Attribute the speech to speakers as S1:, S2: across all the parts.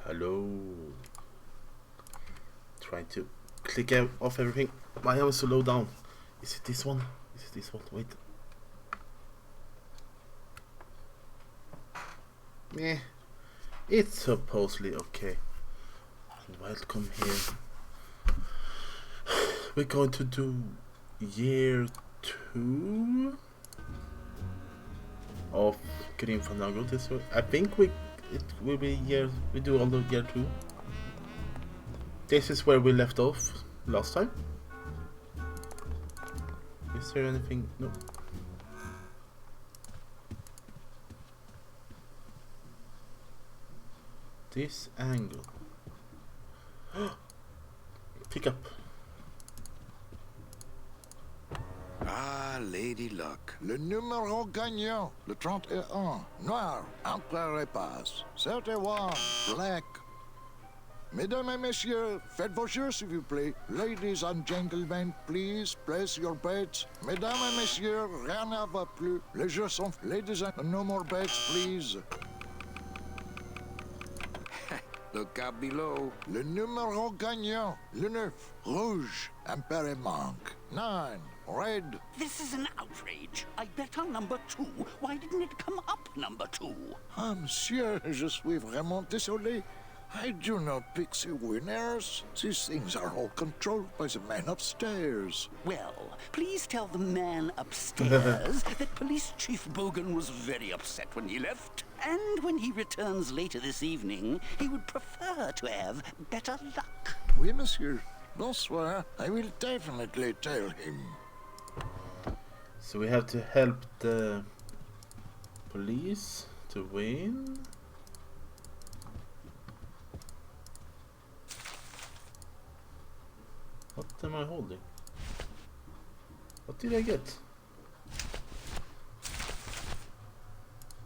S1: Hello. Trying to click off everything. Why am I so low down? Is it this one? Is it this one? Wait. Meh. It's supposedly okay. Welcome here. We're going to do year 2 of Green Fandango this way. I think it will be we do all the year 2. This is where we left off last time. Is there anything? No. This angle. Pick up.
S2: Ah, Lady Luck. Le numéro gagnant, le 31. Noir, entre passe. 31, black. Mesdames et messieurs, faites vos jeux s'il vous plaît. Ladies and gentlemen, please place your bets. Mesdames et messieurs, rien ne va plus. Les jeux sont... Ladies and... No more bets, please. Look out below. Le numéro gagnant, le 9, rouge, Impere manque. 9, red.
S3: This is an outrage. I bet on number 2. Why didn't it come up number 2?
S2: Ah, monsieur, je suis vraiment désolé. I do not pick the winners. These things are all controlled by the man upstairs.
S3: Well, please tell the man upstairs that Police Chief Bogan was very upset when he left. And when he returns later this evening, he would prefer to have better luck.
S2: Oui, monsieur. Bonsoir. I will definitely tell him.
S1: So we have to help the police to win. What am I holding? What did I get?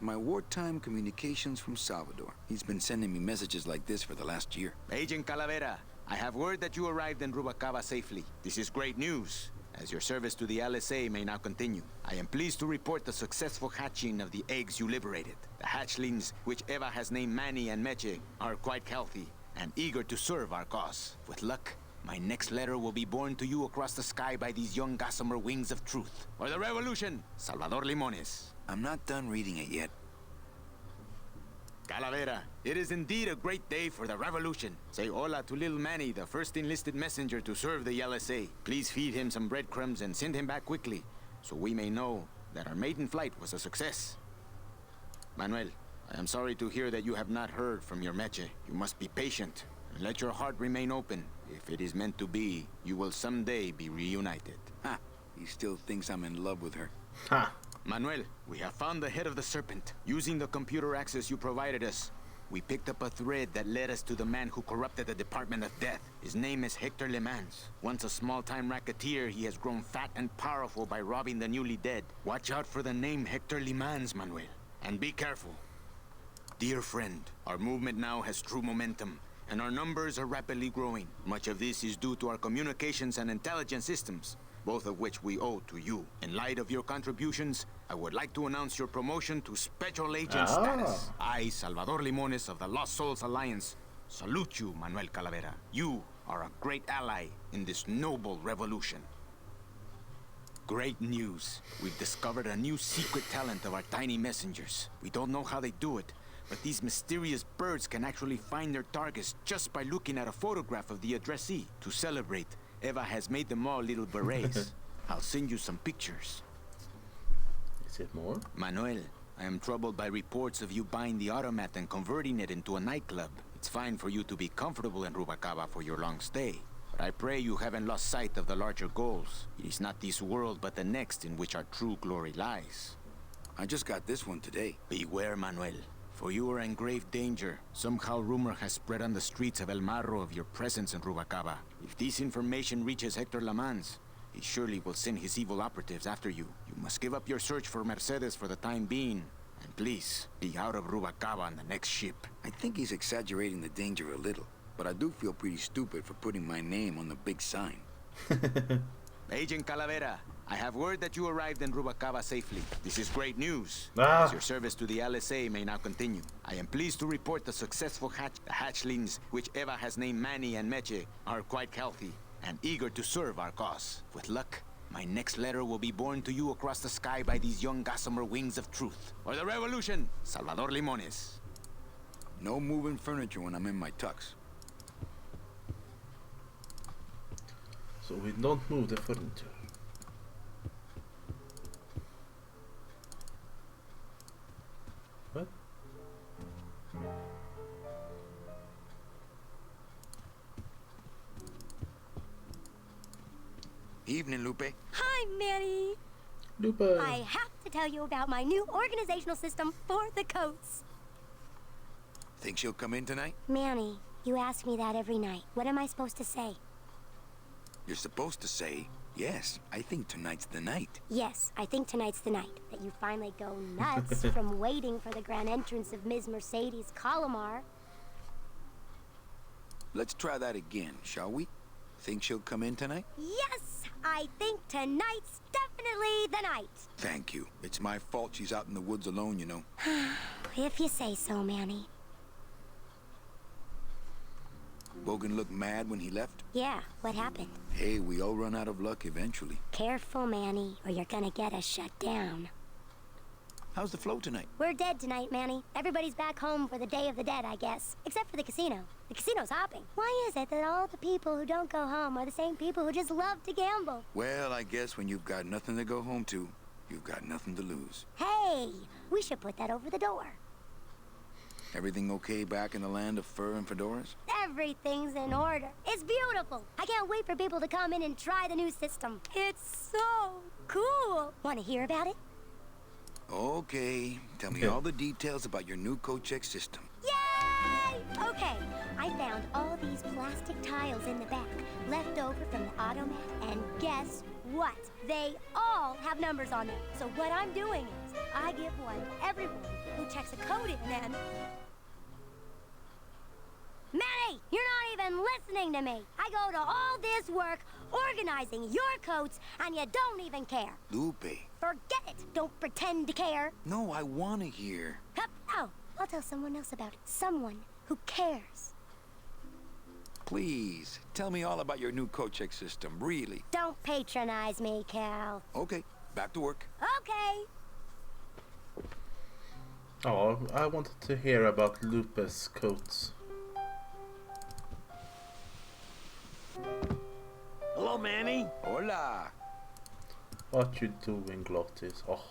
S4: My wartime communications from Salvador. He's been sending me messages like this for the last year.
S5: Agent Calavera, I have word that you arrived in Rubalcaba safely. This is great news, as your service to the LSA may now continue. I am pleased to report the successful hatching of the eggs you liberated. The hatchlings, which Eva has named Manny and Meche, are quite healthy and eager to serve our cause. With luck, my next letter will be borne to you across the sky by these young gossamer wings of truth. For the revolution, Salvador Limones.
S4: I'm not done reading it yet.
S5: Calavera, it is indeed a great day for the revolution. Say hola to little Manny, the first enlisted messenger to serve the LSA. Please feed him some breadcrumbs and send him back quickly, so we may know that our maiden flight was a success. Manuel, I am sorry to hear that you have not heard from your Meche. You must be patient, and let your heart remain open. If it is meant to be, you will someday be reunited.
S4: Ha! He still thinks I'm in love with her.
S1: Ha!
S5: Manuel, we have found the head of the serpent. Using the computer access you provided us, we picked up a thread that led us to the man who corrupted the Department of Death. His name is Hector Le Mans. Once a small-time racketeer, he has grown fat and powerful by robbing the newly dead. Watch out for the name Hector Le Mans, Manuel. And be careful. Dear friend, our movement now has true momentum, and our numbers are rapidly growing. Much of this is due to our communications and intelligence systems, both of which we owe to you. In light of your contributions, I would like to announce your promotion to Special Agent status. I, Salvador Limones of the Lost Souls Alliance, salute you, Manuel Calavera. You are a great ally in this noble revolution. Great news. We've discovered a new secret talent of our tiny messengers. We don't know how they do it, but these mysterious birds can actually find their targets just by looking at a photograph of the addressee. To celebrate, Eva has made them all little berets. I'll send you some pictures.
S1: Is it more?
S5: Manuel, I am troubled by reports of you buying the automat and converting it into a nightclub. It's fine for you to be comfortable in Rubalcaba for your long stay, but I pray you haven't lost sight of the larger goals. It is not this world but the next in which our true glory lies.
S4: I just got this one today.
S5: Beware, Manuel, for you are in grave danger. Somehow rumor has spread on the streets of El Marro of your presence in Rubalcaba. If this information reaches Hector Le Mans, he surely will send his evil operatives after you. You must give up your search for Mercedes for the time being, and please, be out of Rubalcaba on the next ship.
S4: I think he's exaggerating the danger a little, but I do feel pretty stupid for putting my name on the big sign.
S5: Agent Calavera, I have word that you arrived in Rubalcaba safely. This is great news,
S1: Ah.
S5: as your service to the LSA may now continue. I am pleased to report the successful hatchlings, which Eva has named Manny and Meche, are quite healthy and eager to serve our cause. With luck, my next letter will be borne to you across the sky by these young gossamer wings of truth. For the revolution, Salvador Limones.
S4: No moving furniture when I'm in my tux.
S1: So we don't move the furniture. What?
S4: Evening, Lupe.
S6: Hi, Manny.
S1: Lupa.
S6: I have to tell you about my new organizational system for the coats.
S4: Think she'll come in tonight?
S6: Manny, you ask me that every night. What am I supposed to say?
S4: You're supposed to say, yes, I think tonight's the night.
S6: Yes, I think tonight's the night that you finally go nuts from waiting for the grand entrance of Ms. Mercedes Colomar.
S4: Let's try that again, shall we? Think she'll come in tonight?
S6: Yes, I think tonight's definitely the night.
S4: Thank you. It's my fault she's out in the woods alone, you know.
S6: If you say so, Manny.
S4: Bogan looked mad when he left.
S6: Yeah, what happened?
S4: Hey, we all run out of luck eventually.
S6: Careful, Manny, or you're gonna get us shut down.
S4: How's the flow tonight?
S6: We're dead tonight, Manny. Everybody's back home for the Day of the Dead, I guess. Except for the casino. The casino's hopping. Why is it that all the people who don't go home are the same people who just love to gamble?
S4: Well, I guess when you've got nothing to go home to, you've got nothing to lose.
S6: Hey, we should put that over the door.
S4: Everything okay back in the land of fur and fedoras?
S6: Everything's in order. It's beautiful. I can't wait for people to come in and try the new system. It's so cool. Want to hear about it?
S4: Okay, tell me all the details about your new coat check system.
S6: Yay! Okay, I found all these plastic tiles in the back, left over from the automat, and guess what? They all have numbers on them. So what I'm doing is, I give one to everyone who checks a code in and... Manny, you're not even listening to me. I go to all this work organizing your coats, and you don't even care.
S4: Lupe.
S6: Forget it. Don't pretend to care.
S4: No, I want to hear.
S6: Hup, oh, I'll tell someone else about it. Someone who cares.
S4: Please, tell me all about your new coat check system, really.
S6: Don't patronize me, Cal.
S4: Okay, back to work.
S6: Okay.
S1: Oh, I wanted to hear about Lupe's coats.
S7: Hello, Manny.
S4: Hola.
S1: What you doing, Glottis? Oh.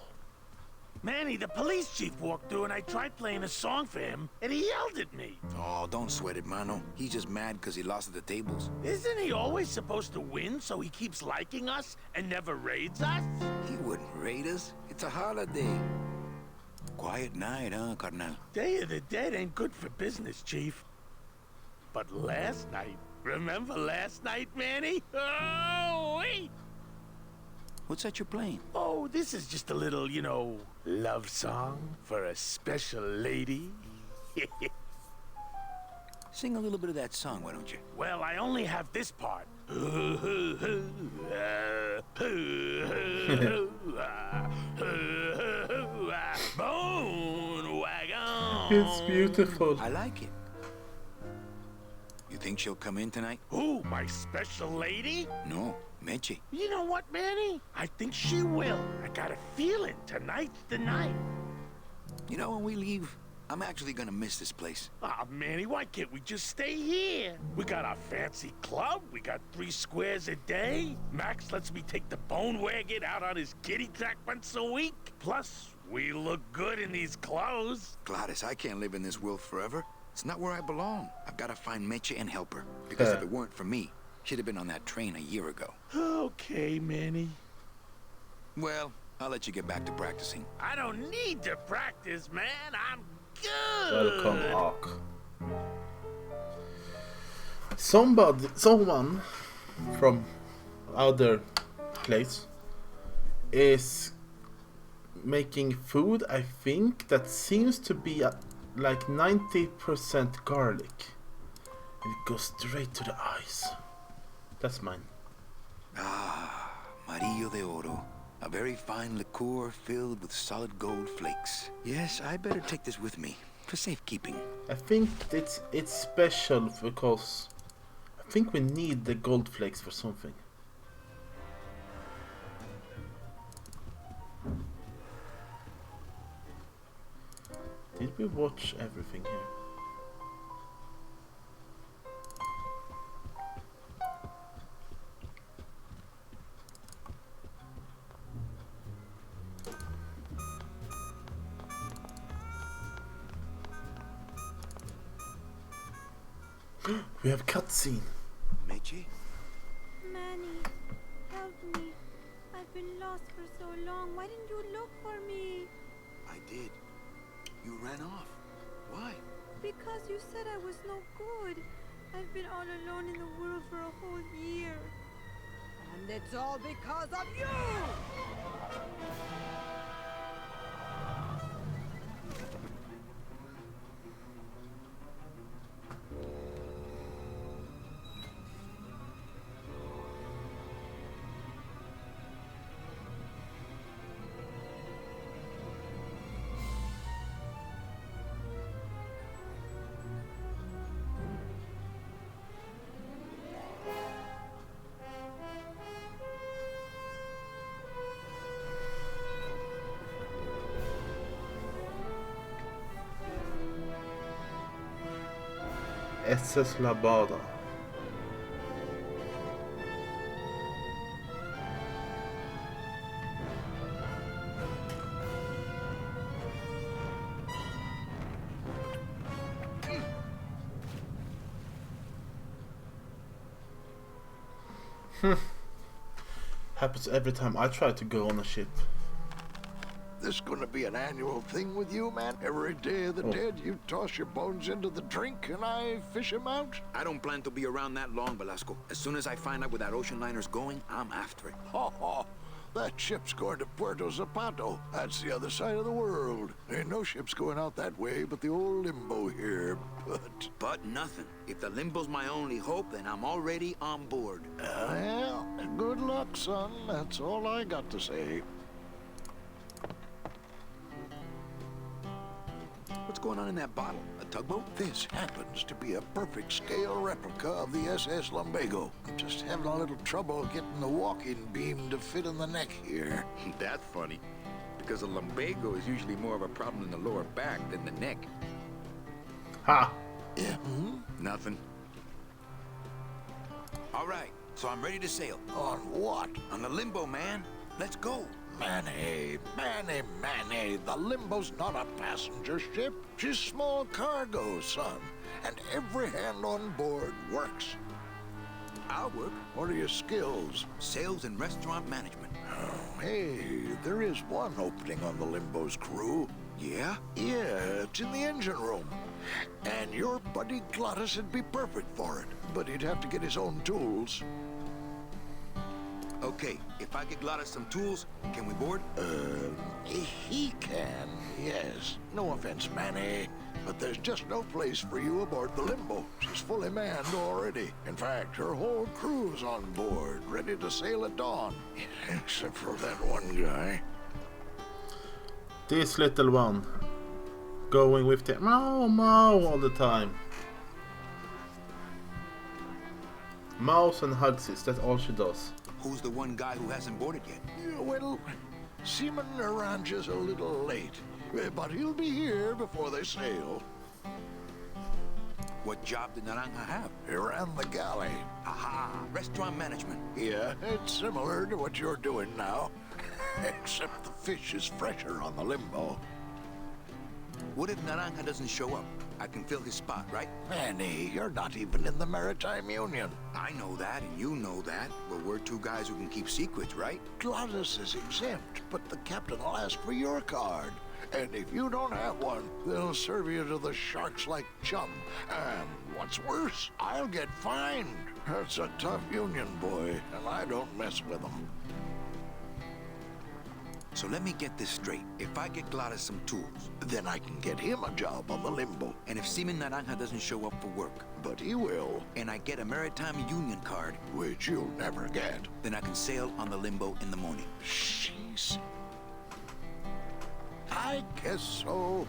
S7: Manny, the police chief walked through and I tried playing a song for him and he yelled at me.
S4: Oh, don't sweat it, mano. He's just mad because he lost at the tables.
S7: Isn't he always supposed to win so he keeps liking us and never raids us?
S4: He wouldn't raid us. It's a holiday. Quiet night, huh, carnal?
S7: Day of the Dead ain't good for business, Chief. But last night, remember last night, Manny? Oh, wait!
S4: What's that you're playing?
S7: Oh, this is just a little, you know, love song for a special lady.
S4: Sing a little bit of that song, why don't you?
S7: Well, I only have this part. Bone wagon.
S1: It's beautiful.
S4: I like it. You think she'll come in tonight?
S7: Who, my special lady?
S4: No, Meche.
S7: You know what, Manny? I think she will. I got a feeling tonight's the night.
S4: You know, when we leave, I'm actually gonna miss this place.
S7: Ah, Manny, why can't we just stay here? We got our fancy club. We got 3 squares a day. Max lets me take the bone wagon out on his kitty track once a week. Plus, we look good in these clothes.
S4: Gladys, I can't live in this world forever. It's not where I belong. I've got to find Meche and help her. Because if it weren't for me, she'd have been on that train a year ago.
S7: Okay, Manny.
S4: Well, I'll let you get back to practicing.
S7: I don't need to practice, man. I'm good.
S1: Welcome, Ark. Someone from other place is making food, I think, that seems to be like 90% garlic. And it goes straight to the eyes. That's mine.
S4: Ah, Amarillo de Oro. A very fine liqueur filled with solid gold flakes. Yes, I better take this with me for safekeeping.
S1: I think it's special because I think we need the gold flakes for something. Did we watch everything here? We have cutscene.
S4: Meche?
S8: Manny, help me. I've been lost for so long. Why didn't you look for me?
S4: I did. You ran off. Why?
S8: Because you said I was no good. I've been all alone in the world for a whole year. And it's all because of you!
S1: SS Labada. Happens every time I try to go on a ship.
S2: This gonna be an annual thing with you, man? Every Day of the Dead, you toss your bones into the drink and I fish 'em out?
S4: I don't plan to be around that long, Velasco. As soon as I find out where that ocean liner's going, I'm after it.
S2: Ha ha! That ship's going to Puerto Zapato. That's the other side of the world. Ain't no ships going out that way but the old Limbo here,
S4: But nothing. If the Limbo's my only hope, then I'm already on board.
S2: Well, good luck, son. That's all I got to say.
S4: What's going on in that bottle? A tugboat?
S2: This happens to be a perfect scale replica of the SS Lumbago. I'm just having a little trouble getting the walking beam to fit in the neck here.
S4: That's funny. Because a lumbago is usually more of a problem in the lower back than the neck.
S1: Ha!
S2: Yeah,
S4: Nothing. All right, so I'm ready to sail.
S2: On what?
S4: On the Limbo, man. Let's go.
S2: Manny, the Limbo's not a passenger ship. She's small cargo, son. And every hand on board works.
S4: I'll work.
S2: What are your skills?
S4: Sales and restaurant management.
S2: Oh, hey, there is one opening on the Limbo's crew.
S4: Yeah?
S2: Yeah, it's in the engine room. And your buddy Glottis would be perfect for it. But he'd have to get his own tools.
S4: Okay, if I get Glottis some tools, can we board?
S2: He can, yes. No offense, Manny, but there's just no place for you aboard the Limbo. She's fully manned already. In fact, her whole crew's on board, ready to sail at dawn. Except for that one guy.
S1: This little one. Going with the meow all the time. Mouse and Hugsies, that's all she does.
S4: Who's the one guy who hasn't boarded yet?
S2: Yeah, well, Seaman Naranja's a little late, but he'll be here before they sail.
S4: What job did Naranja have?
S2: He ran the galley.
S4: Aha, restaurant management.
S2: Yeah, it's similar to what you're doing now, except the fish is fresher on the Limbo.
S4: What if Naranja doesn't show up? I can fill his spot, right?
S2: Manny, you're not even in the Maritime Union.
S4: I know that, and you know that, but we're two guys who can keep secrets, right?
S2: Glottis is exempt, but the captain will ask for your card. And if you don't have one, they'll serve you to the sharks like chum. And what's worse, I'll get fined. That's a tough union, boy, and I don't mess with them.
S4: So let me get this straight. If I get Gladys some tools,
S2: Then I can get him a job on the limbo.
S4: and if Seaman Naranja doesn't show up for work,
S2: But he will,
S4: and I get a Maritime Union card,
S2: which you'll never get.
S4: then I can sail on the limbo in the morning.
S2: Jeez. I guess so.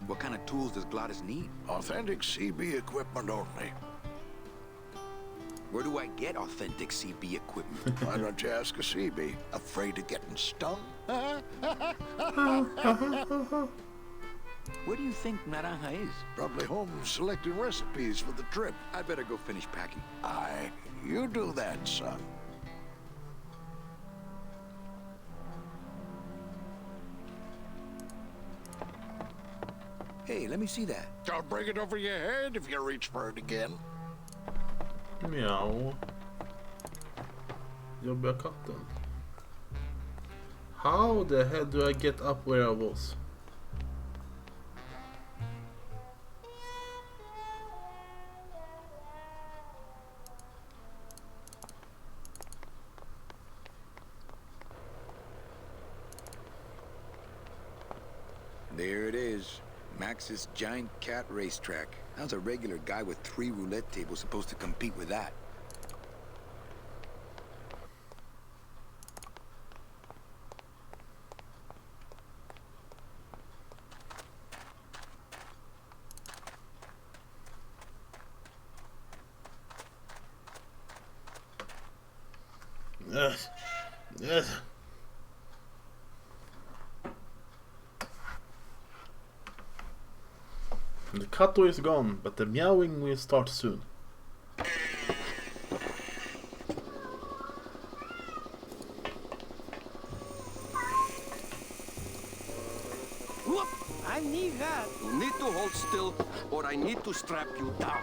S4: What kind of tools does Gladys need?
S2: Authentic CB equipment only.
S4: Where do I get authentic CB equipment?
S2: Why don't you ask a CB? Afraid of getting stung?
S4: Where do you think Naranja is?
S2: Probably home selecting recipes for the trip.
S4: I'd better go finish packing.
S2: Aye, you do that, son.
S4: Hey, let me see that.
S2: Don't bring it over your head if you reach for it again.
S1: Mjau. Jobbiga katten. How the hell do I get up where I was?
S4: There it is. Max's giant cat racetrack. How's a regular guy with 3 roulette tables supposed to compete with that?
S1: Yes. Yes. The Kato is gone, but the meowing will start soon.
S9: Whoop! I need that. You need to hold still, or I need to strap you down.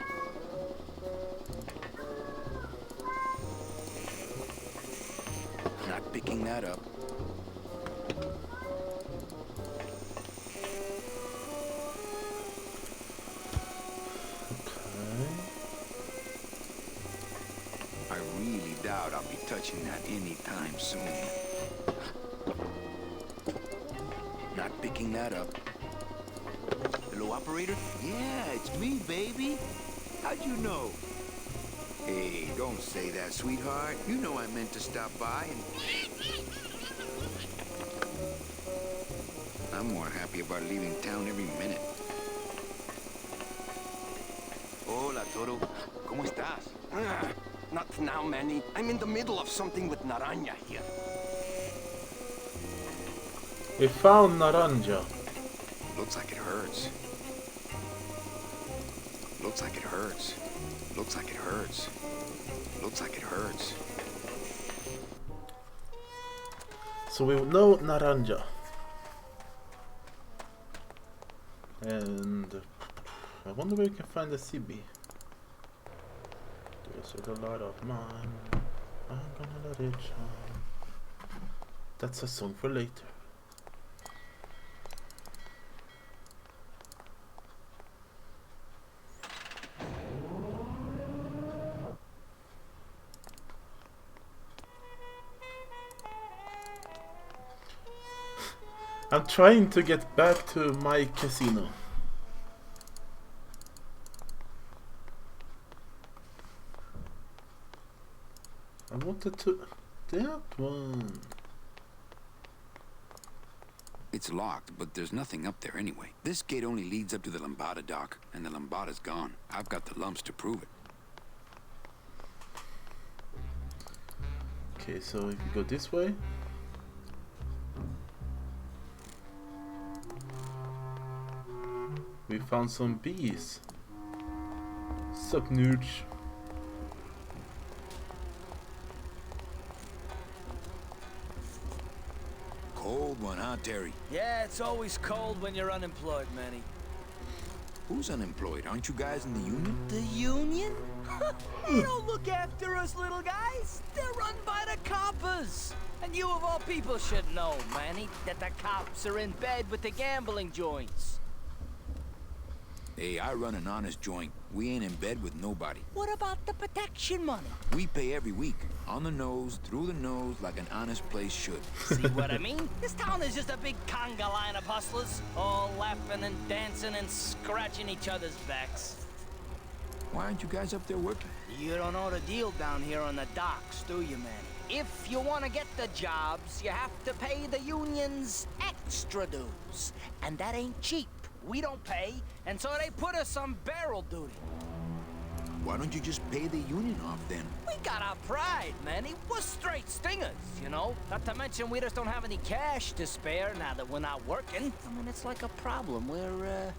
S4: Not picking that up. I really doubt I'll be touching that anytime soon. Not picking that up. Hello, operator? Yeah, it's me, baby. How'd you know? Hey, don't say that, sweetheart. You know I meant to stop by and... I'm more happy about leaving town every minute. Hola, Toro. ¿Cómo estás?
S9: Not now, Manny. I'm in the middle of something with Naranja here.
S1: We found Naranja.
S4: Looks like it hurts. Looks like it hurts. Looks like it hurts. Looks like it hurts.
S1: So we know Naranja. And I wonder where we can find the CB. There's a lot of mine. I'm gonna let it shine. That's a song for later. I'm trying to get back to my casino. I wanted to... that one.
S4: It's locked, but there's nothing up there anyway. This gate only leads up to the Lambada dock, and the Lambada's gone. I've got the lumps to prove it.
S1: Okay, so if you go this way... we found some bees. Sup, nooch?
S4: Cold one, huh, Terry?
S10: Yeah, it's always cold when you're unemployed, Manny.
S4: Who's unemployed? Aren't you guys in the union?
S10: The union? They don't look after us little guys. They're run by the coppers. And you of all people should know, Manny, that the cops are in bed with the gambling joints.
S4: Hey, I run an honest joint. We ain't in bed with nobody.
S10: What about the protection money?
S4: We pay every week. On the nose, through the nose, like an honest place should.
S10: See what I mean? This town is just a big conga line of hustlers, all laughing and dancing and scratching each other's backs.
S4: Why aren't you guys up there working?
S10: You don't know the deal down here on the docks, do you, man? If you want to get the jobs, you have to pay the unions extra dues. And that ain't cheap. We don't pay, and so they put us on barrel duty.
S4: Why don't you just pay the union off then?
S10: We got our pride, man. We're straight stingers, you know? Not to mention we just don't have any cash to spare now that we're not working. I mean, it's like a problem where,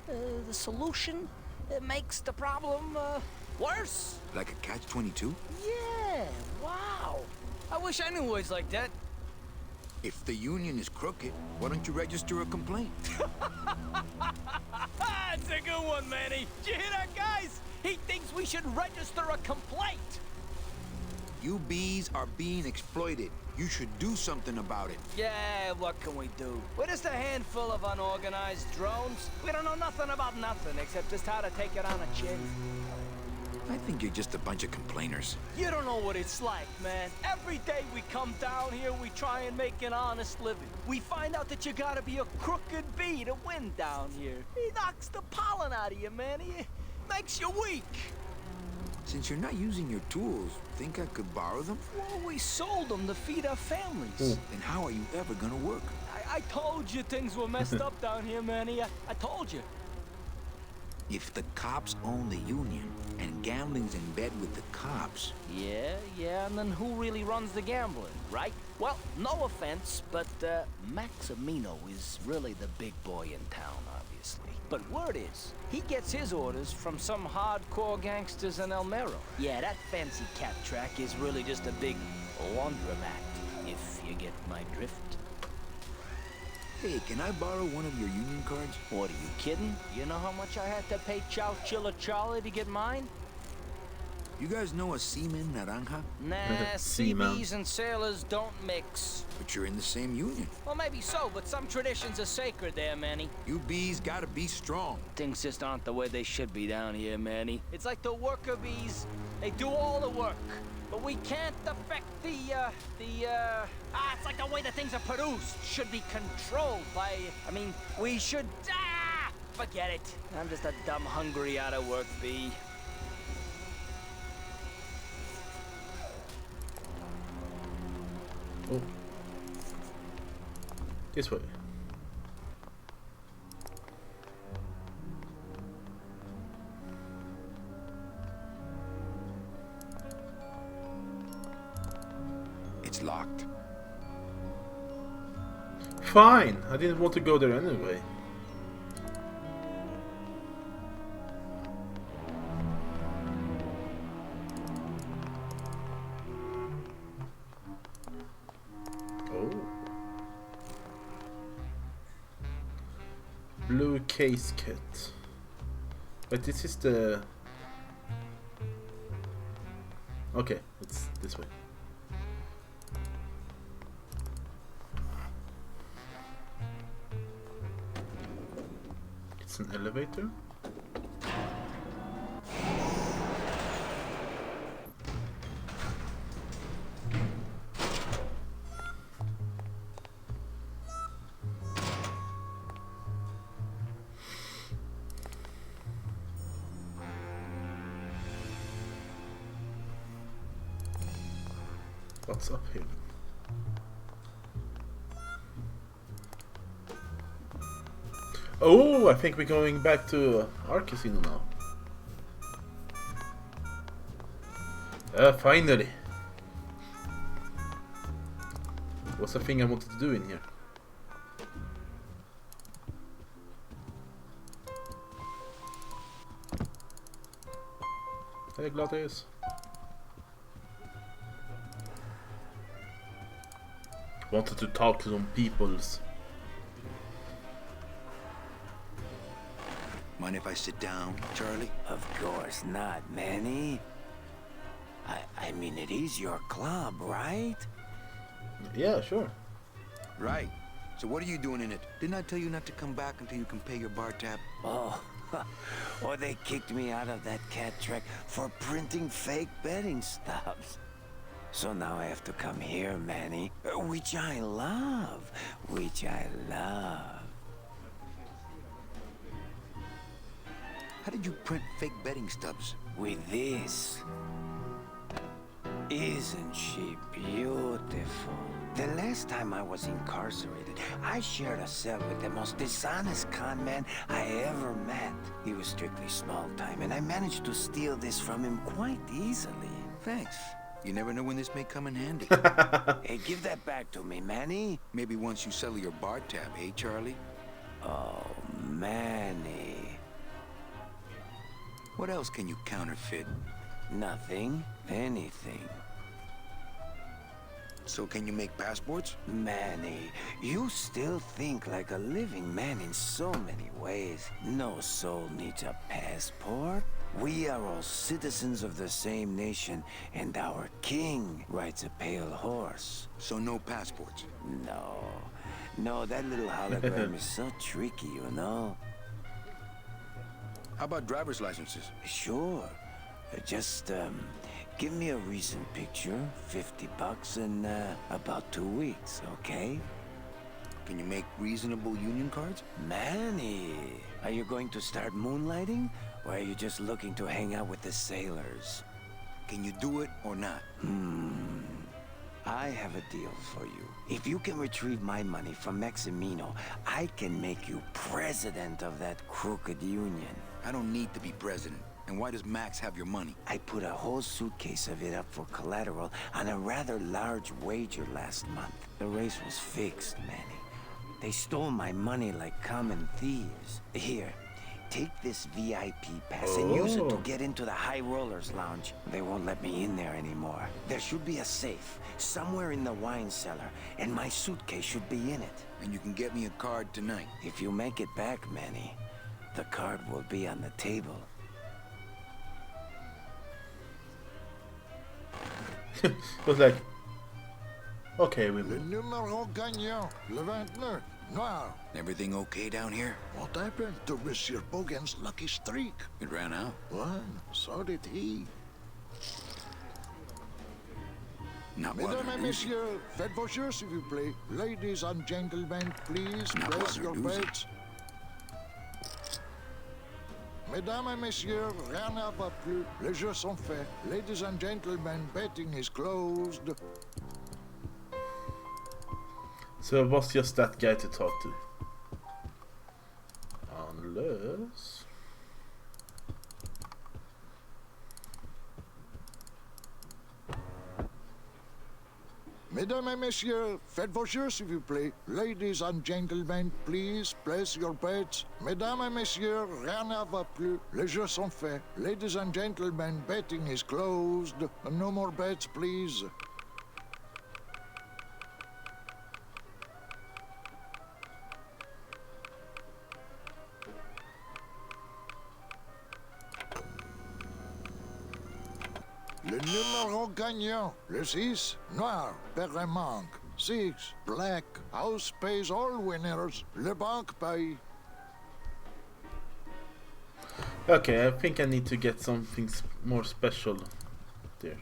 S10: the solution makes the problem, worse.
S4: Like a catch-22?
S10: Yeah, wow. I wish I knew words like that.
S4: If the union is crooked, why don't you register a complaint?
S10: That's a good one, Manny. Did you hear that, guys? He thinks we should register a complaint.
S4: You bees are being exploited. You should do something about it.
S10: Yeah, what can we do? We're just a handful of unorganized drones. We don't know nothing about nothing except just how to take it on a chin.
S4: I think you're just a bunch of complainers.
S10: You don't know what it's like, man. Every day we come down here, we try and make an honest living. We find out that you gotta be a crooked bee to win down here. He knocks the pollen out of you, man. He makes you weak.
S4: Since you're not using your tools, think I could borrow them?
S10: Well, we sold them to feed our families.
S4: Then how are you ever gonna work?
S10: I told you things were messed up down here, Manny. I told you.
S4: If the cops own the union, and gambling's in bed with the cops...
S10: Yeah, and then who really runs the gambling, right? Well, no offense, but Maximino is really the big boy in town, obviously. But word is, he gets his orders from some hardcore gangsters in El Mero. Yeah, that fancy cat track is really just a big laundromat, if you get my drift.
S4: Hey, can I borrow one of your union cards?
S10: What, are you kidding? You know how much I had to pay Chow Chilla Charlie to get mine?
S4: You guys know a seaman naranja?
S10: Nah, seabees and sailors don't mix.
S4: But you're in the same union.
S10: Well, maybe so, but some traditions are sacred there, Manny.
S4: You bees gotta be strong.
S10: Things just aren't the way they should be down here, Manny. It's like the worker bees. They do all the work. But we can't affect it's like the way the things are produced should be controlled by, we should, forget it. I'm just a dumb, hungry, out-of-work bee.
S1: Oh. This way.
S4: It's locked.
S1: Fine! I didn't want to go there anyway. Oh. Blue case kit. But this is the... Okay, it's this way. It's an elevator. What's up here? Oh, I think we're going back to our casino now. Finally. What's the thing I wanted to do in here? Hey, Gladius. Wanted to talk to some peoples.
S4: Mind if I sit down, Charlie?
S9: Of course not, Manny. I mean, it is your club, right?
S1: Yeah, sure.
S4: Right. So what are you doing in it? Didn't I tell you not to come back until you can pay your bar tab?
S9: Oh,
S3: Or they kicked me out of that cat track for printing fake betting stubs. So now I have to come here, Manny, which I love, which I love.
S4: How did you print fake betting stubs?
S3: With this. Isn't she beautiful? The last time I was incarcerated, I shared a cell with the most dishonest con man I ever met. He was strictly small time, and I managed to steal this from him quite easily.
S4: Thanks. You never know when this may come in handy.
S3: Hey, give that back to me, Manny.
S4: Maybe once you settle your bar tab, eh, Charlie?
S3: Oh, Manny.
S4: What else can you counterfeit?
S3: Nothing. Anything.
S4: So can you make passports?
S3: Manny, you still think like a living man in so many ways. No soul needs a passport. We are all citizens of the same nation, and our king rides a pale horse.
S4: So no passports?
S3: No, that little hologram is so tricky, you know?
S4: How about driver's licenses?
S3: Sure. Just, give me a recent picture, $50 in, about 2 weeks, okay?
S4: Can you make reasonable union cards?
S3: Manny, are you going to start moonlighting? Or are you just looking to hang out with the sailors?
S4: Can you do it or not?
S3: I have a deal for you. If you can retrieve my money from Maximino, I can make you president of that crooked union.
S4: I don't need to be president. And why does Max have your money?
S3: I put a whole suitcase of it up for collateral on a rather large wager last month. The race was fixed, Manny. They stole my money like common thieves. Here, take this VIP pass and use it to get into the High Rollers Lounge. They won't let me in there anymore. There should be a safe somewhere in the wine cellar, and my suitcase should be in it.
S4: And you can get me a card tonight.
S3: If you make it back, Manny, the card will be on the table.
S1: Was like, okay, we
S2: Le
S1: move.
S2: numéro gagnant, le 29, noir.
S4: Everything okay down here?
S2: What happened to Monsieur Bogan's lucky streak?
S4: It ran out.
S2: Well, so did he.
S4: Not while
S2: Mesdames
S4: they're
S2: et
S4: losing.
S2: messieurs, faites vos jeux, s'il vous plaît. Ladies and gentlemen, please
S4: Not
S2: place
S4: while
S2: your
S4: they're losing.
S2: bets. Mesdames et messieurs, rien ne va plus. Les jeux sont faits. Ladies and gentlemen, betting is closed.
S1: So it was just that guy to talk to. Unless...
S2: Mesdames et messieurs, faites vos jeux, s'il vous plaît. Ladies and gentlemen, please place your bets. Mesdames et messieurs, rien ne va plus. Les jeux sont faits. Ladies and gentlemen, betting is closed. No more bets, please. Le numéro gagnant, le 6, noir, père et manque. 6, black, house pays all winners, le banque paye.
S1: Okay, I think I need to get something more special there.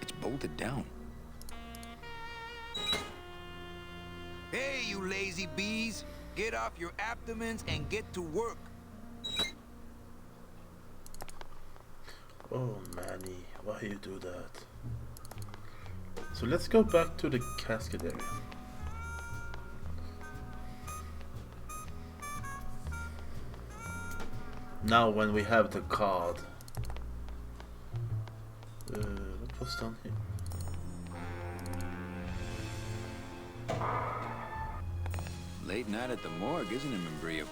S4: It's bolted down. Hey, you lazy bees! Get off your abdomens and get to work.
S1: Oh, Manny, why you do that? So let's go back to the casket area. Now when we have the card. What was down here?
S4: Late night at the morgue, isn't it, Membrio?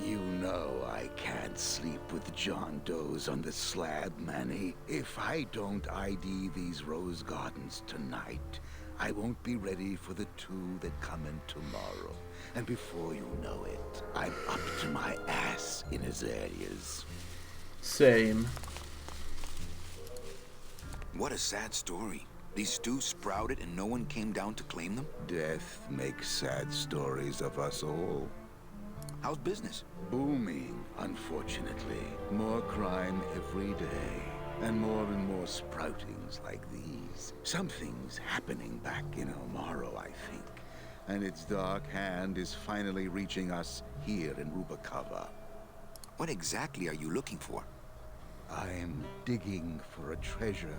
S7: You know I can't sleep with John Doe's on the slab, Manny. If I don't ID these rose gardens tonight,
S2: I won't be ready for the two that come in tomorrow. And before you know it, I'm up to my ass in azaleas.
S1: Same.
S4: What a sad story. These stews sprouted and no one came down to claim them?
S2: Death makes sad stories of us all.
S4: How's business?
S2: Booming, unfortunately. More crime every day. And more sproutings like these. Something's happening back in Omaro, I think. And its dark hand is finally reaching us here in Rubacava.
S4: What exactly are you looking for?
S2: I'm digging for a treasure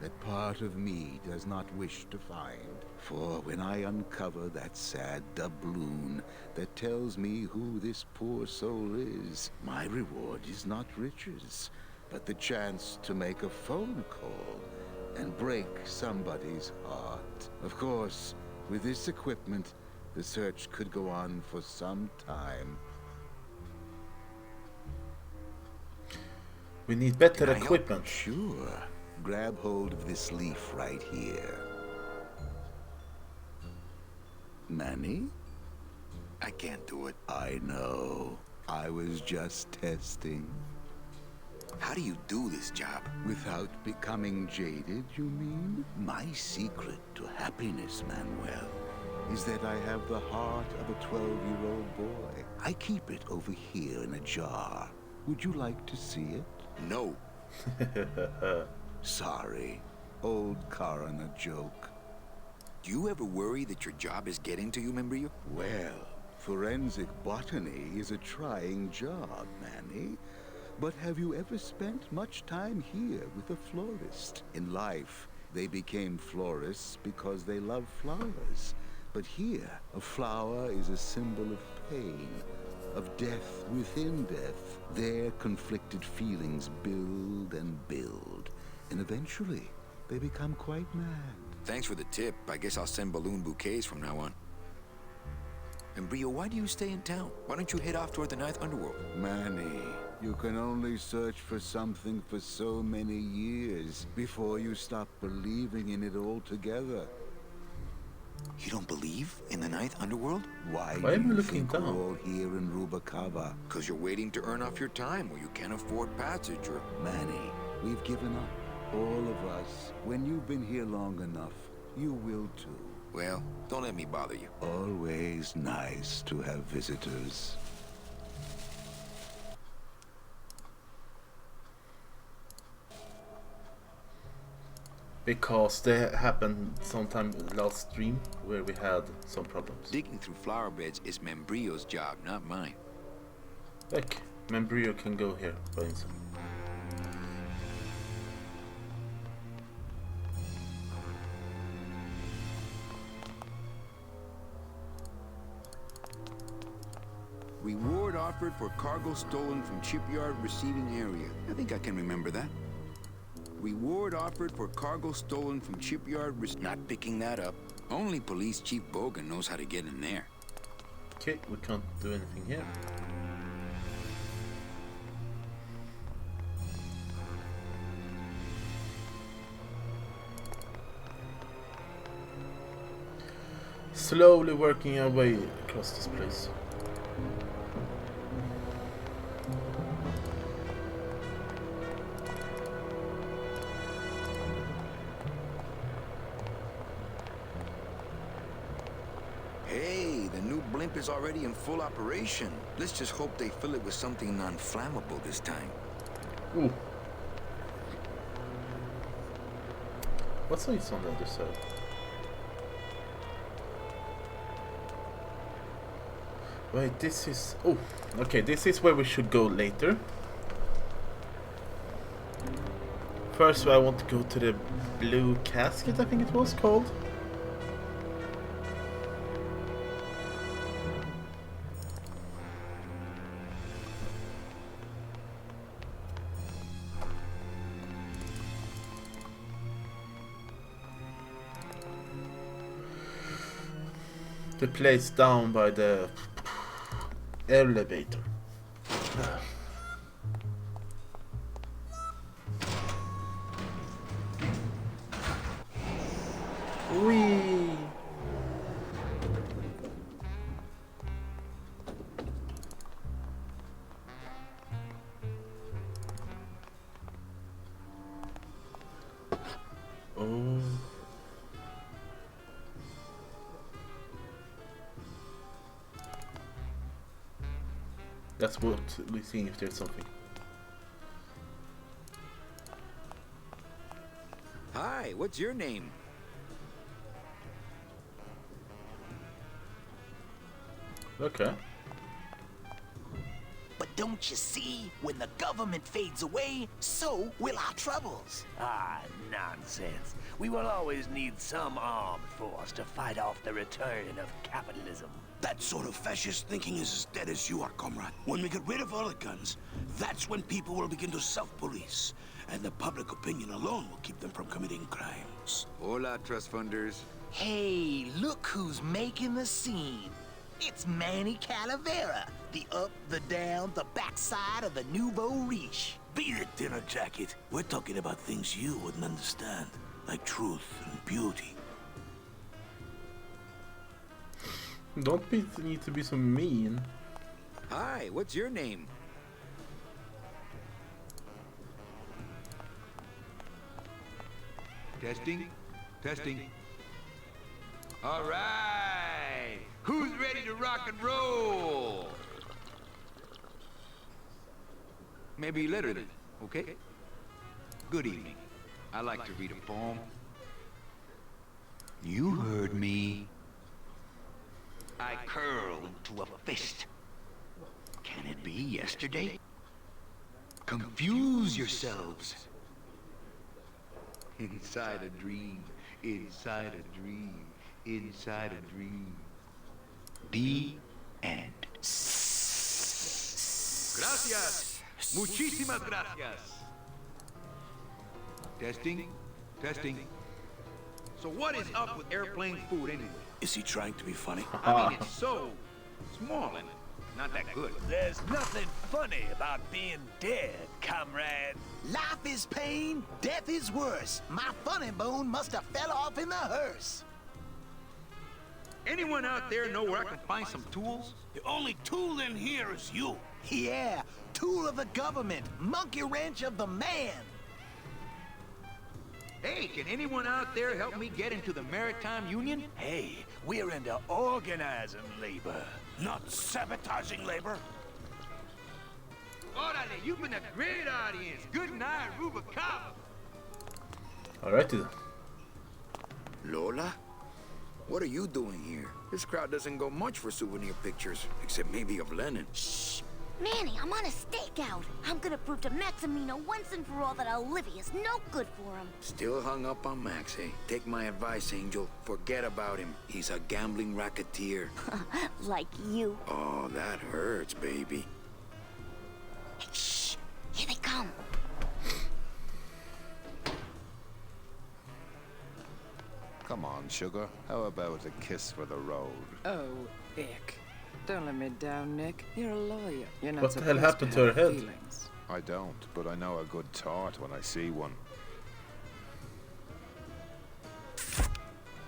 S2: that part of me does not wish to find. For when I uncover that sad doubloon that tells me who this poor soul is, my reward is not riches, but the chance to make a phone call and break somebody's heart. Of course, with this equipment, the search could go on for some time.
S1: We need better equipment.
S2: Sure. Grab hold of this leaf right here. Manny?
S4: I can't do it.
S2: I know. I was just testing.
S4: How do you do this job?
S2: Without becoming jaded, you mean? My secret to happiness, Manuel, is that I have the heart of a 12-year-old boy. I keep it over here in a jar. Would you like to see it?
S4: No.
S2: Sorry. Old coroner joke.
S4: Do you ever worry that your job is getting to you, Membrillo?
S2: Well, forensic botany is a trying job, Manny. But have you ever spent much time here with a florist? In life, they became florists because they love flowers. But here, a flower is a symbol of pain, of death within death. Their conflicted feelings build and build, and eventually, they become quite mad.
S4: Thanks for the tip. I guess I'll send balloon bouquets from now on. Membrillo, why do you stay in town? Why don't you head off toward the Ninth Underworld?
S2: Manny, you can only search for something for so many years before you stop believing in it altogether.
S4: You don't believe in the Ninth Underworld?
S2: Why
S1: Why
S2: do
S1: am I
S2: you
S1: looking
S2: think we're
S1: down?
S2: all here in Rubacava?
S4: Because you're waiting to earn off your time or you can't afford passage or...
S2: Manny, we've given up. All of us. When you've been here long enough, you will too.
S4: Well, don't let me bother you.
S2: Always nice to have visitors.
S1: Because that happened sometime last stream where we had some problems.
S4: Digging through flower beds is Membrillo's job, not mine.
S1: Look, Membrillo can go here by himself.
S4: Reward offered for cargo stolen from shipyard receiving area. I think I can remember that. Reward offered for cargo stolen from shipyard. Not picking that up. Only Police Chief Bogan knows how to get in there.
S1: Okay, we can't do anything here. Slowly working our way across this place.
S4: Hey, the new blimp is already in full operation. Let's just hope they fill it with something non-flammable this time.
S1: Ooh. What's this on the other side? Wait, this is... Oh, okay, this is where we should go later. First, I want to go to the blue casket, I think it was called. The place down by the elevator. Whee! That's what we're seeing if there's something.
S4: Hi, what's your name?
S1: Okay.
S10: But don't you see, when the government fades away, so will our troubles.
S11: Ah, nonsense. We will always need some armed force to fight off the return of capitalism.
S12: That sort of fascist thinking is as dead as you are, comrade. When we get rid of all the guns, that's when people will begin to self-police. And the public opinion alone will keep them from committing crimes.
S4: Hola, trust funders.
S10: Hey, look who's making the scene. It's Manny Calavera, the up, the down, the backside of the nouveau riche.
S12: Beat it, dinner jacket. We're talking about things you wouldn't understand, like truth and beauty.
S1: Don't need to be so mean.
S4: Hi, what's your name? Testing? Testing. All right. Who's ready to rock and roll? Maybe later then, okay? Good evening. I like to read a poem. You heard me. I curl into a fist. Can it be yesterday? Confuse yourselves. Inside a dream, inside a dream, inside a dream. The end. Gracias. Muchísimas gracias. Testing, testing. So what is up with airplane food anyway?
S12: Is he trying to be funny?
S4: I mean, it's so small and not that good.
S11: There's nothing funny about being dead, comrade.
S10: Life is pain, death is worse. My funny bone must have fell off in the hearse.
S4: Anyone out there know where I can find some tools?
S12: The only tool in here is you.
S10: Yeah, tool of the government, monkey wrench of the man.
S4: Hey, can anyone out there help me get into the Maritime Union?
S11: Hey, we're into organizing labor.
S12: Not sabotaging labor.
S4: Orale, you've been a great audience. Good night, Rubicaba.
S1: Alrighty then.
S4: Lola? What are you doing here? This crowd doesn't go much for souvenir pictures, except maybe of Lenin.
S6: Shh! Manny, I'm on a stakeout. I'm gonna prove to Maximino once and for all that Olivia's no good for him.
S4: Still hung up on Max, eh? Take my advice, Angel. Forget about him. He's a gambling racketeer.
S6: Like you.
S4: Oh, that hurts, baby.
S6: Hey, shh! Here they come.
S13: Come on, sugar. How about a kiss for the road?
S14: Oh, ick. Don't let me down, Nick. You're a lawyer. You're not
S1: What the hell
S14: supposed
S1: happened to her
S14: have
S1: head?
S14: feelings.
S13: I don't, but I know a good tart when I see one.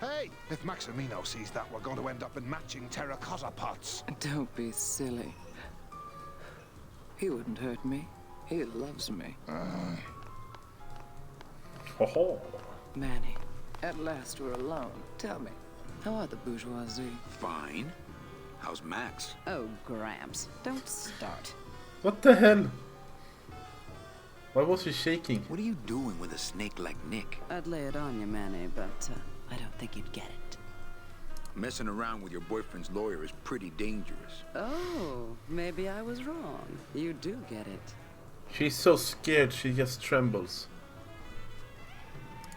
S13: Hey! If Maximino sees that, we're going to end up in matching terracotta pots.
S14: Don't be silly. He wouldn't hurt me. He loves me.
S1: Ho.
S14: Manny, at last we're alone. Tell me, how are the bourgeoisie?
S4: Fine. How's Max?
S14: Oh, Gramps, don't start.
S1: What the hell? Why was she shaking?
S4: What are you doing with a snake like Nick?
S14: I'd lay it on you, Manny, but I don't think you'd get it.
S4: Messing around with your boyfriend's lawyer is pretty dangerous.
S14: Oh, maybe I was wrong. You do get it.
S1: She's so scared she just trembles.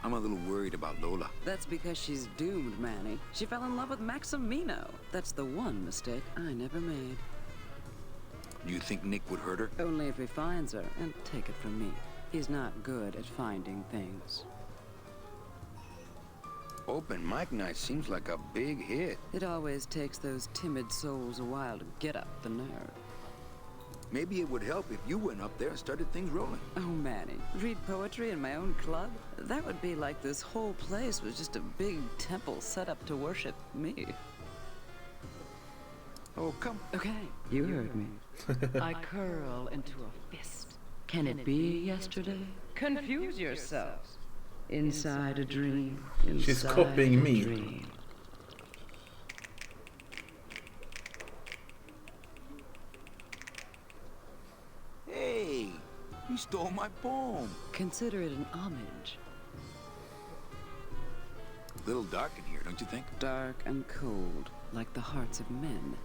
S4: I'm a little worried about Lola.
S14: That's because she's doomed, Manny. She fell in love with Maximino. That's the one mistake I never made.
S4: Do you think Nick would hurt her?
S14: Only if he finds her, and take it from me. He's not good at finding things.
S4: Open mic night seems like a big hit.
S14: It always takes those timid souls a while to get up the nerve.
S4: Maybe it would help if you went up there and started things rolling.
S14: Oh, Manny, read poetry in my own club? That would be like this whole place was just a big temple set up to worship me.
S4: Oh, come.
S14: Okay, you heard me. I curl into a fist. Can it be yesterday? Confuse yourselves. Inside a dream.
S1: She's copying me.
S14: Dream.
S4: stole my poem.
S14: Consider it an homage.
S4: Little dark in here, don't you think?
S14: Dark and cold, like the hearts of men.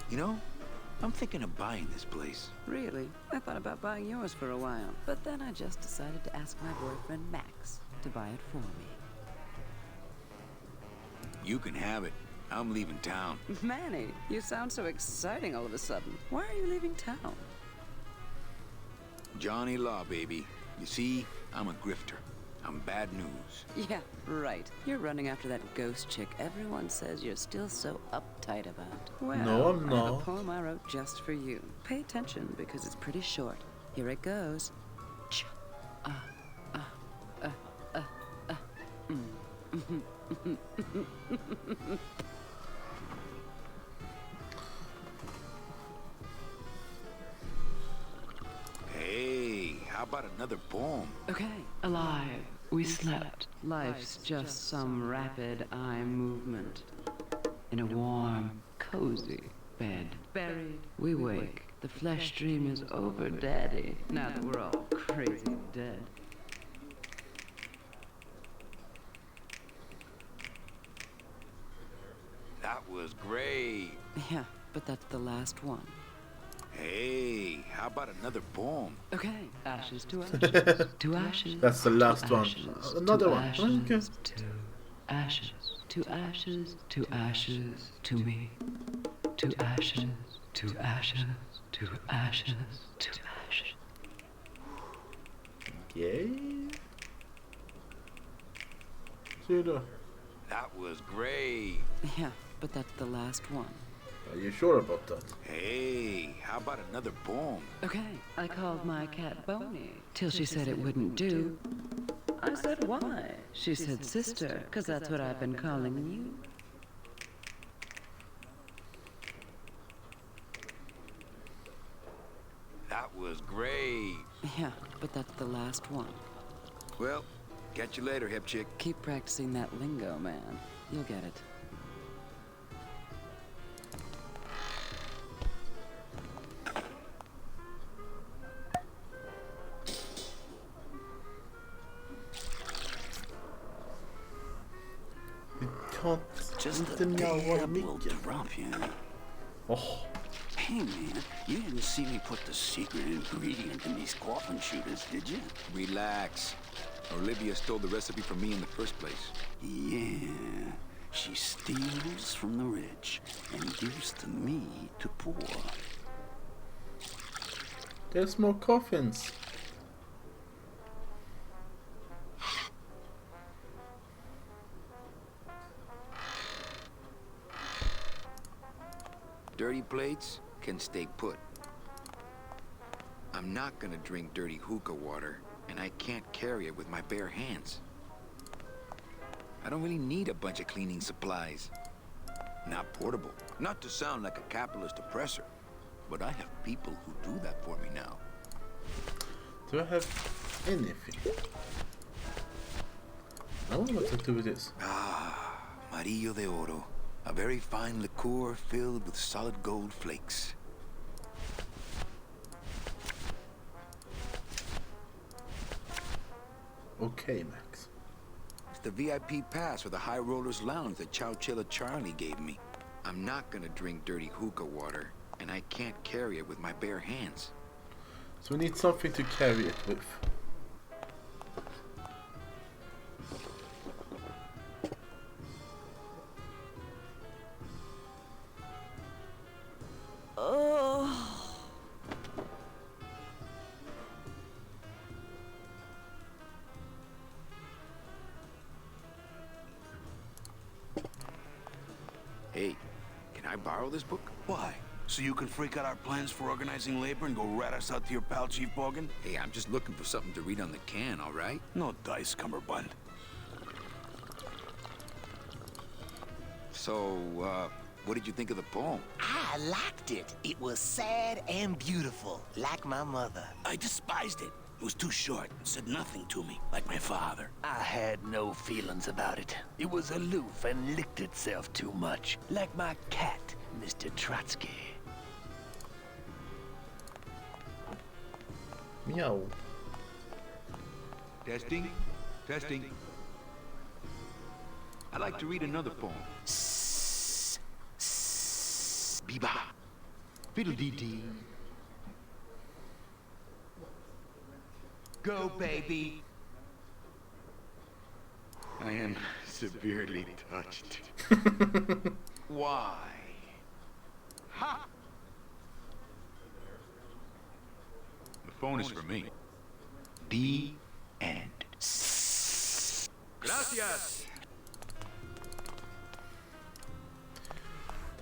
S4: You know, I'm thinking of buying this place.
S14: Really? I thought about buying yours for a while, but then I just decided to ask my boyfriend Max to buy it for me.
S4: You can have it. I'm leaving town.
S14: Manny, you sound so exciting all of a sudden. Why are you leaving town?
S4: Johnny Law, baby. You see, I'm a grifter. I'm bad news.
S14: Yeah, right. You're running after that ghost chick everyone says you're still so uptight about. Well,
S1: No, I'm
S14: I have a
S1: not.
S14: poem I wrote just for you. Pay attention because it's pretty short. Here it goes. Ch
S4: Hey, how about another poem?
S14: Okay. Alive, we slept. Life's just some rapid eye movement. In a warm, cozy bed. Buried, we wake. The flesh dream is over, Daddy. Now that we're all crazy dead.
S4: That was great.
S14: Yeah, but that's the last one.
S4: Hey, how about another poem?
S14: Okay. Ashes to ashes. To ashes.
S1: That's the last
S14: to
S1: one.
S14: ashes,
S1: Another
S14: to
S1: one.
S14: Ashes,
S1: Okay.
S14: To ashes. To ashes. To ashes. To me. To ashes. To ashes. To ashes. To ashes.
S1: Okay. See you.
S4: That was great.
S14: Yeah, but that's the last one.
S1: Are you sure about that?
S4: Hey, how about another poem?
S14: Okay, I called my cat Boney till she said it wouldn't do. I said, why? She said, sister, 'cause that's what I've been calling you.
S4: That was great.
S14: Yeah, but that's the last one.
S4: Well, catch you later, hip chick.
S14: Keep practicing that lingo, man. You'll get it.
S1: Can't
S3: Just
S1: inte
S3: the
S1: närmare
S3: dab will
S1: micken.
S3: drop you.
S1: Oh,
S3: Hey, man, you didn't see me put the secret ingredient in these coffin shooters, did you?
S4: Relax. Olivia stole the recipe from me in the first place.
S3: Yeah. She steals from the rich and gives to me to poor.
S1: there's more coffins.
S4: Dirty plates can stay put. I'm not gonna drink dirty hookah water, and I can't carry it with my bare hands. I don't really need a bunch of cleaning supplies. Not portable. Not to sound like a capitalist oppressor, but I have people who do that for me now.
S1: Do I have anything? I wonder what to do with this.
S4: Ah, Marillo de Oro. A very fine liqueur filled with solid gold flakes.
S1: Okay, Max.
S4: It's the VIP pass for the High Rollers Lounge that Chowchilla Charlie gave me. I'm not gonna drink dirty hookah water, and I can't carry it with my bare hands.
S1: So we need something to carry it with.
S4: Hey, can I borrow this book?
S12: Why? So you can freak out our plans for organizing labor and go rat us out to your pal, Chief Bogan?
S4: Hey, I'm just looking for something to read on the can, all right?
S12: No dice, Cumberbund.
S4: So, what did you think of the poem?
S11: I liked it. It was sad and beautiful, like my mother.
S12: I despised it. It was too short and said nothing to me, like my father.
S11: I had no feelings about it. It was aloof and licked itself too much, like my cat, Mr. Trotsky.
S1: Meow.
S4: Testing. Testing. I'd like to read another poem. Biba. Fiddle-dee-dee. Go, baby. I am severely touched. Why? Ha! The phone is for me. The end. Gracias.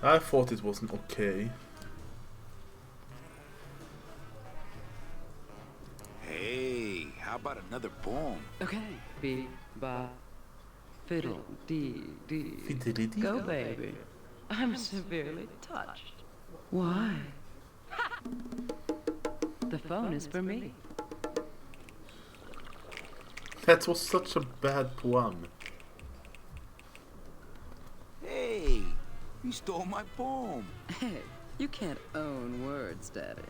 S1: I thought it wasn't okay.
S4: Hey, how about another poem?
S14: Okay. Be, ba, fiddle, dee, dee.
S1: Fiddle-dee-dee.
S14: Go, baby. I'm severely touched. Why? The phone is for me.
S1: That was such a bad poem.
S4: Hey, you stole my poem.
S14: Hey, you can't own words, Daddy.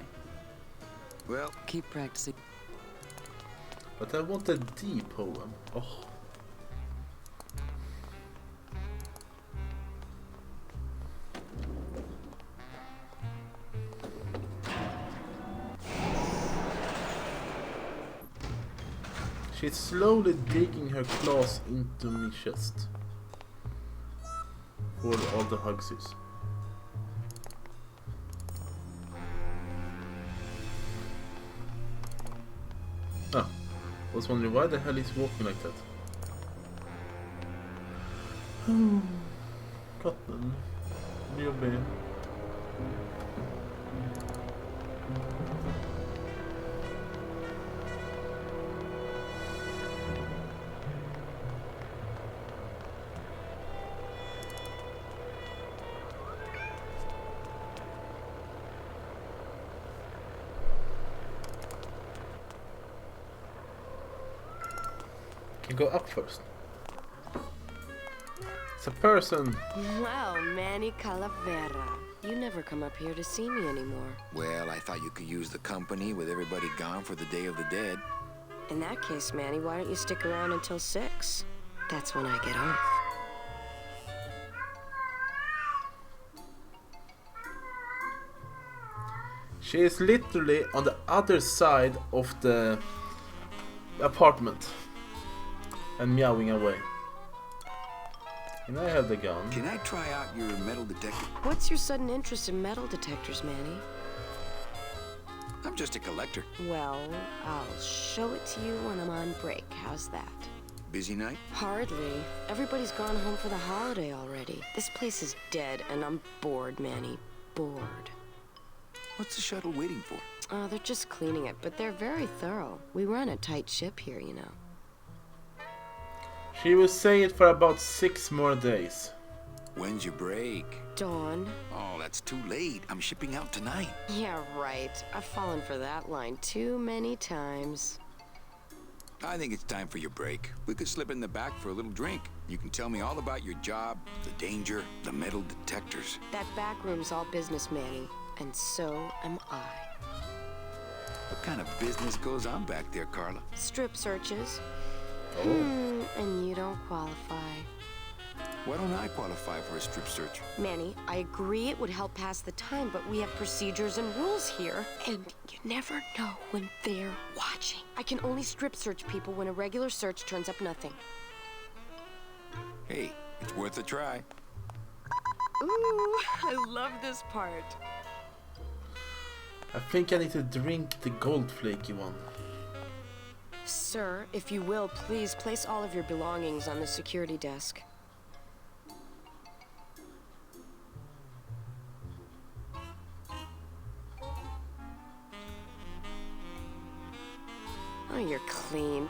S4: Well,
S14: keep practicing.
S1: But I want a D poem. Oh. She's slowly digging her claws into my chest. For all the hugsies. Ah, I was wondering why the hell he's walking like that. Cotton. Newbie. Can go up first. It's a person.
S15: Wow, Manny Calavera. You never come up here to see me anymore.
S4: well, I thought you could use the company with everybody gone for the Day of the Dead.
S15: In that case, Manny, why don't you stick around until 6? That's when I get off.
S1: She is literally on the other side of the apartment and meowing away. And I have the gun.
S4: Can I try out your metal detector?
S15: What's your sudden interest in metal detectors, Manny?
S4: I'm just a collector.
S15: Well, I'll show it to you when I'm on break. How's that?
S4: Busy night?
S15: Hardly. Everybody's gone home for the holiday already. This place is dead, and I'm bored, Manny. Bored.
S4: What's the shuttle waiting for?
S15: Oh, they're just cleaning it, but they're very thorough. We run a tight ship here, you know.
S1: She will say it for about 6 more days.
S4: When's your break?
S15: Dawn.
S4: Oh, that's too late. I'm shipping out tonight.
S15: Yeah, right. I've fallen for that line too many times.
S4: I think it's time for your break. We could slip in the back for a little drink. You can tell me all about your job, the danger, the metal detectors.
S15: That back room's all business, Manny. And so am I.
S4: What kind of business goes on back there, Carla?
S15: Strip searches.
S1: Oh.
S15: And you don't qualify.
S4: Why don't I qualify for a strip search?
S15: Manny, I agree it would help pass the time, but we have procedures and rules here. And you never know when they're watching. I can only strip search people when a regular search turns up nothing.
S4: Hey, it's worth a try.
S15: Ooh, I love this part.
S1: I think I need to drink the gold flaky one.
S15: Sir, if you will, please place all of your belongings on the security desk. Oh, you're clean.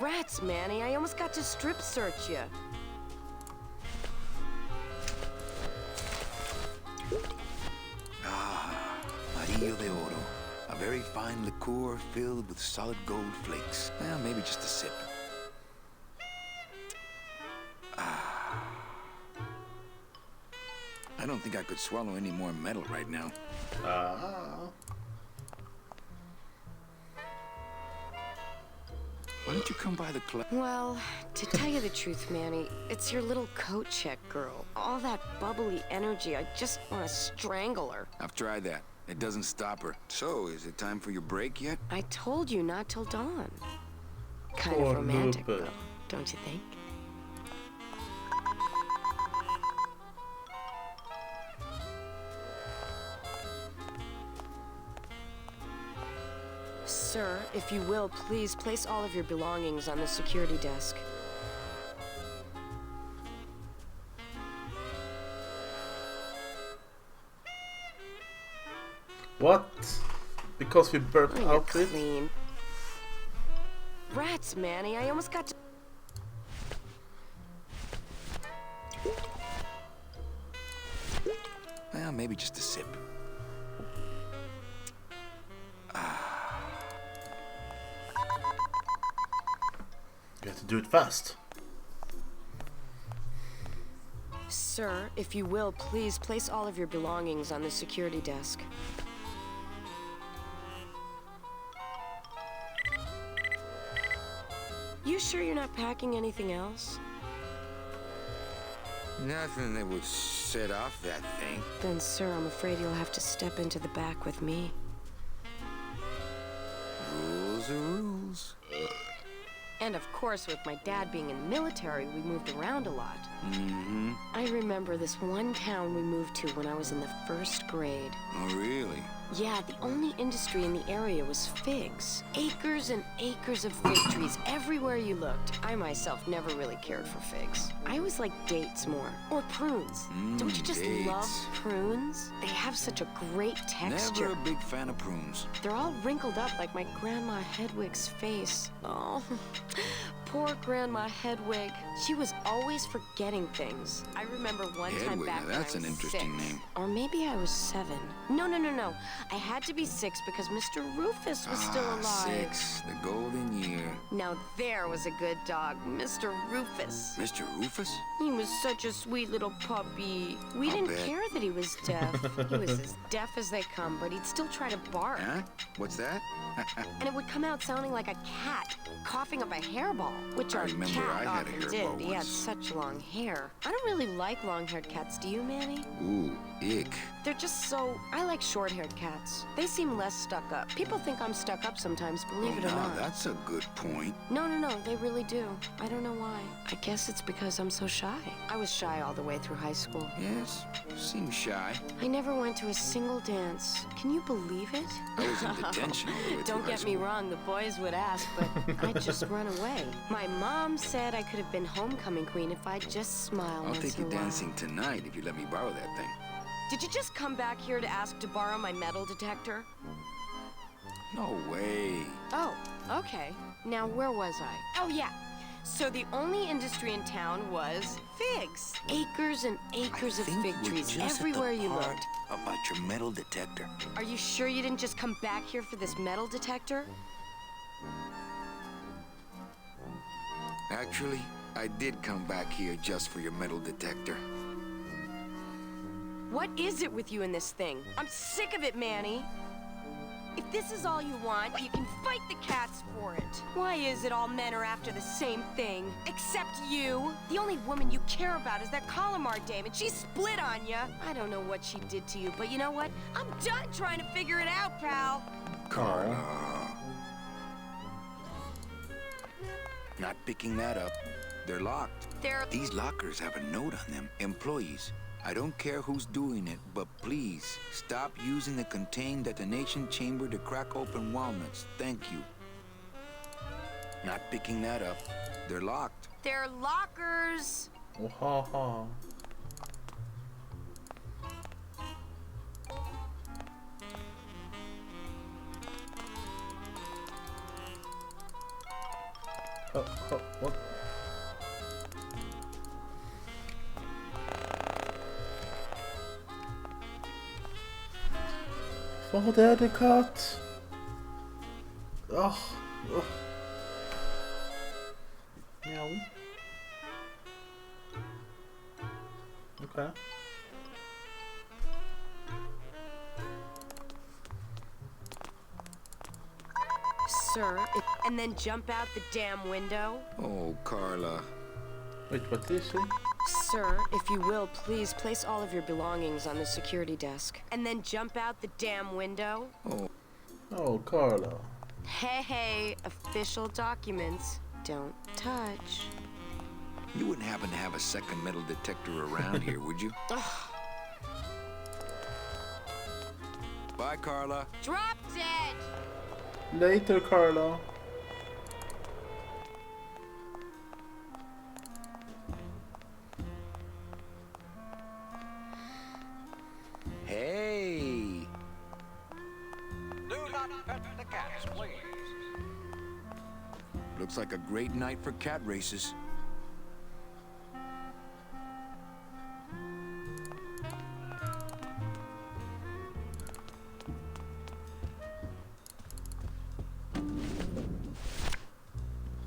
S15: Rats, Manny, I almost got to strip search you.
S4: Amarillo de Oro. A very fine liqueur filled with solid gold flakes. Well, maybe just a sip. I don't think I could swallow any more metal right now. Why don't you come by the club?
S15: Well, to tell you the truth, Manny, it's your little coat check girl. All that bubbly energy, I just want to strangle her.
S4: I've tried that. It doesn't stop her. So, is it time for your break yet?
S15: I told you not till dawn. Kind
S1: Poor
S15: of romantic,
S1: Looper.
S15: though, don't you think? Sir, if you will, please place all of your belongings on the security desk.
S1: What? Because we burped
S15: Oh, you're
S1: outfit?
S15: clean. Rats, Manny, I almost got to...
S4: Well, maybe just a sip.
S1: You have to do it fast.
S15: Sir, if you will, please place all of your belongings on the security desk. You sure you're not packing anything else?
S4: Nothing that would set off that thing.
S15: Then, sir, I'm afraid you'll have to step into the back with me.
S4: Rules are rules.
S15: And of course, with my dad being in the military, we moved around a lot.
S4: Mm-hmm.
S15: I remember this one town we moved to when I was in the 1st grade.
S4: Oh, really?
S15: Yeah, the only industry in the area was figs. Acres and acres of fig trees everywhere you looked. I myself never really cared for figs. I always liked dates more. Or prunes. Don't you just
S4: dates.
S15: love prunes? They have such a great texture.
S4: Never a big fan of prunes.
S15: They're all wrinkled up like my Grandma Hedwig's face. Oh, poor Grandma Hedwig. She was always forgetting things. I remember one time
S4: Hedwig,
S15: back
S4: now
S15: when I
S4: that's
S15: was
S4: an interesting
S15: 6.
S4: name.
S15: Or maybe I was 7. No. I had to be 6 because Mr. Rufus was still alive.
S4: 6, the golden year.
S15: Now there was a good dog, Mr. Rufus.
S4: Mr. Rufus?
S15: He was such a sweet little puppy. We
S4: I'll
S15: didn't
S4: bet.
S15: care that he was deaf. He was as deaf as they come, but he'd still try to bark.
S4: Huh? What's that?
S15: And it would come out sounding like a cat, coughing up a hairball, which
S4: I
S15: our
S4: remember
S15: cat
S4: I had a
S15: often
S4: hairball
S15: did. He had
S4: once.
S15: such long hair. I don't really like long-haired cats, do you, Manny?
S4: Ooh, ick.
S15: They're just so... I like short-haired cats. They seem less stuck up. People think I'm stuck up sometimes, believe it or
S4: Now
S15: not.
S4: that's a good point.
S15: No, they really do. I don't know why. I guess it's because I'm so shy. I was shy all the way through high school.
S4: Yes, seems shy.
S15: I never went to a single dance. Can you believe it?
S4: I was in detention all the way through
S15: Don't
S4: high
S15: get me
S4: school.
S15: wrong, the boys would ask, but I'd just run away. My mom said I could have been homecoming queen if I'd just smile
S4: I'll
S15: once
S4: take
S15: in
S4: you
S15: a while.
S4: dancing tonight if you let me borrow that thing.
S15: Did you just come back here to ask to borrow my metal detector?
S4: No way.
S15: Oh, okay. Now, where was I? Oh, yeah. So the only industry in town was figs. Acres and acres of fig
S4: We're
S15: trees
S4: just
S15: everywhere
S4: at the
S15: you
S4: part
S15: looked.
S4: about your metal detector.
S15: Are you sure you didn't just come back here for this metal detector?
S4: Actually, I did come back here just for your metal detector.
S15: What is it with you in this thing? I'm sick of it, Manny. If this is all you want, you can fight the cats for it. Why is it all men are after the same thing? Except you. The only woman you care about is that Calamar dame, and she split on you. I don't know what she did to you, but you know what? I'm done trying to figure it out, pal.
S4: Carla. Not picking that up. They're locked. These lockers have a note on them. Employees. I don't care who's doing it, but please stop using the contained detonation chamber to crack open walnuts. Thank you. Not picking that up. They're locked.
S15: They're lockers.
S1: Oh, ha, ha. Oh, what? Vad är det, katt? Meow. Okay.
S15: Sir, and then jump out the damn window?
S4: Oh, Carla.
S1: Wait, what did you say?
S15: Sir, if you will, please place all of your belongings on the security desk. And then jump out the damn window?
S1: Oh, Carla.
S15: Hey, official documents. Don't touch.
S4: You wouldn't happen to have a second metal detector around here, would you? Bye, Carla.
S15: Drop dead!
S1: Later, Carla.
S4: Hey!
S9: Do not pet the cats, please.
S4: Looks like a great night for cat races.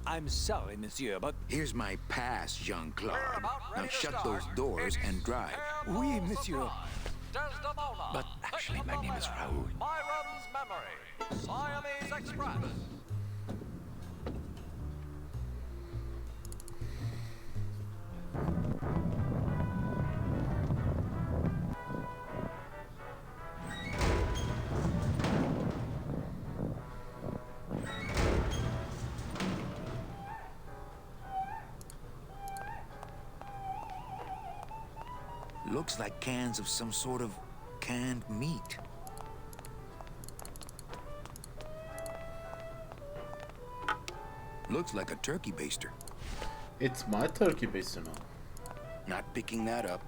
S10: I'm sorry, monsieur, but...
S4: Here's my pass, Jean-Claude. Now shut those doors and drive.
S10: Oui, monsieur.
S4: But actually, my name is Raoul.
S9: Byron's memory. Siamese Express.
S4: Looks like cans of some sort of canned meat. Looks like a turkey baster.
S1: It's my turkey baster now.
S4: Not picking that up.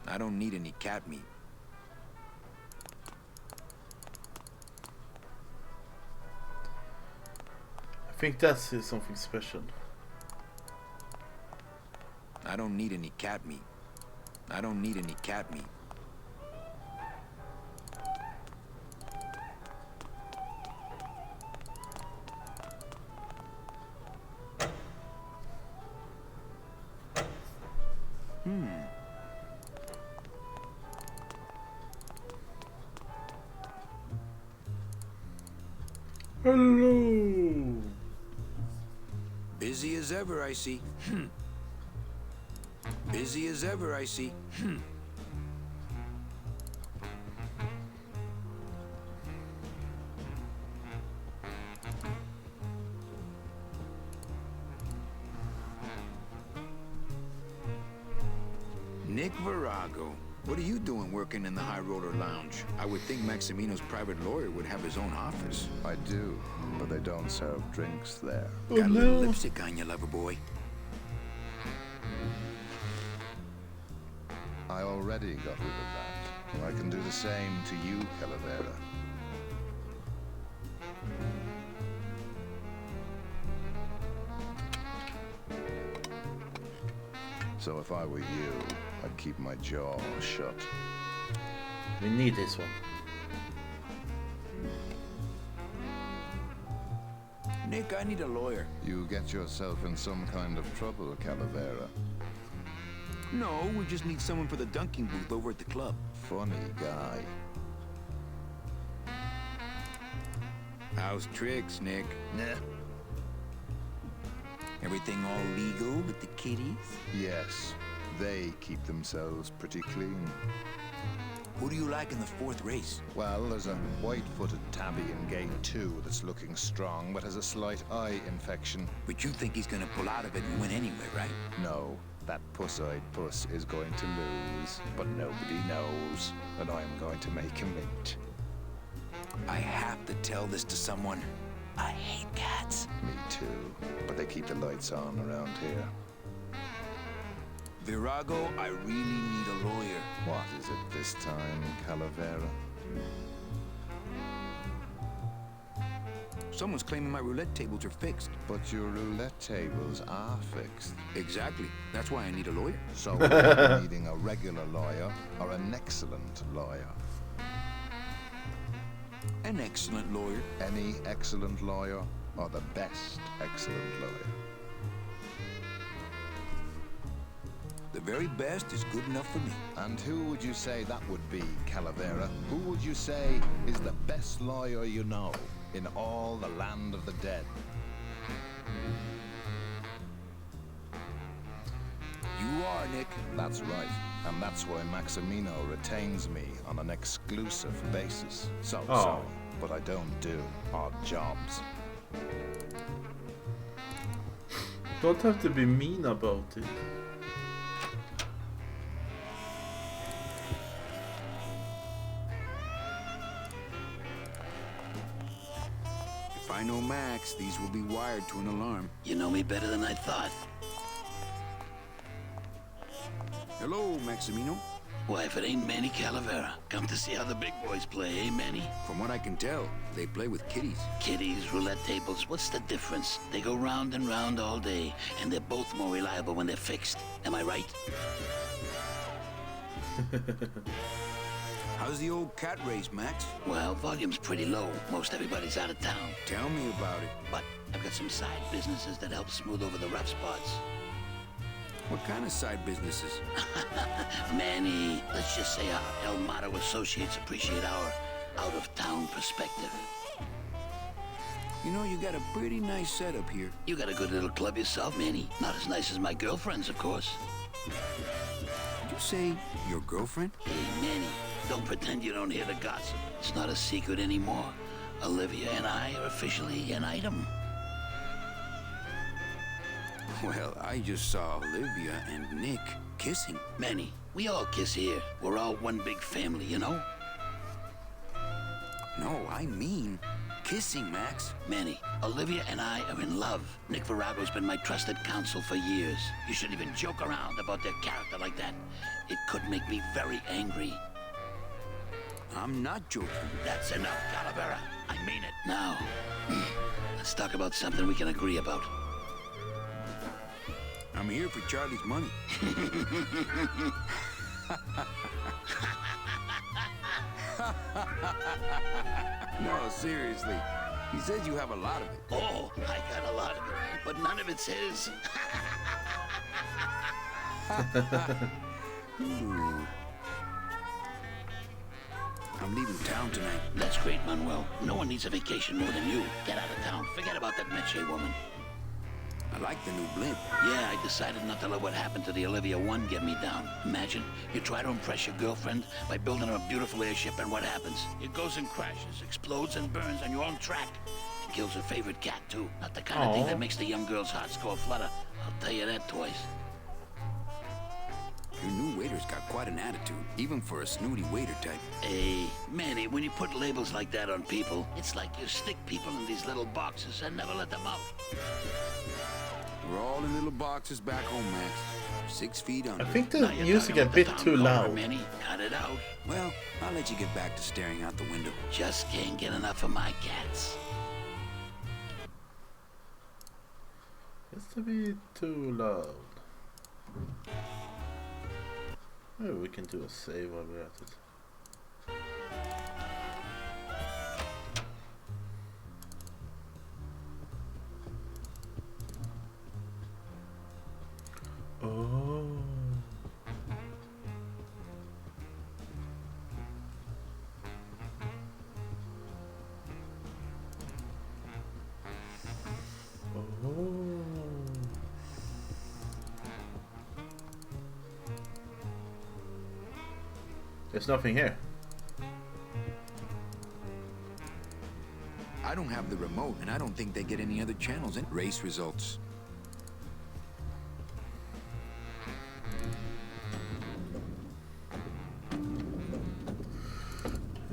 S4: I don't need any cat meat.
S1: I think that's something special.
S4: I don't need any cat meat. I don't need any cat meat.
S1: Hello.
S4: Busy as ever, I see. Busy as ever, I see. Nick Virago, what are you doing working in the High Roller Lounge? I would think Maximino's private lawyer would have his own office.
S2: I do, but they don't serve drinks there.
S4: Got a little lipstick on you, lover boy.
S2: I already got rid of that. I can do the same to you, Calavera. So if I were you, I'd keep my jaw shut.
S1: We need this one.
S4: Nick, I need a lawyer.
S2: You get yourself in some kind of trouble, Calavera.
S4: No, we just need someone for the dunking booth over at the club.
S2: Funny guy.
S4: How's tricks, Nick?
S2: Nah.
S4: Everything all legal with the kiddies?
S2: Yes, they keep themselves pretty clean.
S4: Who do you like in the fourth race?
S2: Well, there's a white-footed tabby in gate 2 that's looking strong, but has a slight eye infection.
S4: But you think he's gonna pull out of it and win anyway, right?
S2: No, that puss-eyed puss is going to lose, but nobody knows, and I'm going to make him mint.
S4: I have to tell this to someone. I hate cats.
S2: Me too, but they keep the lights on around here.
S4: Virago, I really need a lawyer.
S2: What is it this time, Calavera?
S4: Someone's claiming my roulette tables are fixed.
S2: But your roulette tables are fixed.
S4: Exactly. That's why I need a lawyer.
S2: So you're needing a regular lawyer or an excellent lawyer?
S4: An excellent lawyer.
S2: Any excellent lawyer or the best excellent lawyer?
S4: The very best is good enough for me.
S2: And who would you say that would be, Calavera? Who would you say is the best lawyer you know in all the land of the dead?
S4: You are, Nick.
S2: That's right. And that's why Maximino retains me on an exclusive basis. So sorry, but I don't do odd jobs.
S1: Don't have to be mean about it.
S4: If I know Max, these will be wired to an alarm.
S3: You know me better than I thought.
S4: Hello, Maximino.
S3: Why, if it ain't Manny Calavera, come to see how the big boys play, eh, Manny?
S4: From what I can tell, they play with kiddies.
S3: Kiddies, roulette tables, what's the difference? They go round and round all day, and they're both more reliable when they're fixed. Am I right?
S4: How's the old cat race, Max?
S3: Well, volume's pretty low. Most everybody's out of town.
S4: Tell me about it.
S3: But I've got some side businesses that help smooth over the rough spots.
S4: What kind of side businesses?
S3: Manny, let's just say our El Mato associates appreciate our out-of-town perspective.
S4: You know, you got a pretty nice setup here.
S3: You got a good little club yourself, Manny. Not as nice as my girlfriend's, of course.
S4: Did you say your girlfriend?
S3: Hey, Manny, don't pretend you don't hear the gossip. It's not a secret anymore. Olivia and I are officially an item.
S4: Well, I just saw Olivia and Nick kissing.
S3: Manny, we all kiss here. We're all one big family, you know?
S4: No, I mean kissing, Max.
S3: Manny, Olivia and I are in love. Nick Virago's been my trusted counsel for years. You shouldn't even joke around about their character like that. It could make me very angry.
S4: I'm not joking.
S3: That's enough, Calavera. I mean it. Now, let's talk about something we can agree about.
S4: I'm here for Charlie's money. No, seriously. He says you have a lot of it.
S3: Oh, I got a lot of it, but none of it's his.
S4: Ooh. I'm leaving town tonight.
S3: That's great, Manuel. No one needs a vacation more than you. Get out of town. Forget about that Meche woman.
S4: I like the new blimp.
S3: Yeah, I decided not to let what happened to the Olivia 1 get me down. Imagine, you try to impress your girlfriend by building her a beautiful airship, and what happens? It goes and crashes, explodes and burns on your own track. And kills her favorite cat, too. Not the kind of thing that makes the young girl's hearts go aflutter. I'll tell you that twice.
S4: Your new waiter's got quite an attitude, even for a snooty waiter type.
S3: Hey, Manny, when you put labels like that on people, it's like you stick people in these little boxes and never let them out.
S4: We're all in little boxes back home, Max. 6 feet under.
S1: I think the music a bit too loud.
S3: Manny, cut it out.
S4: Well, I'll let you get back to staring out the window.
S3: Just can't get enough of my cats.
S1: It's a bit too loud. Maybe we can do a save while we're at it. Oh. Oh. There's nothing here.
S4: I don't have the remote, and I don't think they get any other channels in race results.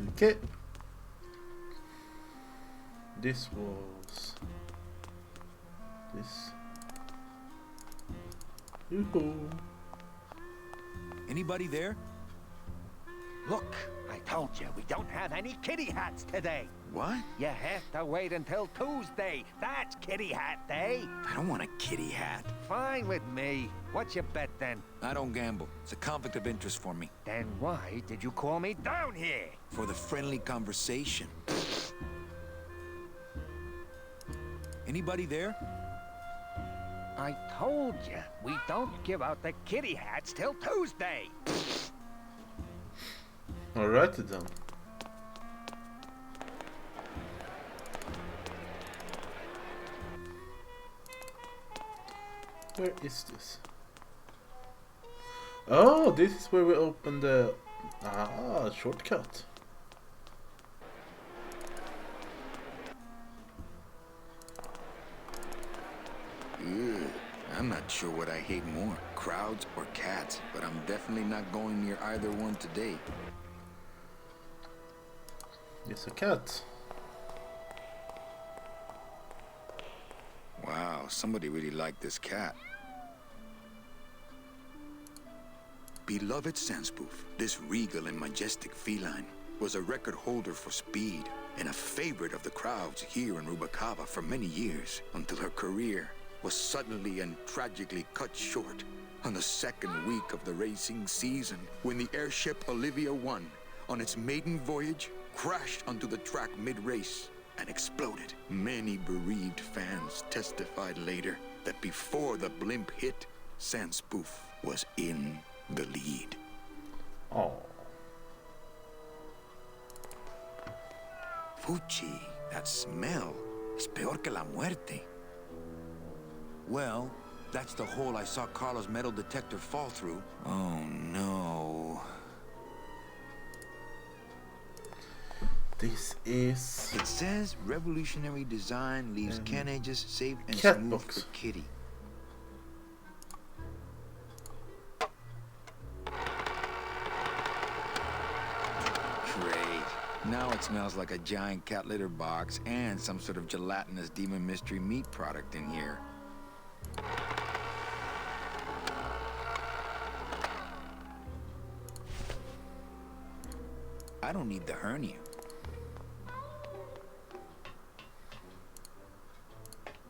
S1: Okay. This was this. Yoo-hoo.
S4: Anybody there?
S11: Look, I told you, we don't have any kitty hats today.
S4: What?
S11: You have to wait until Tuesday. That's kitty hat day.
S4: I don't want a kitty hat.
S11: Fine with me. What's your bet then?
S4: I don't gamble. It's a conflict of interest for me.
S11: Then why did you call me down here?
S4: For the friendly conversation. Anybody there?
S11: I told you, we don't give out the kitty hats till Tuesday.
S1: Alrighty then. Where is this? Oh, this is where we open the shortcut.
S4: Ew, I'm not sure what I hate more, crowds or cats, but I'm definitely not going near either one today.
S1: It's a cat.
S4: Wow, somebody really liked this cat. Beloved Sandspoof, this regal and majestic feline was a record holder for speed and a favorite of the crowds here in Rubalcaba for many years, until her career was suddenly and tragically cut short on the second week of the racing season, when the airship Olivia 1, on its maiden voyage, crashed onto the track mid-race and exploded. Many bereaved fans testified later that before the blimp hit, Sandspoof was in the lead.
S1: Oh.
S4: Fuchi, that smell is peor que la muerte. Well, that's the hole I saw Carlos' metal detector fall through. Oh no.
S1: This is...
S4: It says revolutionary design leaves can edges safe and
S1: cat
S4: smooth
S1: box.
S4: for Kitty. Great. Now it smells like a giant cat litter box and some sort of gelatinous demon mystery meat product in here. I don't need the hernia.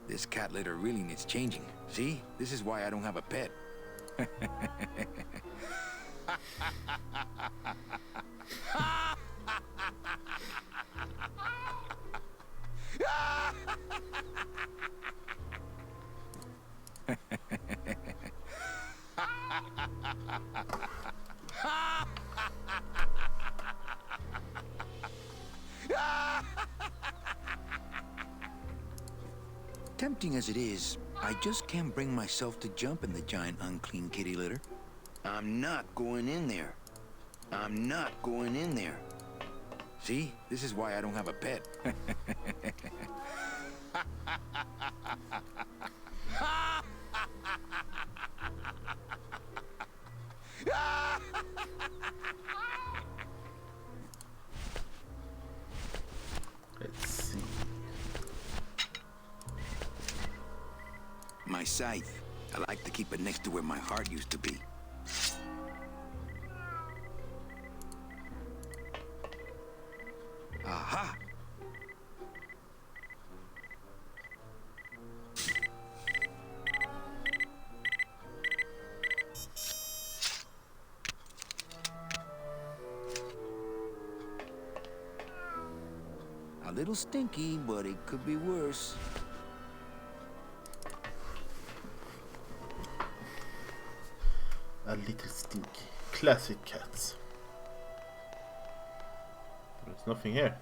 S4: This cat litter really needs changing. See? This is why I don't have a pet. Tempting as it is, I just can't bring myself to jump in the giant unclean kitty litter. I'm not going in there. I'm not going in there. See? This is why I don't have a pet.
S1: Let's see.
S4: My scythe. I like to keep it next to where my heart used to be. Aha! A little stinky, but it could be worse.
S1: A little stinky. Classic cats. There's nothing here.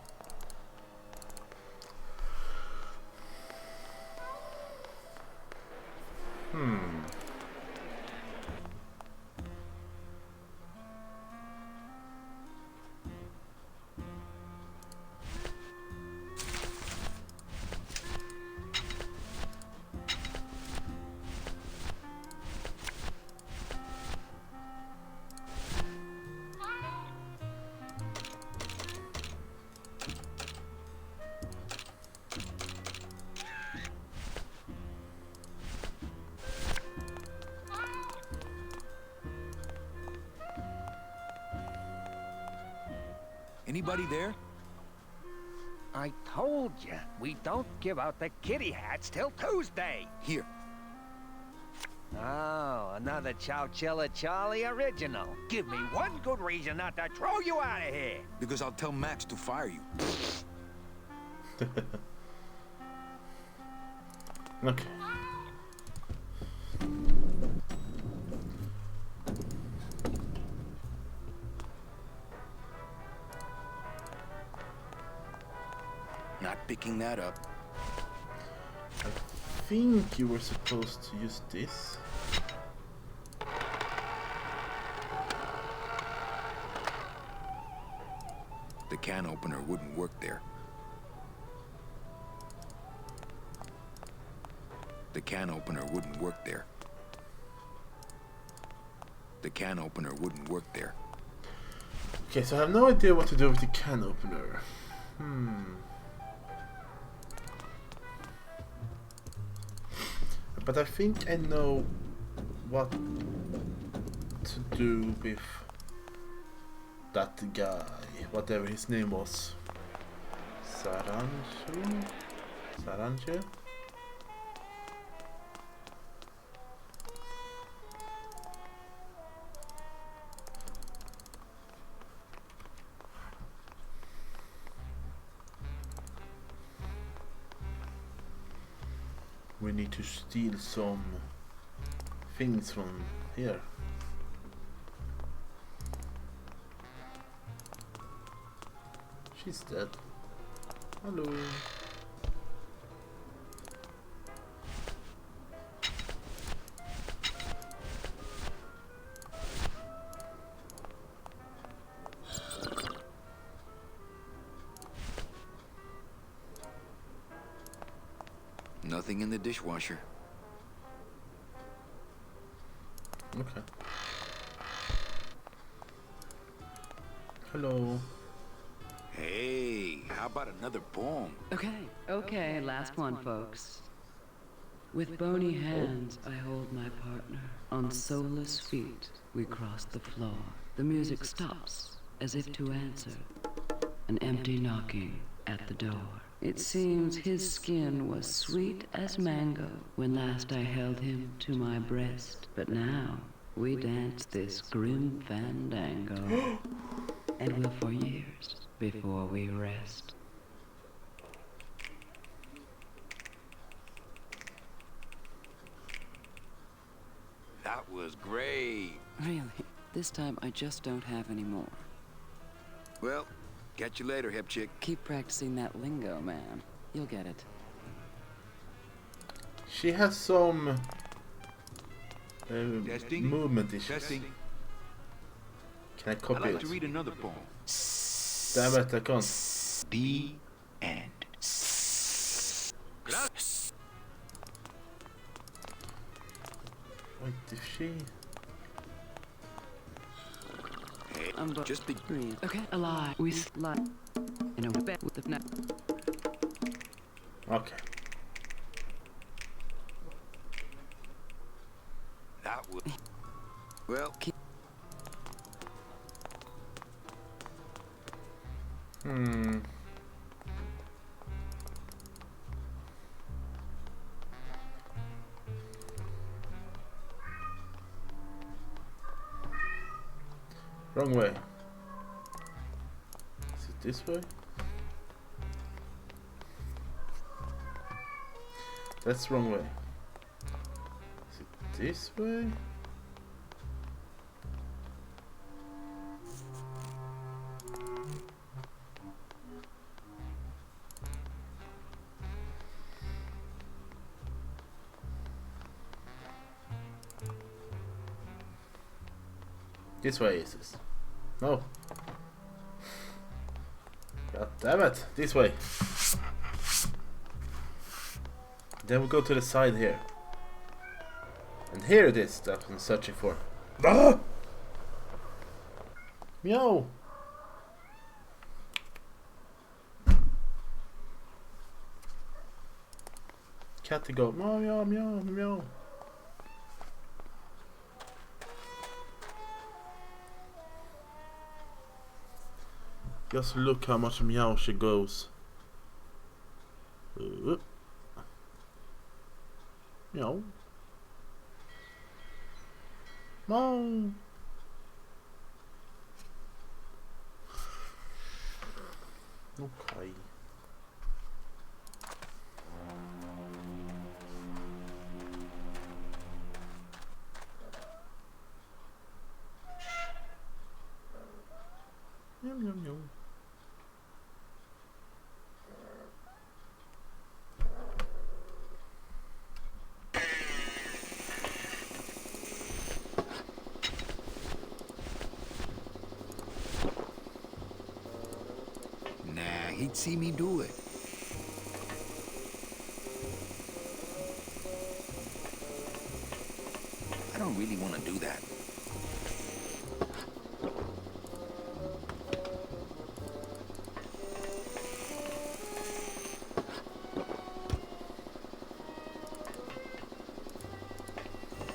S4: Anybody there?
S11: I told you, we don't give out the kitty hats till Tuesday.
S4: Here.
S11: Oh, another Chowchilla Charlie original. Give me one good reason not to throw you out of here.
S4: Because I'll tell Max to fire you.
S1: Okay.
S4: Not picking that up.
S1: I think you were supposed to use this.
S4: The can opener wouldn't work there. The can opener wouldn't work there. The can opener wouldn't work there.
S1: Okay, so I have no idea what to do with the can opener. But I think I know what to do with that guy, whatever his name was. Saranje? We need to steal some things from here. She's dead. Hello.
S4: Nothing in the dishwasher.
S1: Okay. Hello.
S4: Hey, how about another poem?
S14: Okay, last one, folks. With bony hands, I hold my partner. On soulless feet, we cross the floor. The music stops, as if to answer. An empty knocking at the door. It seems his skin was sweet as mango when last I held him to my breast. But now, we dance this grim fandango. And will for years before we rest.
S4: That was great.
S14: Really, this time I just don't have any more.
S4: Well, catch you later, hip chick.
S14: Keep practicing that lingo, man. You'll get it.
S1: She has some movement issues.
S4: Testing.
S1: Can I copy
S4: I'd
S1: it?
S4: like to read another poem.
S1: Damn it, I can't.
S4: The end.
S1: Wait, if she...
S4: Hey,
S14: I'm
S4: just the...
S14: Okay, alive. We slide. In a bed with the net.
S1: Okay.
S4: That was... Well...
S1: Wrong way. Is it this way? That's wrong way. Is it this way? This way is this. No. God damn it. This way. Then we go to the side here. And here it is that I'm searching for. Ah! Meow. Cat to go. Meow, meow, meow, meow. Just look how much meow she goes. Meow. Meow. Okay. Yum, yum, yum.
S4: he'd see me do it. I don't really want to do that.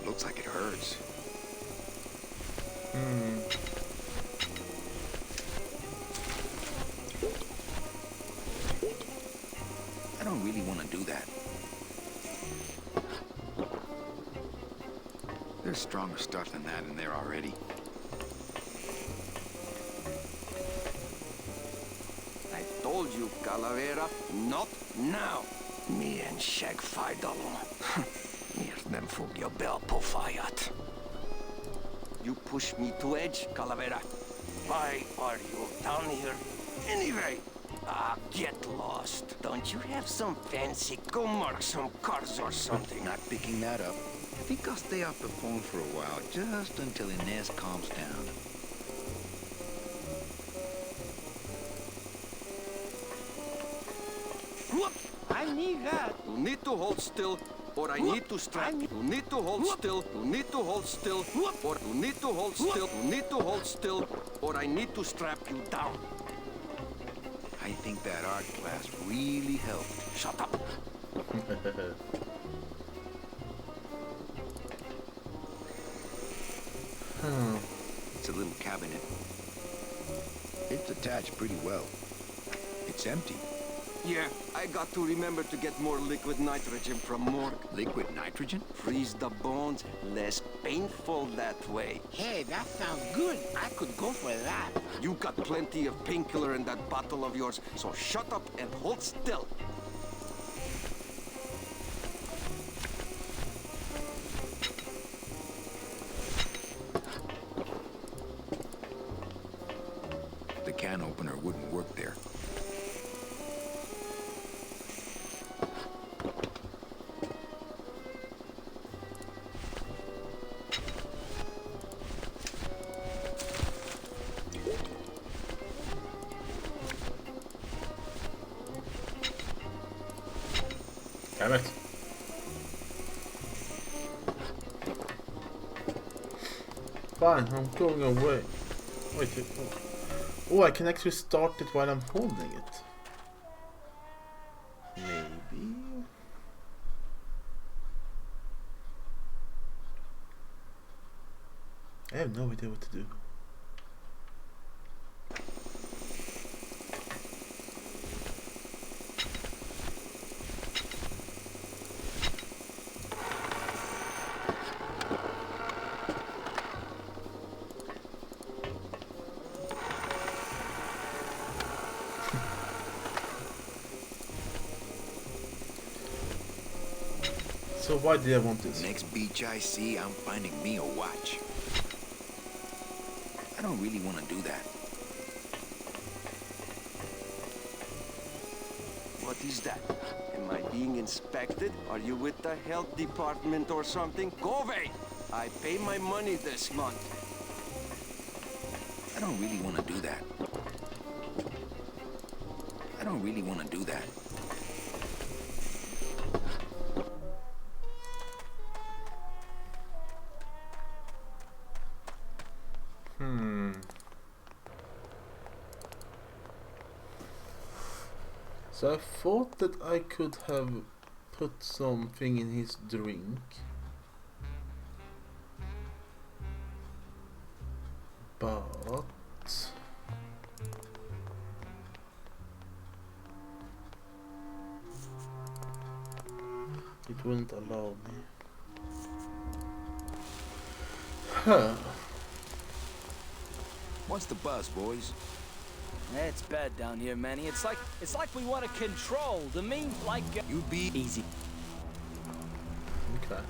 S4: Looks like it hurts. I don't really want to do that. There's stronger stuff than that in there already.
S9: I told you, Calavera, not now. Me and Shag Faidal. Mir nem fogja be a pofáját. You push me to edge, Calavera. Why are you down here anyway? Ah, get lost. Don't you have some fancy go mark some cars or something?
S4: Not picking that up. I think I'll stay off the phone for a while, just until Inez calms down.
S9: Whoop! I need that. You need to hold still, or I need to strap you. You need to hold still. You need to hold still. Whoop! Or you need to hold still. You need to hold still, or I need to strap you down.
S4: I think that art class really helped.
S9: Shut up.
S4: It's a little cabinet. It's attached pretty well. It's empty.
S9: Yeah, I got to remember to get more liquid nitrogen from morgue.
S4: Liquid nitrogen?
S9: Freeze the bones, less painful that way.
S11: Hey, that sounds good. I could go for that.
S9: You got plenty of painkiller in that bottle of yours, so shut up and hold still.
S4: The can opener wouldn't work there.
S1: Damn it. Fine, I'm going away. Wait, oh, I can actually start it while I'm holding it. Maybe. I have no idea what to do. So why did I want this?
S4: Next beach I see, I'm finding me a watch. I don't really want to do that.
S9: What is that? Am I being inspected? Are you with the health department or something? Go away! I pay my money this month.
S4: I don't really want to do that. I don't really want to do that.
S1: So I thought that I could have put something in his drink. But it wouldn't allow me. Huh.
S4: What's the buzz, boys?
S10: It's bad down here, Manny. It's like we want to control. The mean, like
S4: you be
S10: easy.
S1: Okay.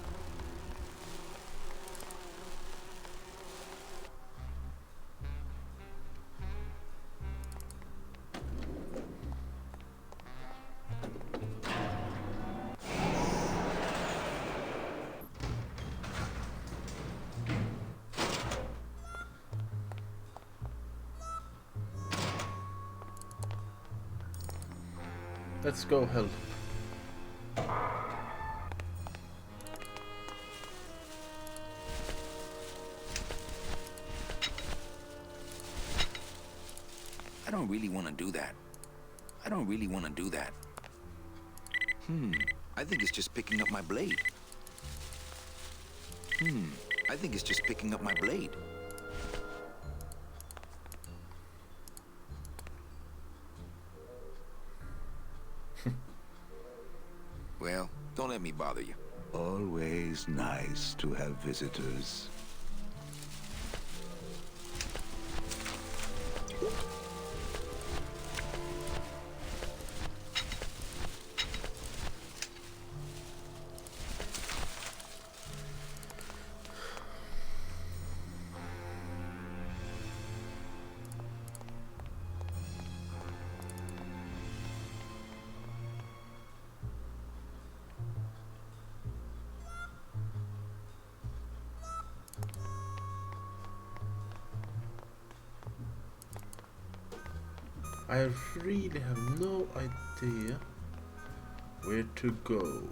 S1: Let's go help.
S4: I don't really want to do that. I don't really want to do that. I think it's just picking up my blade. I think it's just picking up my blade. Well, don't let me bother you.
S2: Always nice to have visitors.
S1: I really have no idea where to go.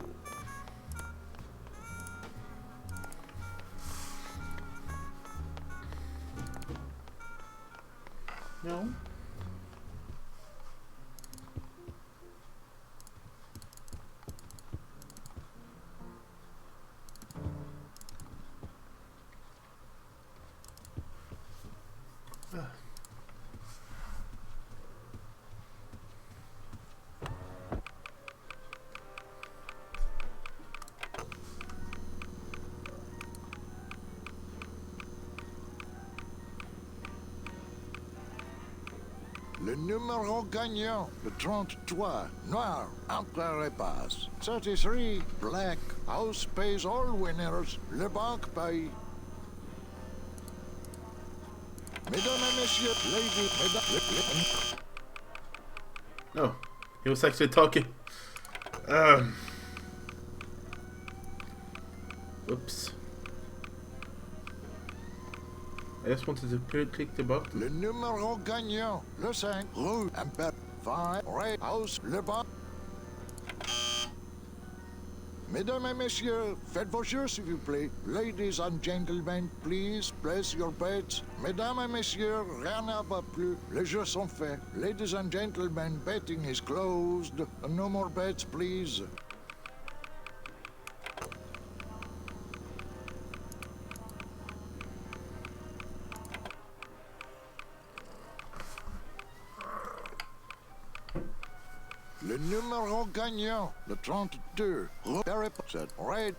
S1: No.
S2: Le numéro gagnant, le 33, noir, entrée passe. 33, black, house pays all winners, le banque paye. Mesdames et messieurs, ladies, mesdames...
S1: No, he was actually talking. Oops. I just wanted to click the button.
S2: Le numéro gagnant, le 5, rue Imper 5, Ray House, le banc. Mesdames et messieurs, faites vos jeux s'il vous plaît. Ladies and gentlemen, please place your bets. Mesdames et messieurs, rien ne va plus. Les jeux sont faits. Ladies and gentlemen, betting is closed. No more bets, please. Le numéro gagnant, le 32, Red.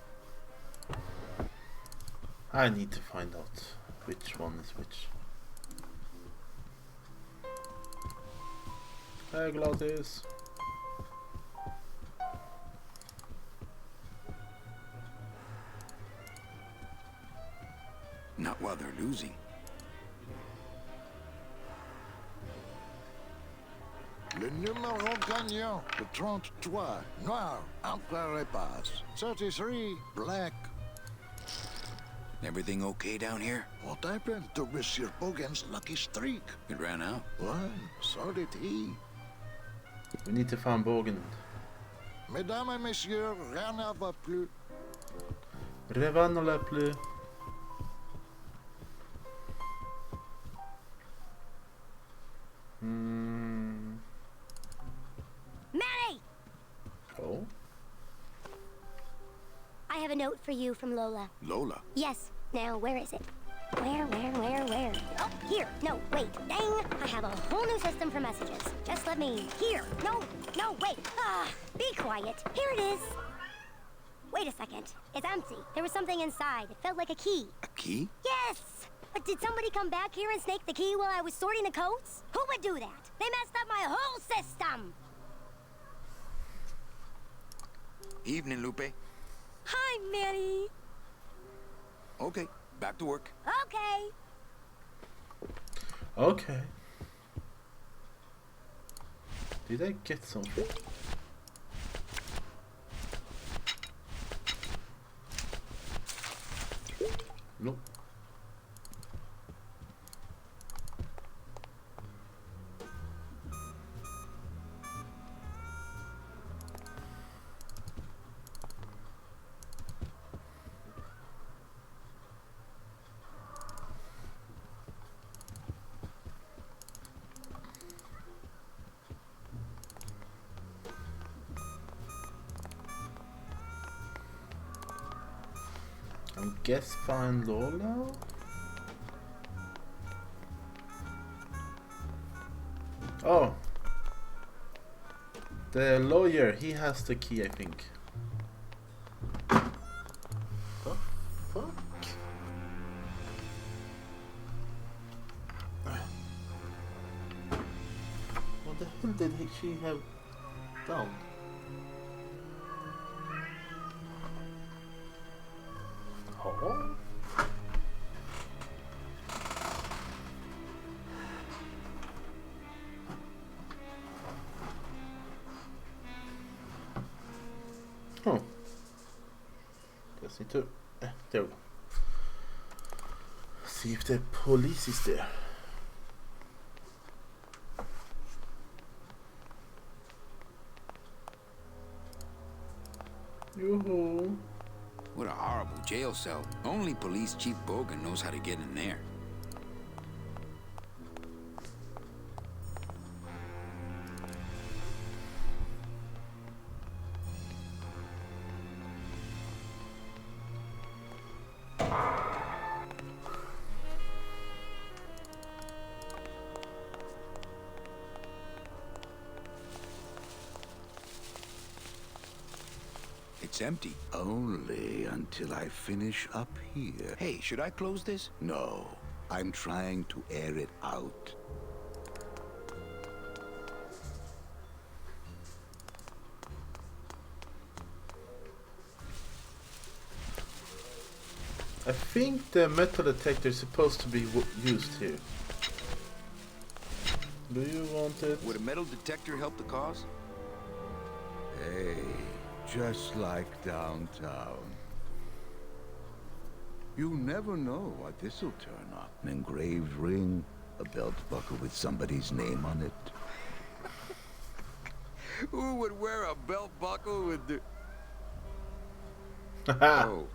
S1: I need to find out which one is which. Hey, Gladys.
S4: Not while they're losing.
S2: Le numéro gagnant, le 33, noir, entrée passe. 33, black.
S4: Everything okay down here?
S2: What happened to Monsieur Bogan's lucky streak?
S4: It ran out.
S2: Well, so did he.
S1: We need to find Bogan.
S2: Mesdames et messieurs, rien ne va plus.
S1: Rien ne va plus.
S6: Manny!
S1: Oh?
S6: I have a note for you from Lola.
S4: Lola?
S6: Yes. Now, where is it? Where? Oh, here. No, wait. Dang. I have a whole new system for messages. Just let me... Here. No, wait. Be quiet. Here it is. Wait a second. It's empty. There was something inside. It felt like a key.
S4: A key?
S6: Yes! But did somebody come back here and snake the key while I was sorting the coats? Who would do that? They messed up my whole system!
S4: Evening, Lupe.
S6: Hi, Manny.
S4: Okay, back to work.
S6: Okay.
S1: Okay. Did I get something? Nope. guess find Lola? Oh. The lawyer, he has the key, I think. What the fuck? What the hell did she have done? Oh? Oh. Just need to... there we go. See if the police is there. Yoo-hoo.
S4: What a horrible jail cell. Only Police Chief Bogan knows how to get in there. It's empty.
S2: Only until I finish up here.
S4: Hey, should I close this?
S2: No, I'm trying to air it out.
S1: I think the metal detector is supposed to be used here. Do you want it?
S4: Would a metal detector help the cause?
S2: Hey, just like downtown. You never know what this'll turn up. An engraved ring, a belt buckle with somebody's name on it.
S4: Who would wear a belt buckle with the... Oh.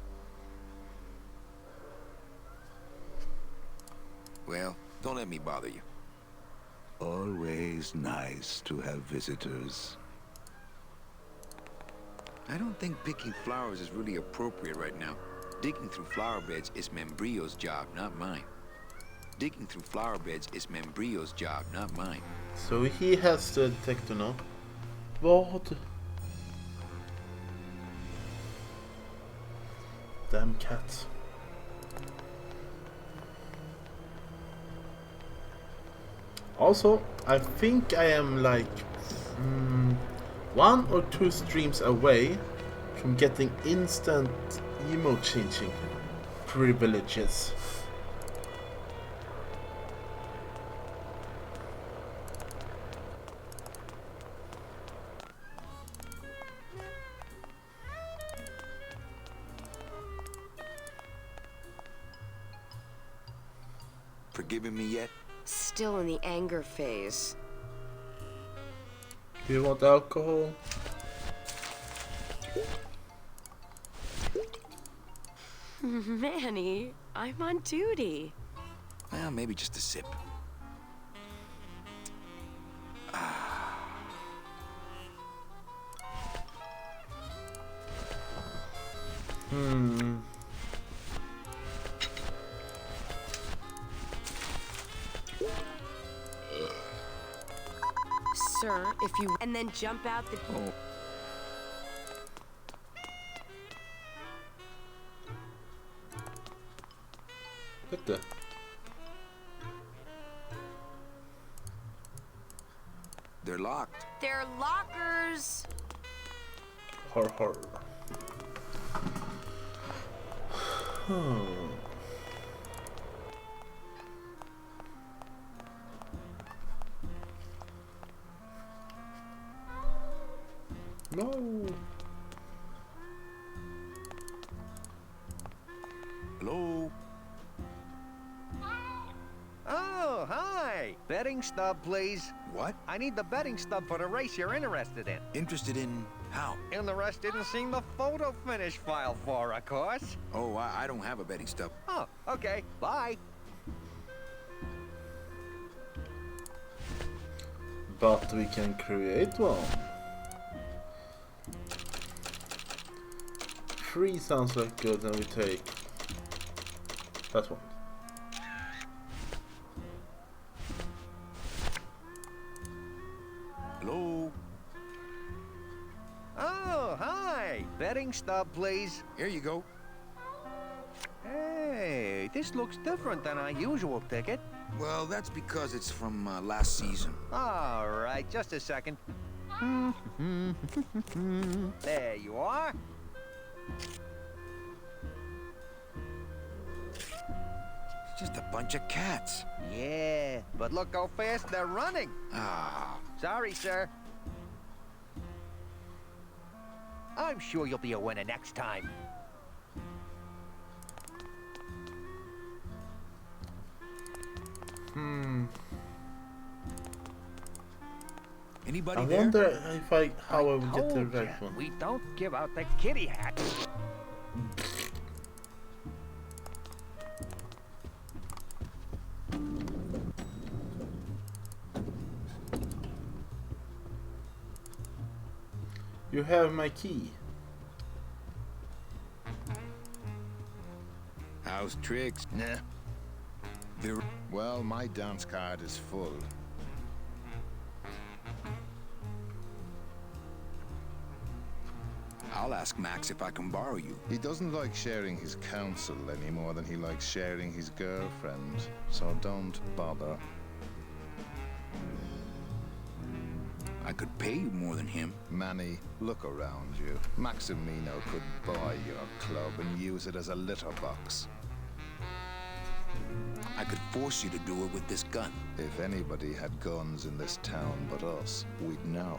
S4: Well, don't let me bother you.
S2: Always nice to have visitors.
S4: I don't think picking flowers is really appropriate right now. Digging through flower beds is Membrillo's job, not mine. Digging through flower beds is Membrillo's job, not mine.
S1: So he has the detector now. What? Damn cats. Also, I think I am like 1 or 2 streams away from getting instant emote changing privileges.
S4: Forgiving me yet?
S15: Still in the anger phase.
S1: Do you want alcohol?
S15: Manny, I'm on duty.
S4: Well, maybe just a sip.
S15: Sir, if you... And then jump out the...
S4: Oh.
S1: What the?
S4: They're locked.
S15: They're lockers.
S1: Har har. No.
S4: Hello?
S16: Oh, hi! Betting stub, please.
S4: What?
S16: I need the betting stub for the race you're interested in.
S4: Interested in how?
S16: And the rest didn't seem the photo finish file for, of course.
S4: Oh, I don't have a betting stub.
S16: Oh, okay. Bye.
S1: But we can create one. 3 sounds like good, and we take That one.
S4: Hello?
S16: Oh, hi. Betting stub, please.
S4: Here you go.
S16: Hey, this looks different than our usual ticket.
S4: Well, that's because it's from last season.
S16: All right, just a second. There you are.
S4: It's just a bunch of cats.
S16: Yeah, but look how fast they're running.
S4: Ah.
S16: Sorry, sir. I'm sure you'll be a winner next time.
S4: Anybody
S1: I
S4: there?
S1: wonder how I would get the
S16: Told ya,
S1: right one.
S16: we don't give out the kitty hats.
S1: You have my key.
S4: How's tricks?
S2: Nah. Well, my dance card is full.
S4: I'll ask Max if I can borrow you.
S2: He doesn't like sharing his counsel any more than he likes sharing his girlfriend, so don't bother.
S4: I could pay you more than him.
S2: Manny, look around you. Maximino could buy your club and use it as a litter box.
S4: I could force you to do it with this gun.
S2: If anybody had guns in this town but us, we'd know.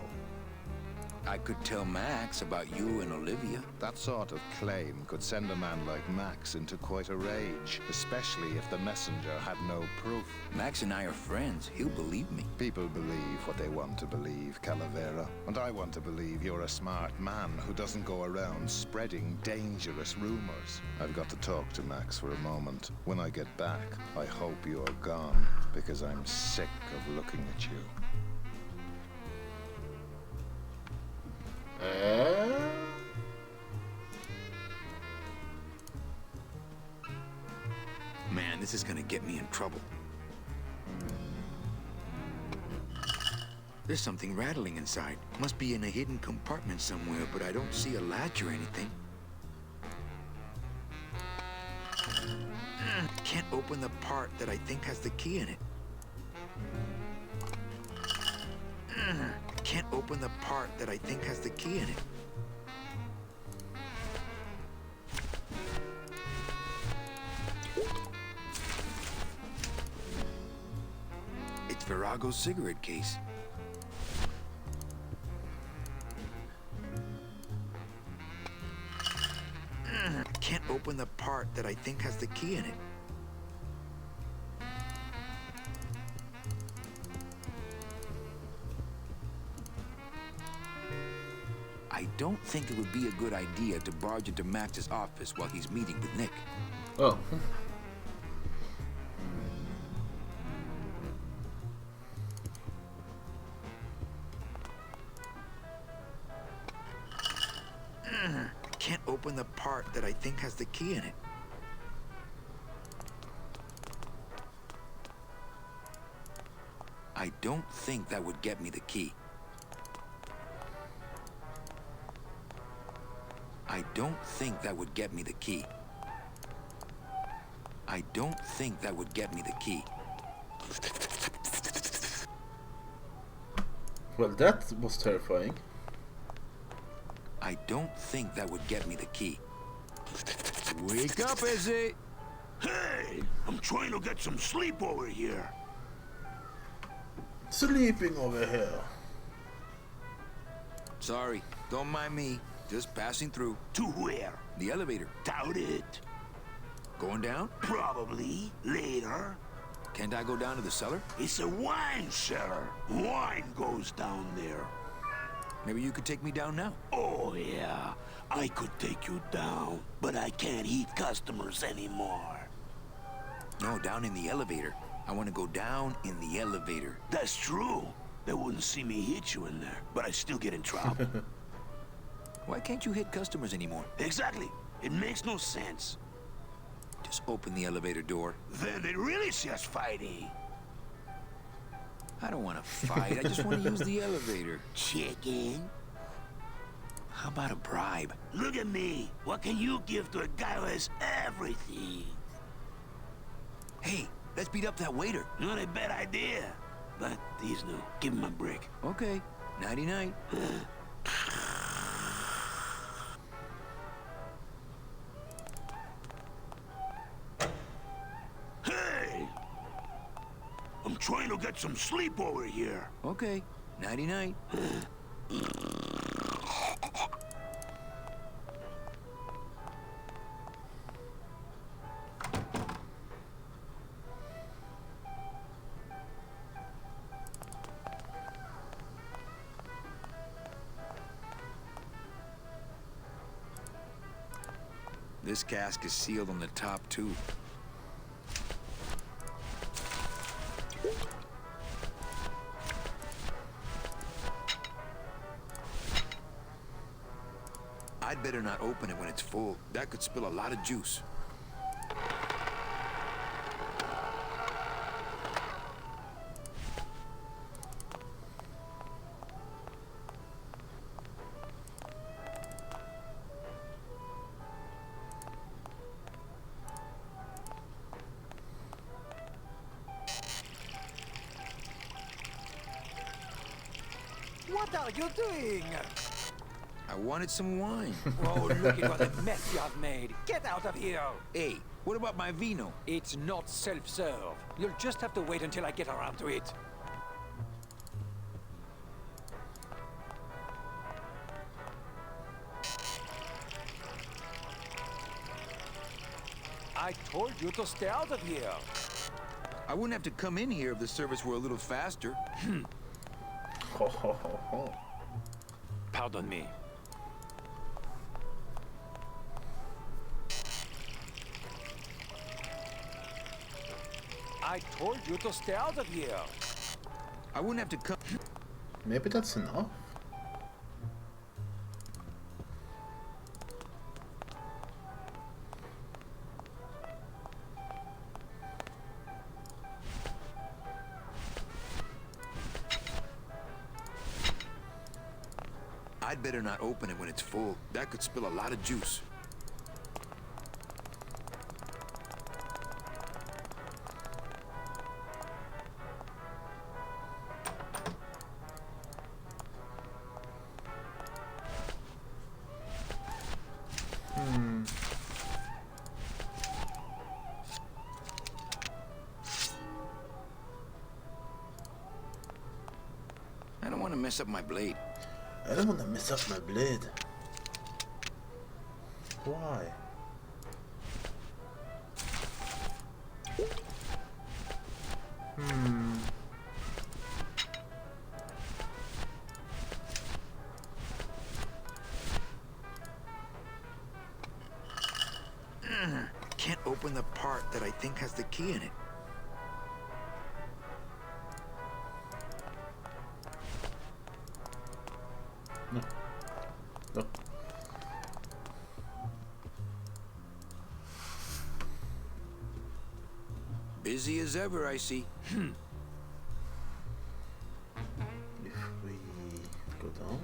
S4: I could tell Max about you and Olivia.
S2: That sort of claim could send a man like Max into quite a rage, especially if the messenger had no proof.
S4: Max and I are friends. He'll believe me.
S2: People believe what they want to believe, Calavera. And I want to believe you're a smart man who doesn't go around spreading dangerous rumors. I've got to talk to Max for a moment. When I get back, I hope you're gone, because I'm sick of looking at you.
S4: Man, this is gonna get me in trouble. There's something rattling inside. Must be in a hidden compartment somewhere, but I don't see a latch or anything. Can't open the part that I think has the key in it. Can't open the part that I think has the key in it. It's Virago's cigarette case. Can't open the part that I think has the key in it. I don't think it would be a good idea to barge into Max's office while he's meeting with Nick.
S1: Oh.
S4: Can't open the part that I think has the key in it. I don't think that would get me the key. I don't think that would get me the key. I don't think that would get me the key.
S1: Well, that was terrifying.
S4: I don't think that would get me the key. Wake up, is it?
S12: Hey, I'm trying to get some sleep over here.
S1: Sleeping over here.
S4: Sorry, don't mind me. Just passing through.
S12: To where?
S4: The elevator.
S12: Doubt it.
S4: Going down?
S12: Probably. Later.
S4: Can't I go down to the cellar?
S12: It's a wine cellar. Wine goes down there.
S4: Maybe you could take me down now.
S12: Oh, yeah. I could take you down, but I can't heat customers anymore.
S4: No, down in the elevator. I want to go down in the elevator.
S12: That's true. They wouldn't see me hit you in there, but I still get in trouble.
S4: Why can't you hit customers anymore?
S12: Exactly. It makes no sense.
S4: Just open the elevator door.
S12: Then they really see us fighting.
S4: I don't want to fight. I just want to use the elevator.
S12: Chicken.
S4: How about a bribe?
S12: Look at me. What can you give to a guy who has everything?
S4: Hey, let's beat up that waiter.
S12: Not a bad idea. But he's no. Give him a brick.
S4: Okay. Nighty-night.
S12: Hey! I'm trying to get some sleep over here.
S4: Okay. Nighty-night. This cask is sealed on the top, too. I'd better not open it when it's full. That could spill a lot of juice.
S9: What are you doing?
S4: I wanted some wine.
S9: Oh, look at what a mess you have made. Get out of here.
S4: Hey, what about my vino?
S9: It's not self-serve. You'll just have to wait until I get around to it. I told you to stay out of here.
S4: I wouldn't have to come in here if the service were a little faster.
S1: Ho, ho, ho, ho.
S9: Pardon me. I told you to stay out of here.
S4: I wouldn't have to come.
S1: Maybe that's enough.
S4: I'd better not open it when it's full. That could spill a lot of juice. I don't want to mess up my blade.
S1: I don't want to mess up my blade. Why?
S4: Can't open the part that I think has the key in it.
S1: No. No.
S4: Busy as ever, I see.
S1: If we go down.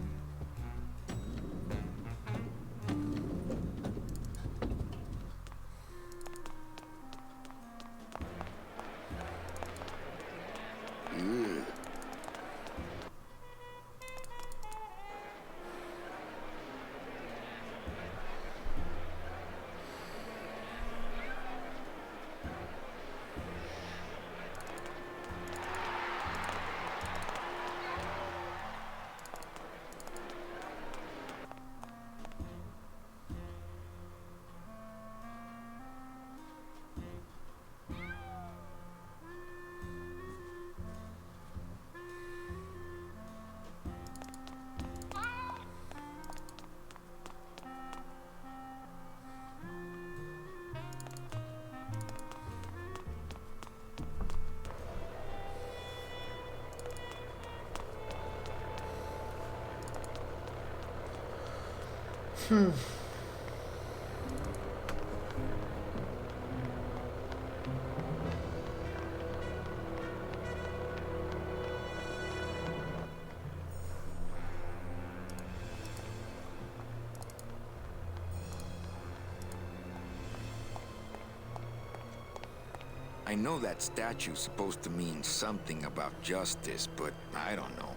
S4: I know that statue's supposed to mean something about justice, but I don't know.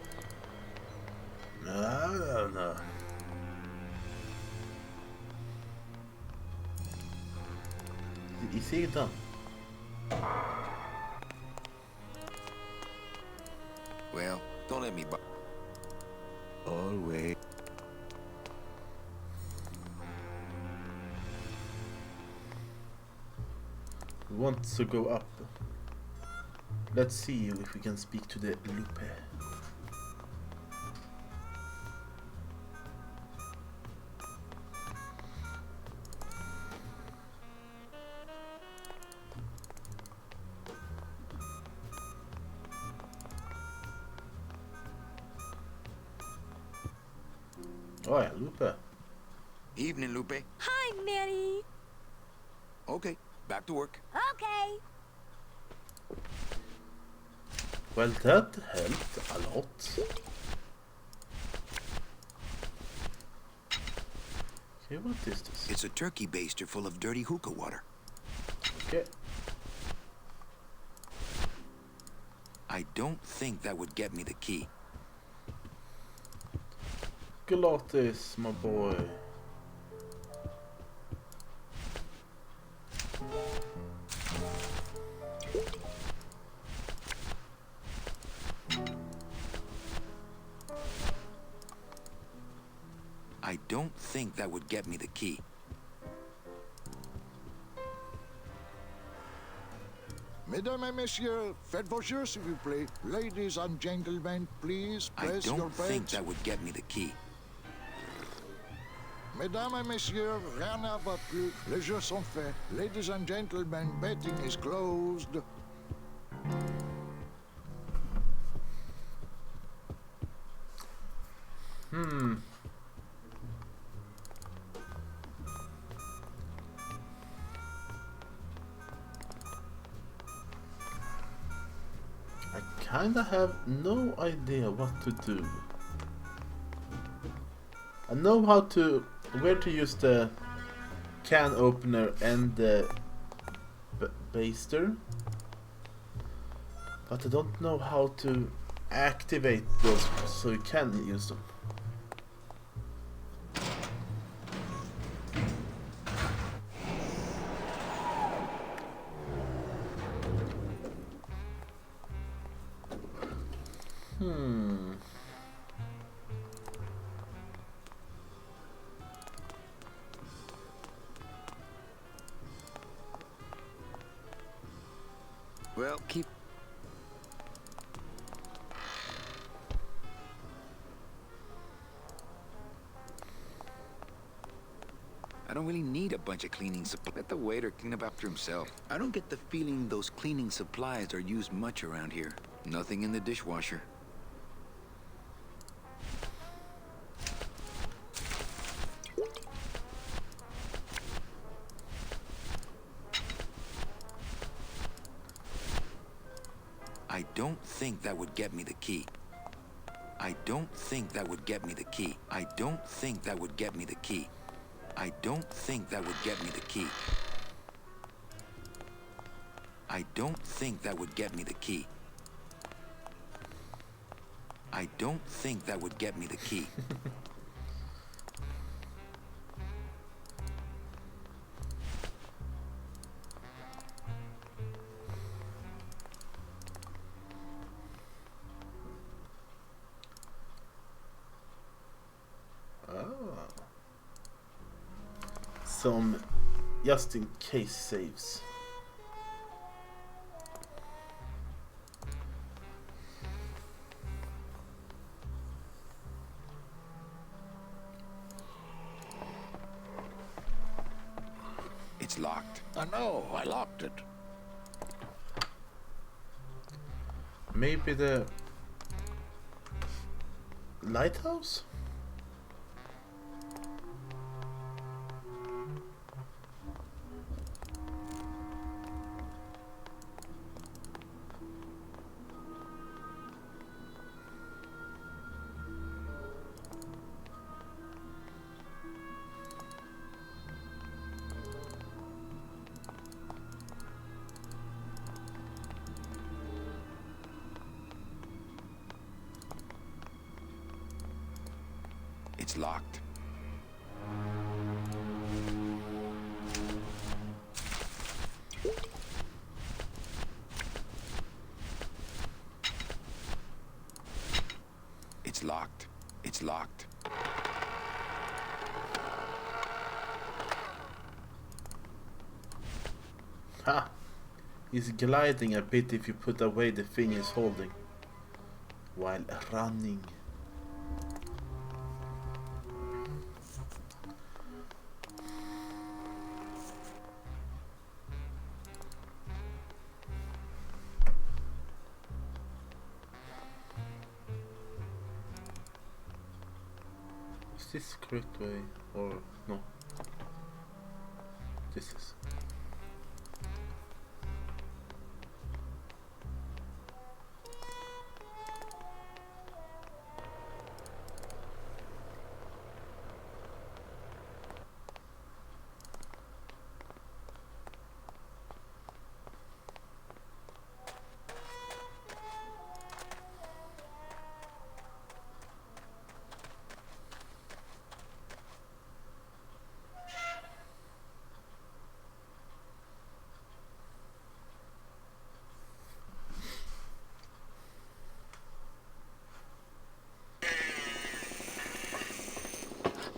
S1: I don't know. Is he done?
S4: Well, don't let me always.
S1: We want to go up. Let's see if we can speak to the Lupe. Oh yeah, Lupe.
S4: Evening, Lupe.
S6: Hi, Manny.
S4: Okay, back to work.
S6: Okay.
S1: Well, that helped a lot. Okay, what is this?
S4: It's a turkey baster full of dirty hookah water.
S1: Okay.
S4: I don't think that would get me the key.
S1: Galatis, my boy.
S4: I don't think that would get me the key.
S2: Mesdames et messieurs, faites vos jeux s'il vous plaît. Ladies and gentlemen, please
S4: I
S2: place your
S4: don't think
S2: bets.
S4: that would get me the key.
S2: Mesdames et messieurs, rien ne va plus. Les jeux sont faits. Ladies and gentlemen, betting is closed.
S1: I kinda have no idea what to do. I know where to use the can opener and the baster, but I don't know how to activate those so you can use them.
S4: Well, keep... I don't really need a bunch of cleaning supplies. Let the waiter clean up after himself. I don't get the feeling those cleaning supplies are used much around here. Nothing in the dishwasher. I don't think that would get me the key. I don't think that would get me the key. I don't think that would get me the key. I don't think that would get me the key. I don't think that would get me the key. I don't think that would get me the key.
S1: Some just in case saves.
S4: It's locked.
S2: I know, I locked it.
S1: Maybe the lighthouse?
S4: It's locked. It's locked. It's locked.
S1: Ha! He's gliding a bit if you put away the thing he's holding while running. Is this the correct way or no? This is.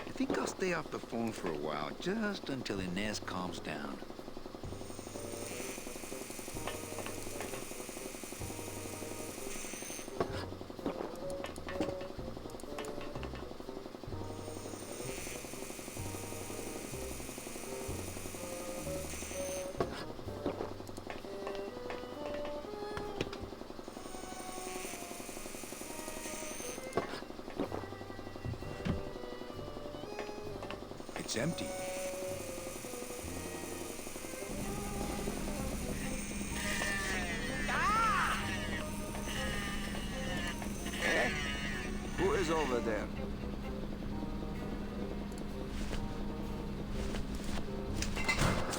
S4: I think I'll stay off the phone for a while, just until Inez calms down. It's empty.
S9: Who is over there?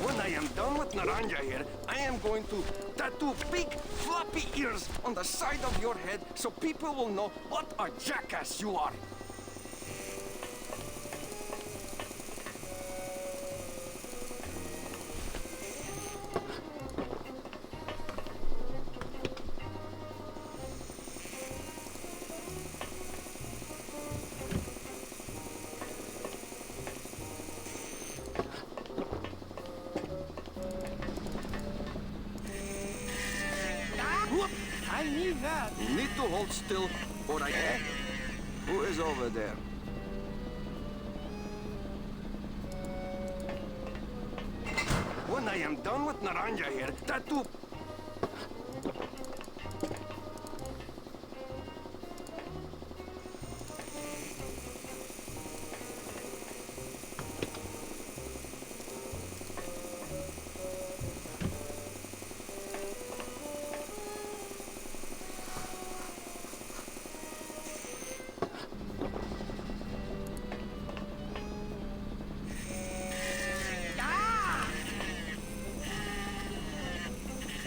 S9: When I am done with Naranja here, I am going to tattoo big floppy ears on the side of your head so people will know what a jackass you are.
S11: I need that.
S9: You need to hold still, or I... Who is over there? When I am done with Naranja here, tattoo...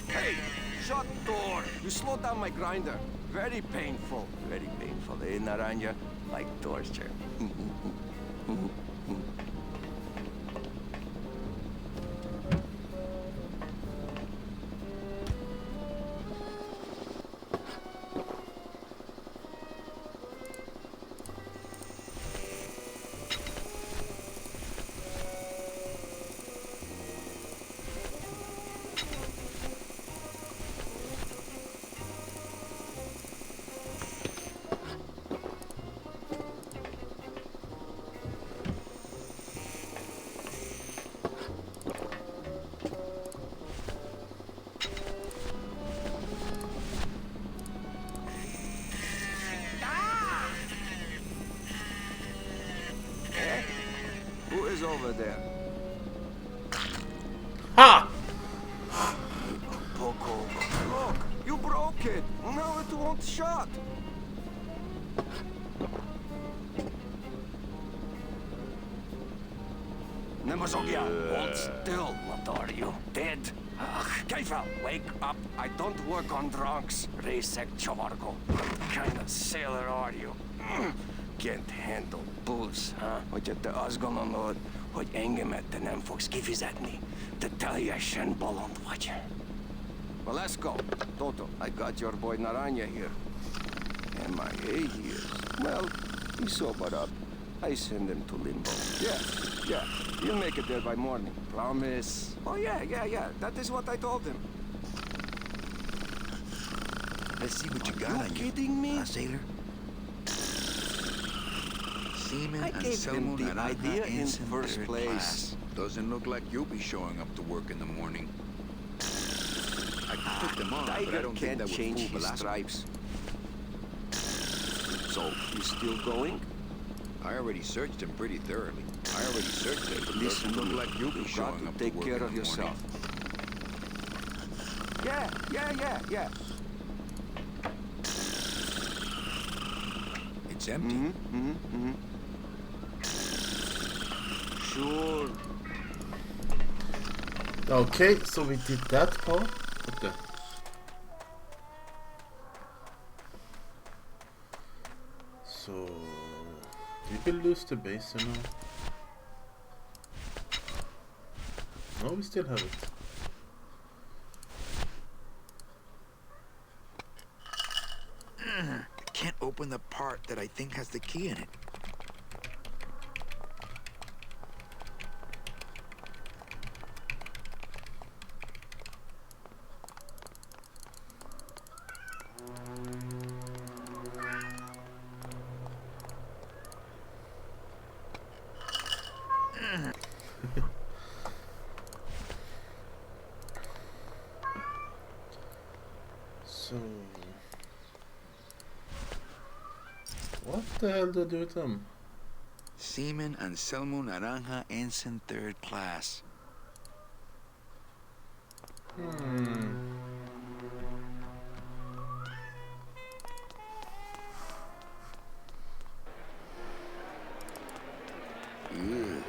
S9: Hey, shut door! You slowed down my grinder. Very painful, eh, Naranja? Like torture. Who is over there?
S1: Ha!
S9: Poco. Look, you broke it. Now it won't shut. Nemazogia, hold still. What are you, dead? Kaifa, wake up. I don't work on drunks. Resek Chavargo. What kind of sailor are you? can't handle bulls, ha? Hogy te azt gondolod, hogy engemet te nem fogsz kifizetni? Te teljesen bolond vagy. Well, let's go. Toto, I got your boy Naranja here. MIA here. Well, he sobered up. I send him to limbo. Yeah. You'll make it there by morning. Promise. Oh, yeah. That is what I told him.
S4: Let's see what you got
S9: Are
S4: on
S9: you kidding me?
S4: sailor? Seaman
S9: I gave him the idea in
S4: ensign,
S9: first
S4: third
S9: place.
S4: class. Doesn't look like you'll be showing up to work in the morning. I can put them on, but I
S9: Tiger
S4: don't think
S9: can't
S4: that would
S9: change
S4: fool
S9: his
S4: Velasco.
S9: stripes. So, you still going?
S4: I already searched him pretty thoroughly. But
S9: Listen
S4: doesn't
S9: to
S4: look
S9: me.
S4: like you'll be
S9: You've
S4: showing
S9: got
S4: up
S9: to
S4: to
S9: take
S4: work
S9: care
S4: in
S9: of
S4: the
S9: yourself.
S4: morning.
S9: Yeah.
S4: It's empty.
S9: Sure.
S1: Okay, so we did that part. Okay. So did we lose the base or no? No, we still have it.
S4: I can't open the part that I think has the key in it.
S1: So what the hell do I do with them?
S4: Seaman Anselmo Naranja, ensign, third class. Ew.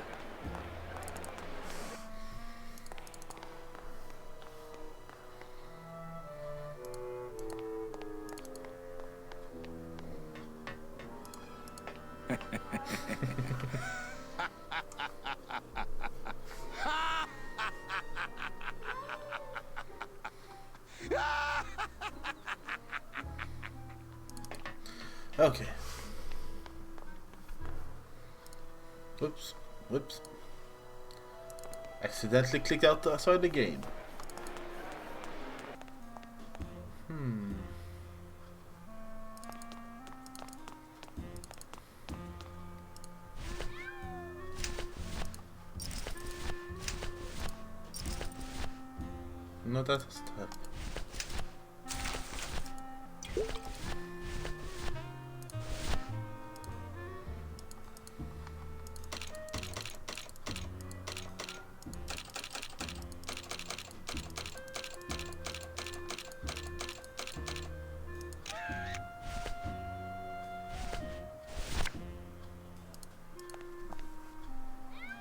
S1: Okay. Whoops. Accidentally clicked outside the game. No, that has to help.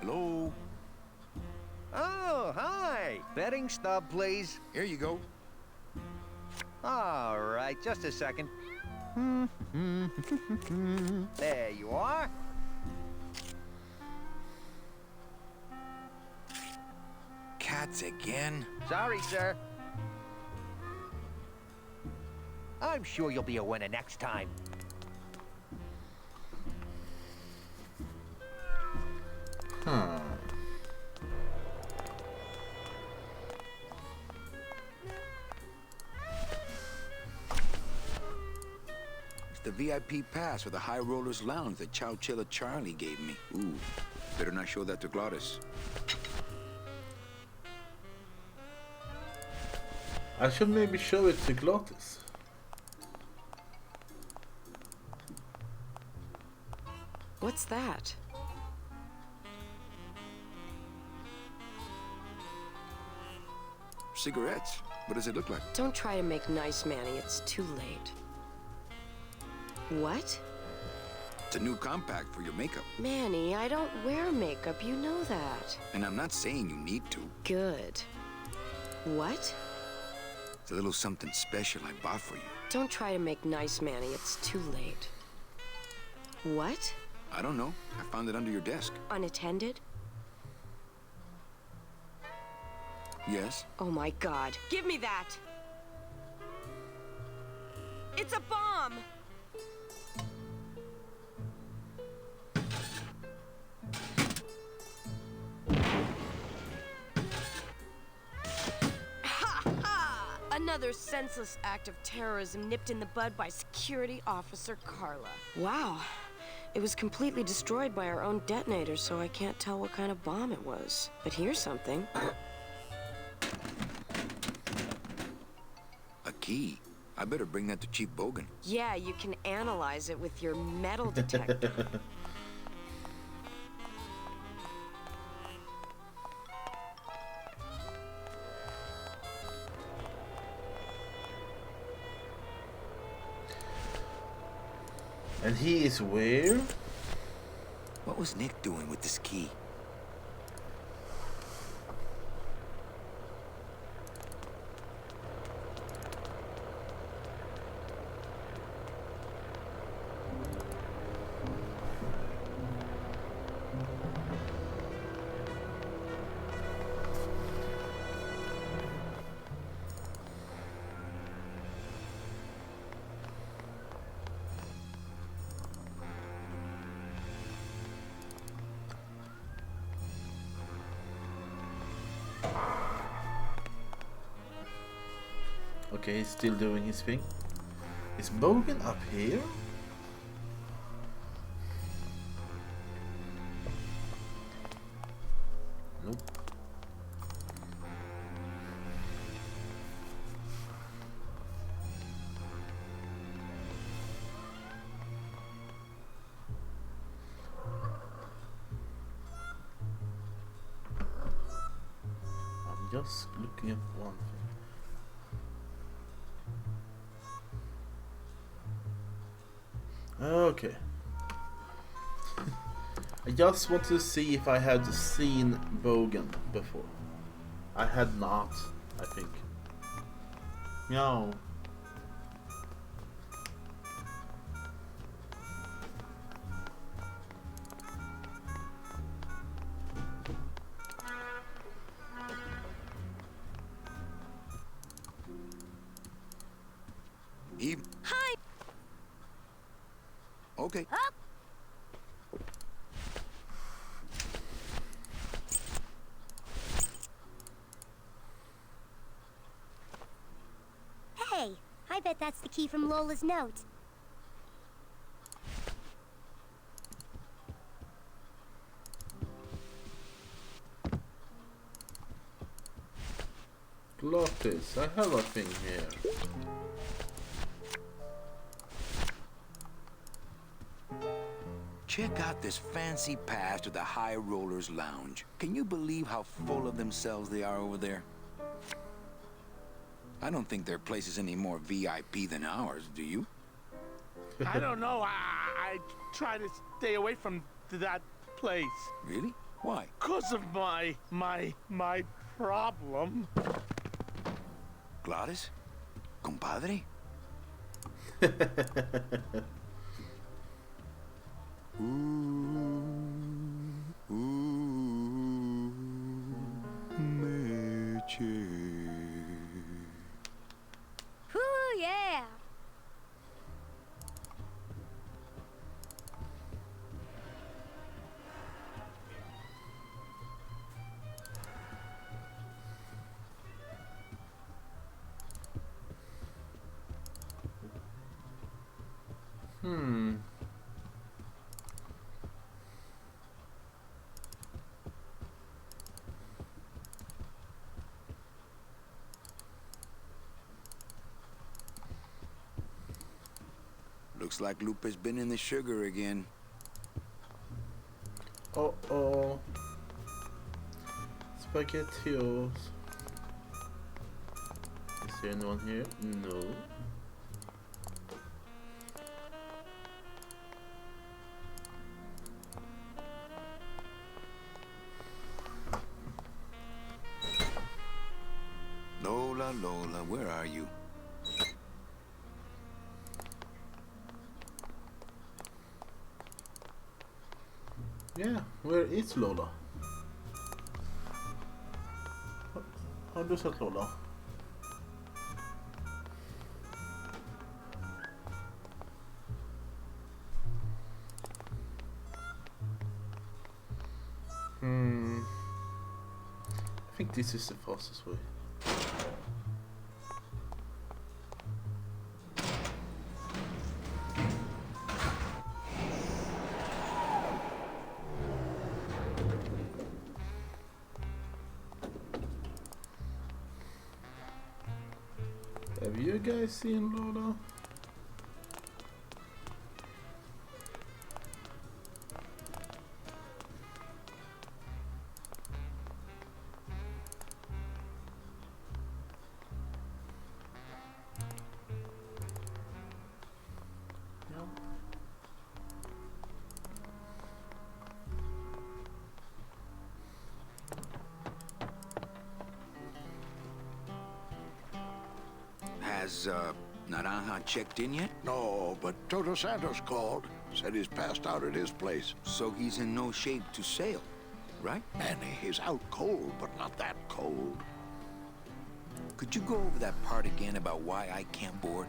S4: Hello?
S16: Oh, hi. Betting stub, please.
S4: Here you go.
S16: All right, just a second. There you are.
S4: Cats again?
S16: Sorry, sir. I'm sure you'll be a winner next time.
S4: It's the VIP pass for the High Rollers Lounge that Chowchilla Charlie gave me. Ooh, better not show that to Glottis.
S1: I should maybe show it to Glottis.
S15: What's that?
S4: Cigarettes? What does it look like?
S15: Don't try to make nice, Manny. It's too late. What?
S4: It's a new compact for your makeup.
S15: Manny, I don't wear makeup. You know that.
S4: And I'm not saying you need to.
S15: Good. What?
S4: It's a little something special I bought for you.
S15: Don't try to make nice, Manny. It's too late. What?
S4: I don't know. I found it under your desk.
S15: Unattended?
S4: Yes?
S15: Oh my God. Give me that! It's a bomb! Ha ha! Another senseless act of terrorism nipped in the bud by Security Officer Carla. Wow. It was completely destroyed by our own detonator, so I can't tell what kind of bomb it was. But here's something.
S4: A key. I better bring that to Chief Bogan.
S15: Yeah, you can analyze it with your metal detector.
S1: And he is where?
S4: What was Nick doing with this key?
S1: Okay, he's still doing his thing. Is Bogan up here? Nope. I'm just looking at one thing. Okay. I just want to see if I had seen Bogan before. I had not, I think. Meow.
S4: Eve.
S6: Hi.
S4: Okay.
S6: Up. Hey, I bet that's the key from Lola's note.
S1: Glottis, I have a thing here.
S4: Check out this fancy pass to the High Rollers Lounge. Can you believe how full of themselves they are over there? I don't think their place is any more VIP than ours, do you?
S7: I don't know. I try to stay away from that place.
S4: Really? Why?
S7: 'Cause of my problem.
S4: Gladys? Compadre?
S6: Whoo, yeah.
S4: Looks like Lupe's been in the sugar again.
S1: Uh-oh. SpaghettiOs. Is there anyone here? No.
S4: Lola, Lola, where are you?
S1: Yeah, where is Lola? Har du sett Lola? I think this is the fastest way. Have you guys seen Lola?
S4: Has, Naranja checked in yet?
S2: No, but Toto Santos called. Said he's passed out at his place.
S4: So he's in no shape to sail, right?
S2: Manny, he's out cold, but not that cold.
S4: Could you go over that part again about why I can't board?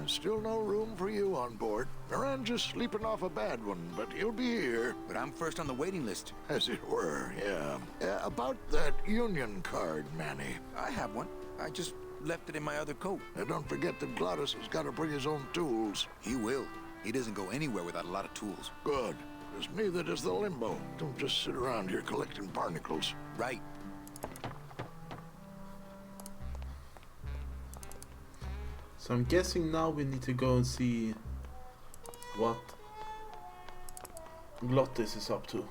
S2: Still no room for you on board. Naranja's sleeping off a bad one, but he'll be here.
S4: But I'm first on the waiting list.
S2: As it were, yeah. About that union card, Manny.
S4: I have one. I just left it in my other coat.
S2: Don't forget that Glottis has got to bring his own tools.
S4: He will. He doesn't go anywhere without a lot of tools.
S2: Good. It's me that is the limbo. Don't just sit around here collecting barnacles.
S4: Right.
S1: So I'm guessing now we need to go and see what Glottis is up to.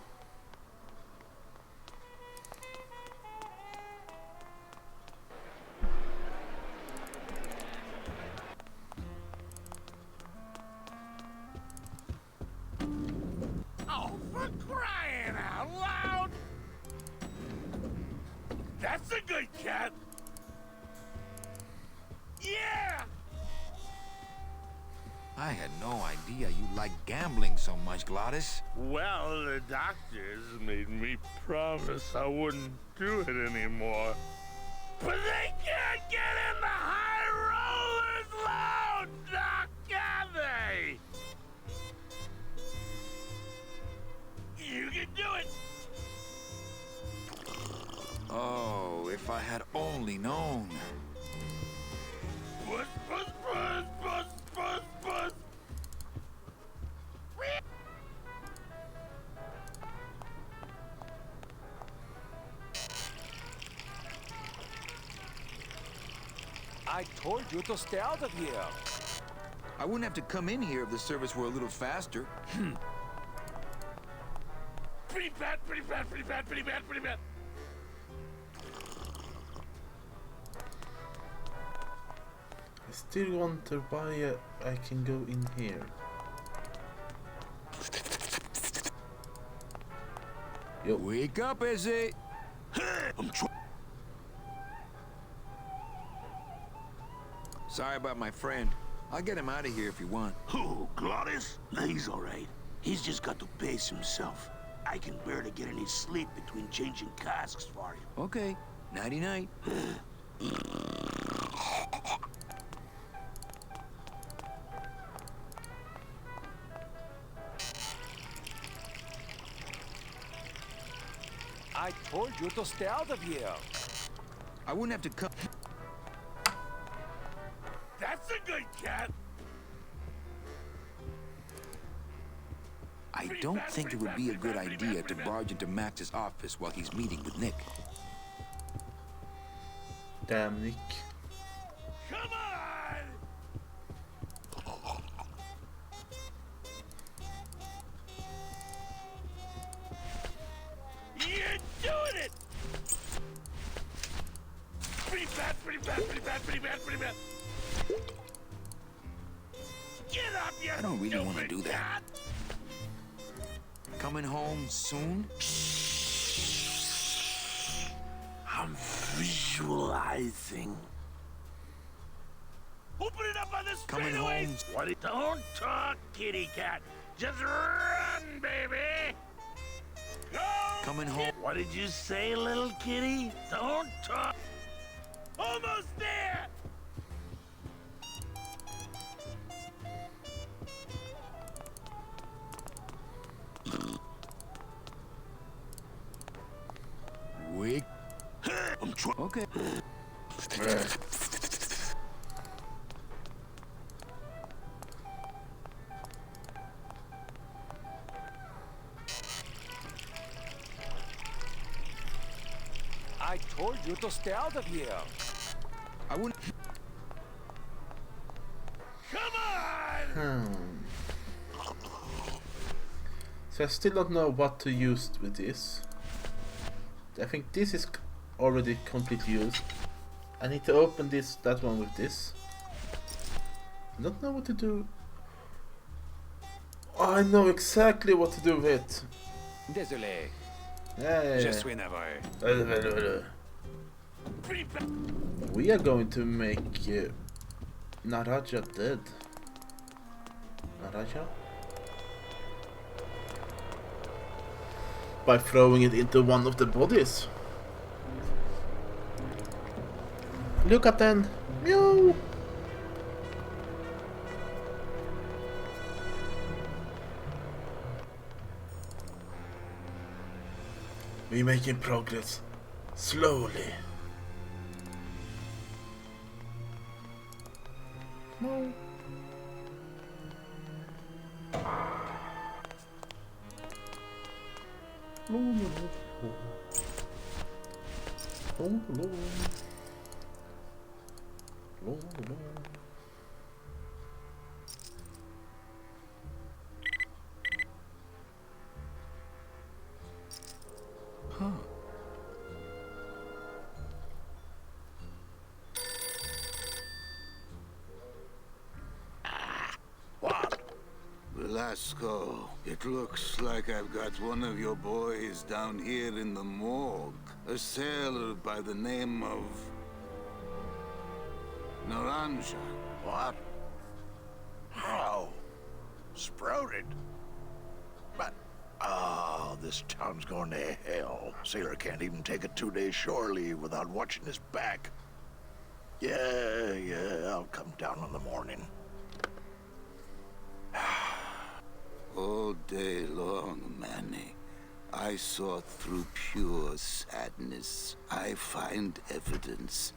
S7: Oh, for crying out loud! That's a good cat! Yeah!
S4: I had no idea you liked gambling so much, Glottis.
S7: Well, the doctors made me promise I wouldn't do it anymore. But they can't get in the high rollers loud, Doc, can they? You can do it!
S4: Oh, if I had only known.
S7: Puss, puss, puss, puss, puss, puss.
S10: I told you to stay out of here.
S4: I wouldn't have to come in here if the service were a little faster.
S7: Pretty bad, pretty bad, pretty bad, pretty bad, pretty bad.
S1: I still wonder why I can go in here. Yo.
S4: Wake up, Izzy! Sorry about my friend. I'll get him out of here if you want.
S12: Who, Glottis? Nah, he's all right. He's just got to pace himself. I can barely get any sleep between changing casks for him.
S4: Okay. Nighty-night.
S10: I told you to stay out of here.
S4: I wouldn't have to come.
S7: That's a good cat.
S4: I don't think it would be a good idea to barge into Max's office while he's meeting with Nick.
S1: Damn, Nick.
S7: Come on! You're doing it! Pretty bad, pretty bad, pretty bad, pretty bad, pretty bad. Get up, you
S4: I don't really want to do that.
S7: cat.
S4: Coming home soon?
S12: I'm visualizing.
S7: Open it up on the
S4: Coming
S7: straightaways.
S4: home.
S7: What? Don't talk, kitty cat. Just run, baby.
S4: coming home.
S7: What did you say, little kitty? Don't talk. Almost there!
S4: Wig.
S7: I'm trying.
S4: Okay.
S10: I told you to stay out of here.
S4: I wouldn't.
S7: Come on!
S1: So I still don't know what to use with this. I think this is already completely used. I need to open that one with this. I don't know what to do. Oh, I know exactly what to do with it.
S5: Désolé.
S1: Yeah.
S5: Je suis navré.
S1: We are going to make Naraja dead. Naraja? By throwing it into one of the bodies. Look at them. Meow. We're making progress. Slowly. No.
S4: Huh.
S2: What? Velasco, it looks like I've got one of your boys down here in the morgue. A sailor by the name of... Naranja.
S12: What? How? Sprouted? But, oh, this town's going to hell. Sailor can't even take a 2-day shore leave without watching his back. Yeah, I'll come down in the morning.
S2: All day long, Manny, I saw through pure sadness. I find evidence,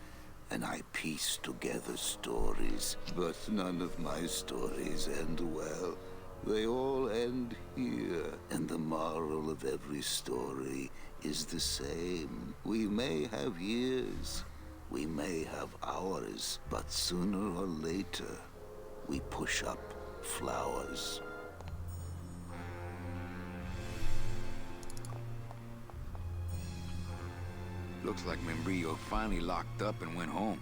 S2: and I piece together stories. But none of my stories end well. They all end here, and the moral of every story is the same. We may have years, we may have hours, but sooner or later, we push up flowers.
S4: Looks like Membrillo finally locked up and went home.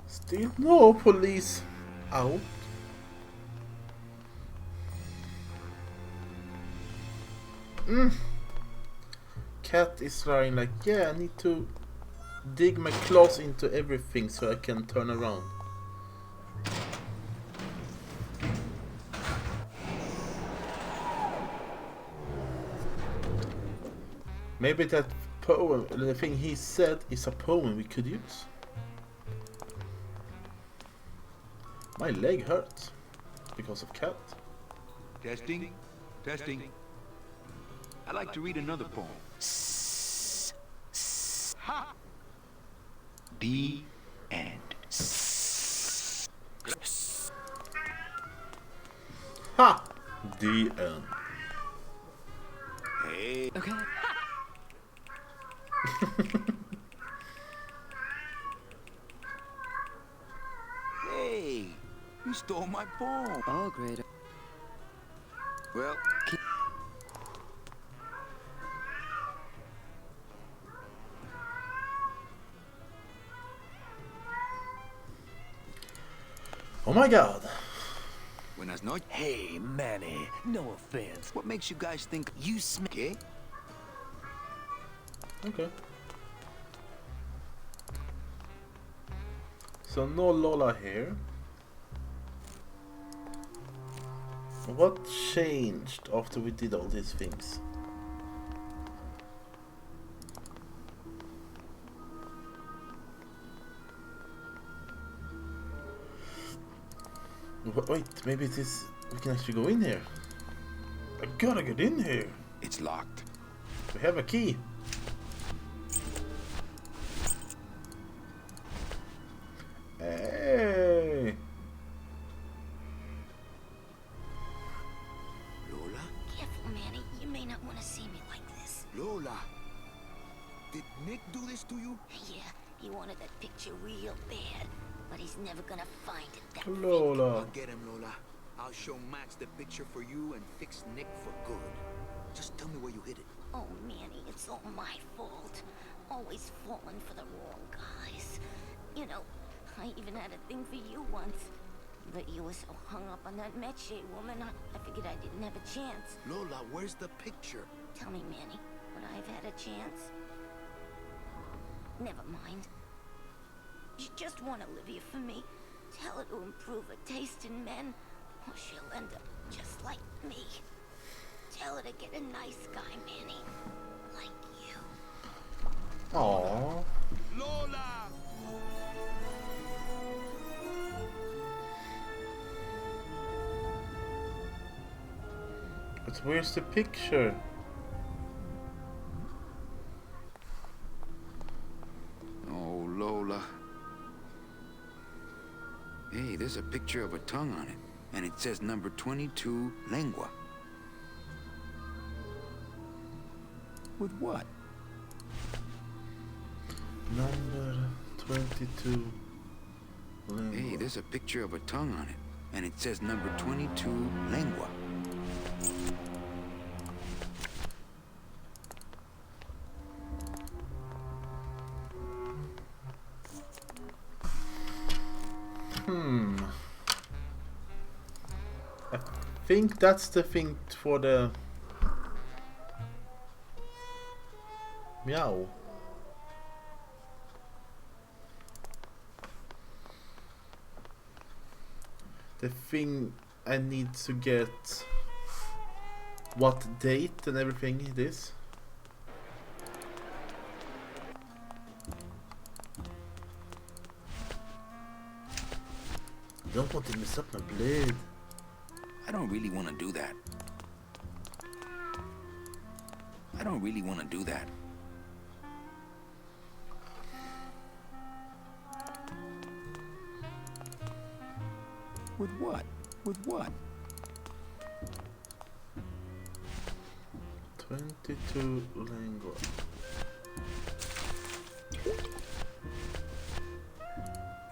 S1: Still no police out. Cat is lying like, yeah, I need to dig my claws into everything so I can turn around. Maybe that poem, the thing he said, is a poem we could use. My leg hurts because of cat.
S4: Testing? Testing. I'd like to read another poem. Ha! The end.
S1: Ha! The end.
S4: Hey.
S15: Okay.
S4: Hey, you stole my poem.
S14: Oh, great.
S4: Well,
S1: Oh my god.
S4: Buenas noches.
S11: Hey, Manny, no offense.
S4: What makes you guys think you smell? Okay?
S1: Okay. So no Lola here. What changed after we did all these things? Wait, maybe this we can actually go in here. I gotta get in here.
S4: It's locked.
S1: We have a key. Hey.
S4: Lola?
S17: Careful, Manny. You may not want to see me like this.
S4: Lola! Did Nick do this to you?
S17: Yeah, he wanted that picture real bad, but he's never gonna find it. That
S1: Lola.
S4: I'll get him, Lola. I'll show Max the picture for you and fix Nick for good. Just tell me where you hid it.
S17: Oh, Manny, it's all my fault. Always falling for the wrong guys. You know, I even had a thing for you once. But you were so hung up on that Meche woman, I figured I didn't have a chance.
S4: Lola, where's the picture?
S17: Tell me, Manny, would I have had a chance? Never mind. You just want Olivia for me. Tell her to improve her taste in men, or she'll end up just like me. Tell her to get a nice guy, Manny. Like you.
S1: Aww.
S4: Lola!
S1: But where's the picture?
S4: Oh, Lola. Hey, there's a picture of a tongue on it. And it says number 22, lengua. With what?
S1: Number 22. Lengua.
S4: Hey, there's a picture of a tongue on it. And it says number 22, lengua.
S1: I think that's the thing for the meow. The thing I need to get what date and everything it is. I don't want to mess up my blade.
S4: I don't really want to do that. I don't really want to do that. With what? With what?
S1: 22 lengua.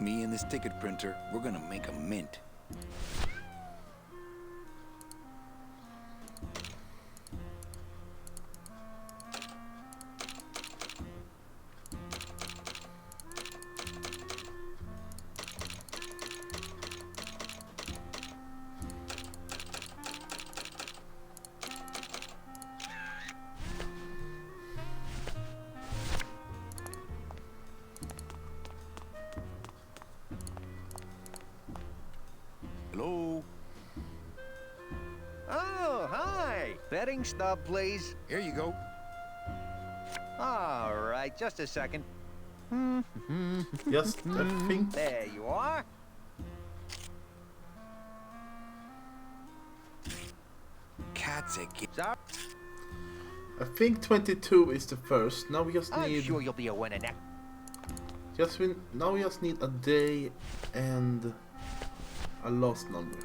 S4: Me and this ticket printer, we're gonna make a mint. Hello?
S16: Oh, hi! Betting stub, please.
S4: Here you go.
S16: All right, just a second.
S1: Just a thing.
S16: There you are.
S4: Cat's a kid.
S1: I think 22 is the first. Now we just
S16: I'm
S1: need.
S16: sure you'll be a winner next.
S1: Now we just need a day and a last number.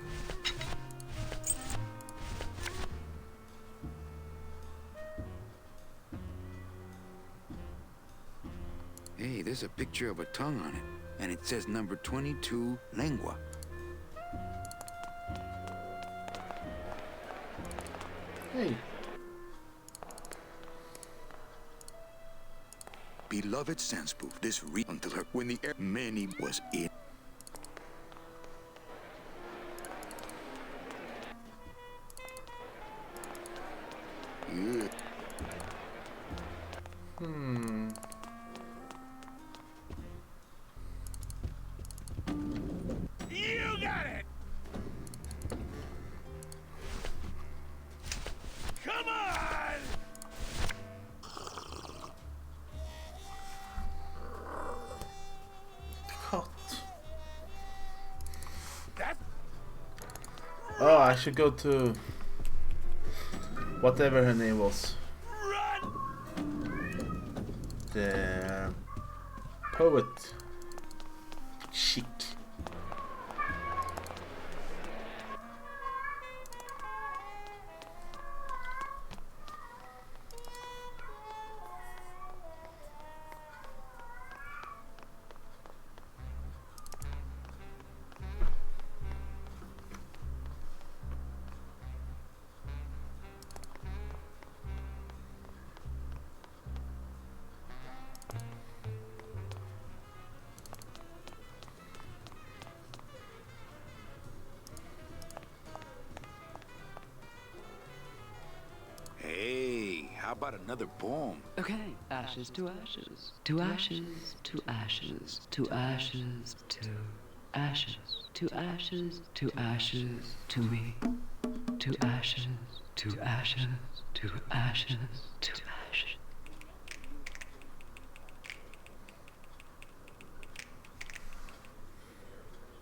S4: Hey, there's a picture of a tongue on it. And it says number 22, lengua.
S1: Hey.
S4: Beloved Sandspoof, this until her when the air many was in. Yeah.
S1: Oh, I should go to whatever her name was. The poet chick.
S4: Hey, how about another poem?
S14: Okay, ashes to ashes, to ashes, to ashes, to ashes, to ashes, to ashes, to ashes, to me, to ashes, to ashes, to ashes, to ashes.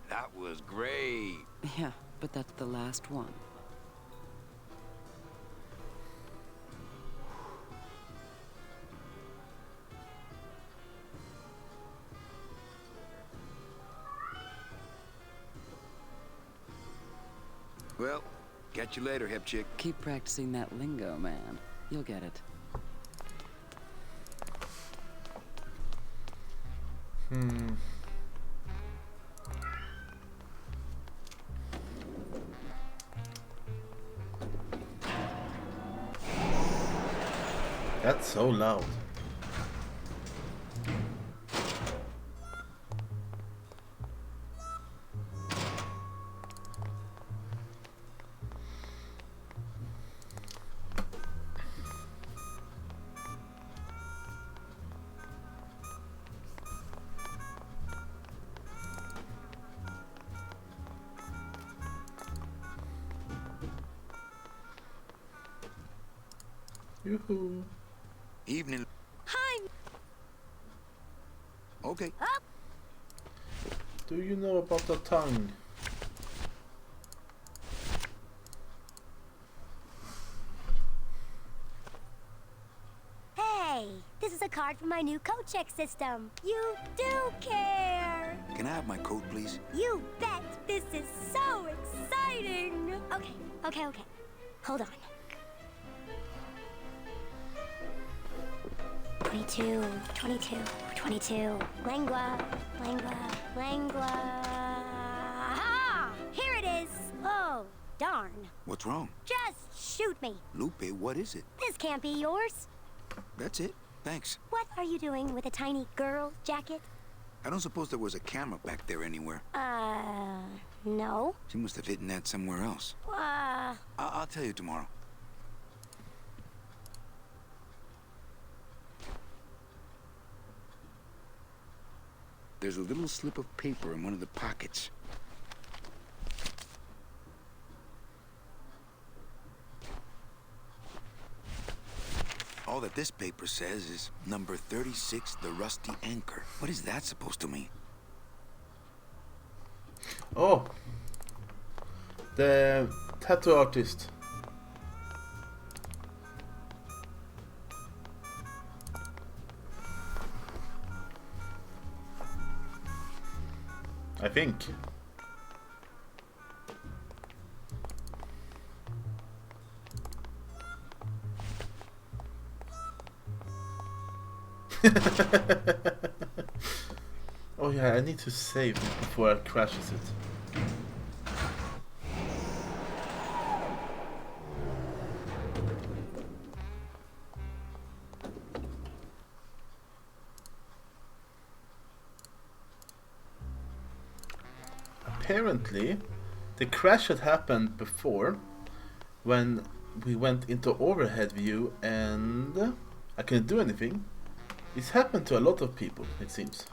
S4: That was great.
S14: Yeah, but that's the last one.
S4: Well, catch you later, hip chick.
S14: Keep practicing that lingo, man. You'll get it.
S1: That's so loud. Yoo-hoo.
S4: Evening.
S6: Hi.
S4: Okay.
S6: Up.
S1: Do you know about the tongue?
S6: Hey, this is a card from my new coat check system. You do care.
S4: Can I have my coat, please?
S6: You bet. This is so exciting. Okay. Hold on. 22. Langua. Ah! Here it is. Oh, darn.
S4: What's wrong?
S6: Just shoot me.
S4: Lupe, what is it?
S6: This can't be yours.
S4: That's it. Thanks.
S6: What are you doing with a tiny girl jacket?
S4: I don't suppose there was a camera back there anywhere.
S6: No.
S4: She must have hidden that somewhere else. I'll tell you tomorrow. There's a little slip of paper in one of the pockets. All that this paper says is number 36, the Rusty Anchor. What is that supposed to mean?
S1: Oh, the tattoo artist. I think. Oh yeah, I need to save it before it crashes it. Apparently, the crash had happened before when we went into overhead view and I couldn't do anything. It's happened to a lot of people, it seems.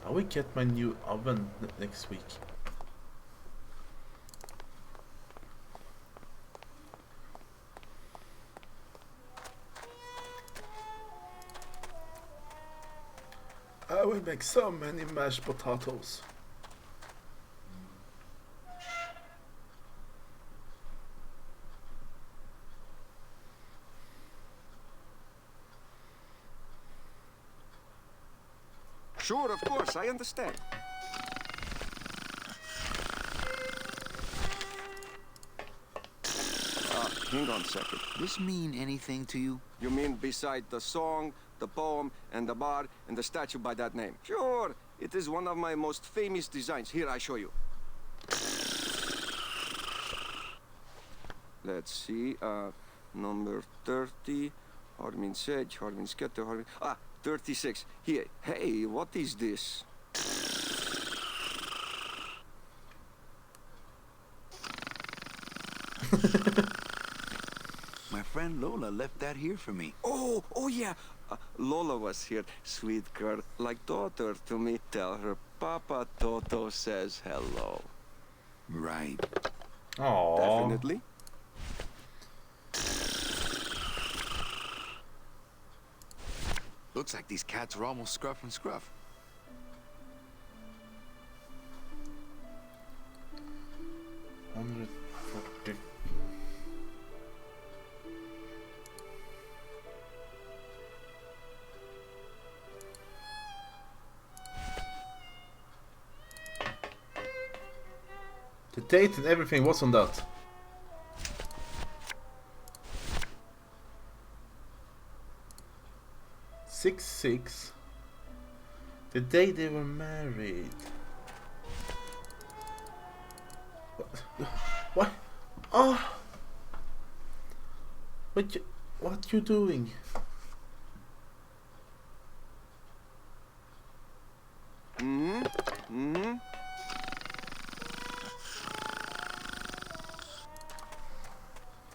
S1: I will get my new oven next week. I will make so many mashed potatoes.
S9: Sure, of course, I understand. Hang on a second.
S4: This mean anything to you?
S9: You mean beside the song, the poem, and the bar, and the statue by that name? Sure, it is one of my most famous designs. Here, I show you. Let's see, number 30, Harmin Sedge, Harmin Sketter, Harmin... 36. Here, hey, what is this?
S4: My friend Lola left that here for me.
S9: Oh yeah. Lola was here, sweet girl, like daughter to me. Tell her Papa Toto says hello.
S4: Right.
S1: Aww.
S9: Definitely.
S4: Looks like these cats are almost scruff and scruff.
S1: $140. The date and everything was on that. Six. The day they were married. What? Oh! What you doing?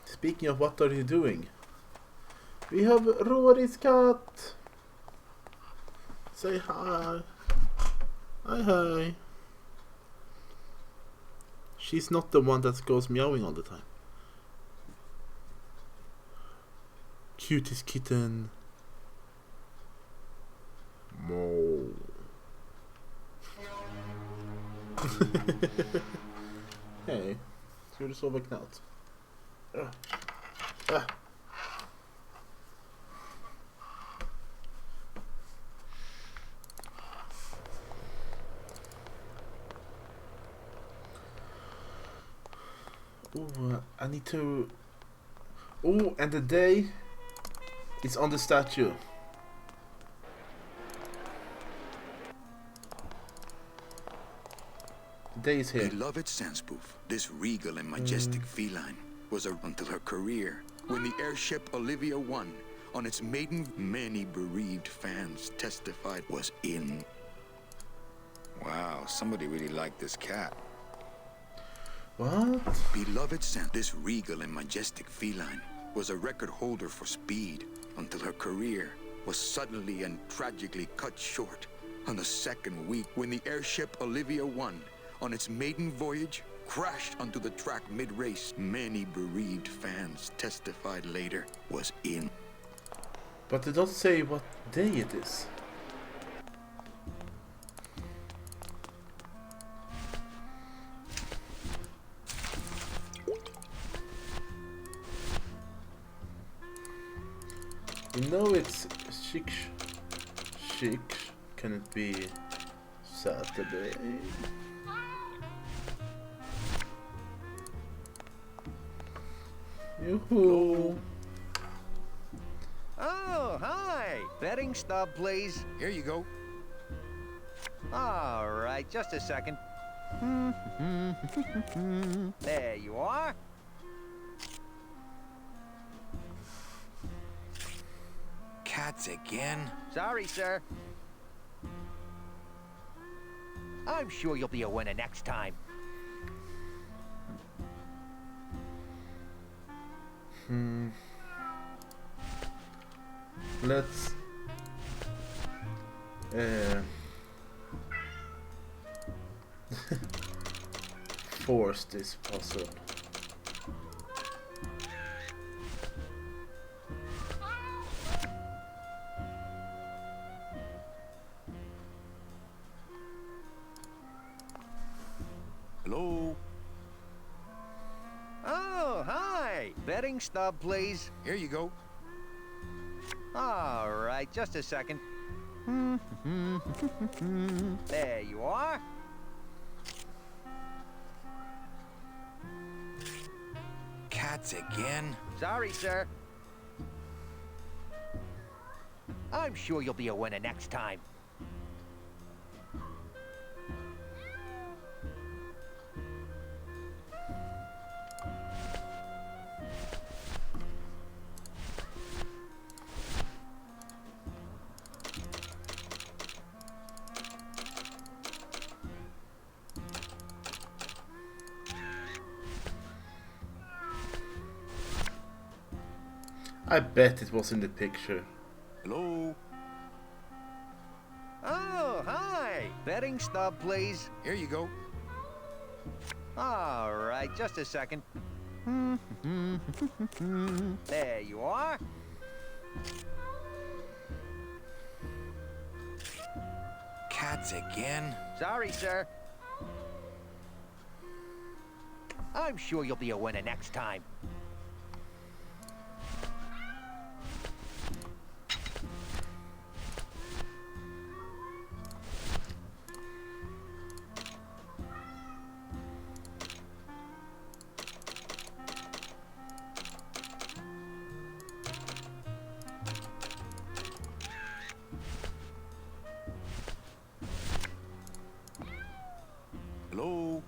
S1: Speaking of what are you doing? We have Rory's cat. Say hi. Hi. She's not the one that goes meowing all the time. Cutest kitten. Mo. Hej. Ska du sova knallt? Oh, I need to... Oh, and the day is on the statue. The day is here.
S4: Beloved Sandspoof, this regal and majestic feline was until her career when the airship Olivia 1 on its maiden, many bereaved fans testified was in. Wow, somebody really liked this cat.
S1: What?
S4: Beloved Sand, this regal and majestic feline was a record holder for speed until her career was suddenly and tragically cut short on the second week when the airship Olivia 1 on its maiden voyage crashed onto the track mid-race. Many bereaved fans testified later was in.
S1: But they don't say what day it is. You know it's chic. Can it be Saturday? Yoo-hoo!
S16: Oh, hi! Betting stub, please.
S4: Here you go.
S16: All right, just a second. There you are.
S4: Cats again?
S16: Sorry, sir. I'm sure you'll be a winner next time.
S1: Let's force this puzzle.
S4: Hello?
S16: Oh, hi! Betting stub, please.
S4: Here you go.
S16: All right, just a second. There you are.
S4: Cats again?
S16: Sorry, sir. I'm sure you'll be a winner next time.
S1: I bet it was in the picture.
S4: Hello?
S16: Oh, hi. Betting stub, please.
S4: Here you go.
S16: All right, just a second. There you are.
S4: Cats again?
S16: Sorry, sir. I'm sure you'll be a winner next time.
S4: Hello?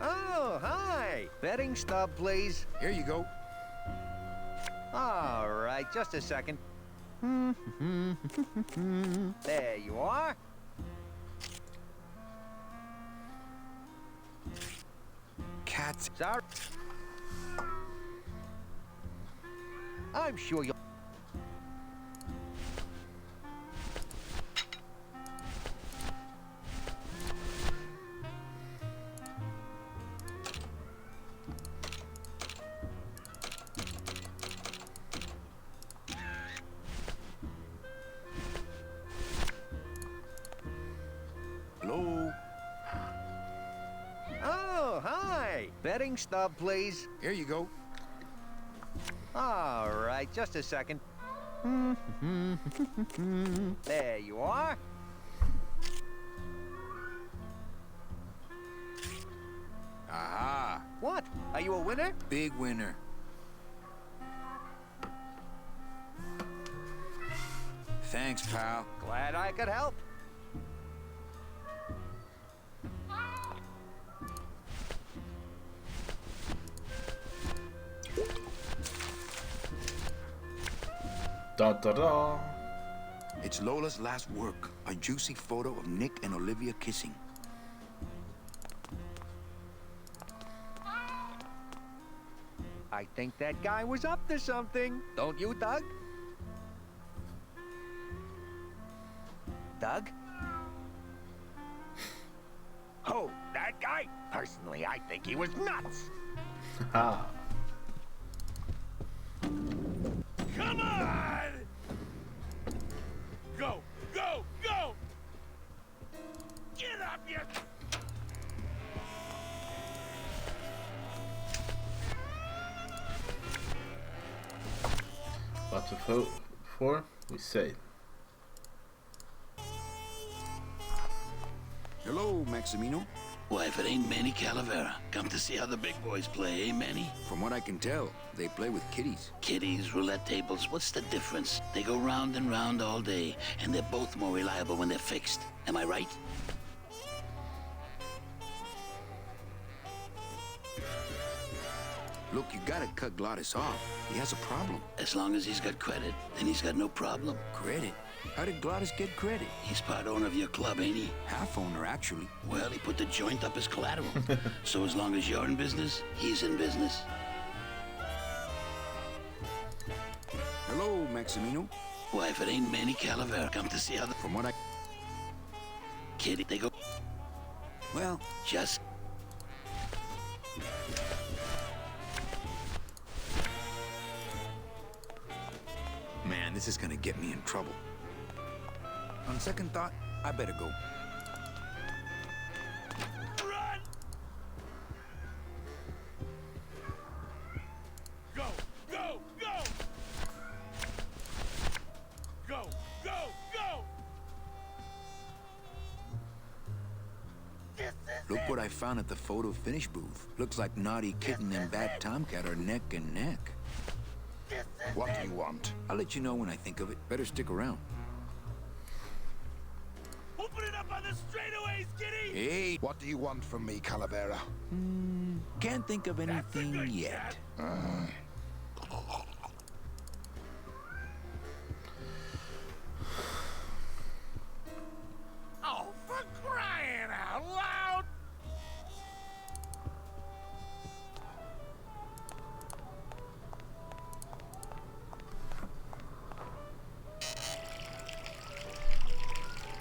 S16: Oh, hi. Betting stub, please.
S4: Here you go.
S16: All right, just a second. There you are.
S4: Cats.
S16: Sorry. I'm sure you'll...
S4: Hello?
S16: Oh, hi. Betting stub, please.
S4: Here you go.
S16: All right, just a second. There you are.
S4: Aha!
S16: What? Are you a winner?
S4: Big winner. Thanks, pal.
S16: Glad I could help.
S1: Da da da.
S4: It's Lola's last work. A juicy photo of Nick and Olivia kissing.
S16: I think that guy was up to something. Don't you, Doug? Doug?
S11: Oh, that guy? Personally, I think he was nuts.
S1: Ha.
S7: Come on! Go, go, go! Get up, you...
S1: What to vote for? We say.
S4: Hello, Maximino.
S3: Why, if it ain't Manny Calavera, come to see how the big boys play, eh, Manny?
S4: From what I can tell, they play with kiddies.
S3: Kiddies, roulette tables, what's the difference? They go round and round all day, and they're both more reliable when they're fixed. Am I right?
S4: Look, you gotta cut Glottis off. He has a problem.
S3: As long as he's got credit, then he's got no problem.
S4: Credit? How did Glottis get credit?
S3: He's part owner of your club, ain't he?
S4: Half owner, actually.
S3: Well, he put the joint up as collateral. So as long as you're in business, he's in business.
S4: Hello, Maximino.
S3: Why, if it ain't Manny Calavera, come to see how the...
S4: From what I...
S3: Kid, they go...
S4: Well...
S3: Just...
S4: Man, this is gonna get me in trouble. On second thought, I better go.
S7: Run! Go, go, go! Go, go,
S4: Look what I found at the photo finish booth. Looks like Naughty Kitten and Bad Tomcat are neck and neck.
S13: What do you want?
S4: I'll let you know when I think of it. Better stick around.
S7: Open it up on the straightaways, Kitty!
S4: Hey!
S13: What do you want from me, Calavera?
S4: Can't think of anything yet.
S7: Oh, for crying out loud!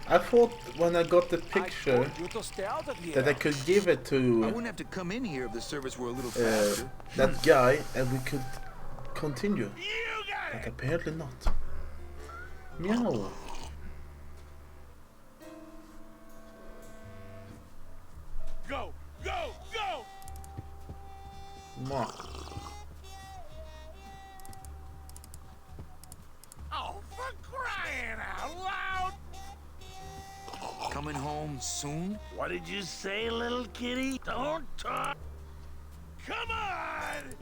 S1: I thought when I got the picture that I could give it
S4: I
S1: to
S4: wouldn't have to come in here if the service were a little faster.
S1: that guy and we could continue. But apparently not. Meow.
S7: Go, go, go!
S1: Mwah.
S7: Oh, for crying out loud!
S4: Coming home soon?
S7: What did you say, little kitty? Don't talk. Come on!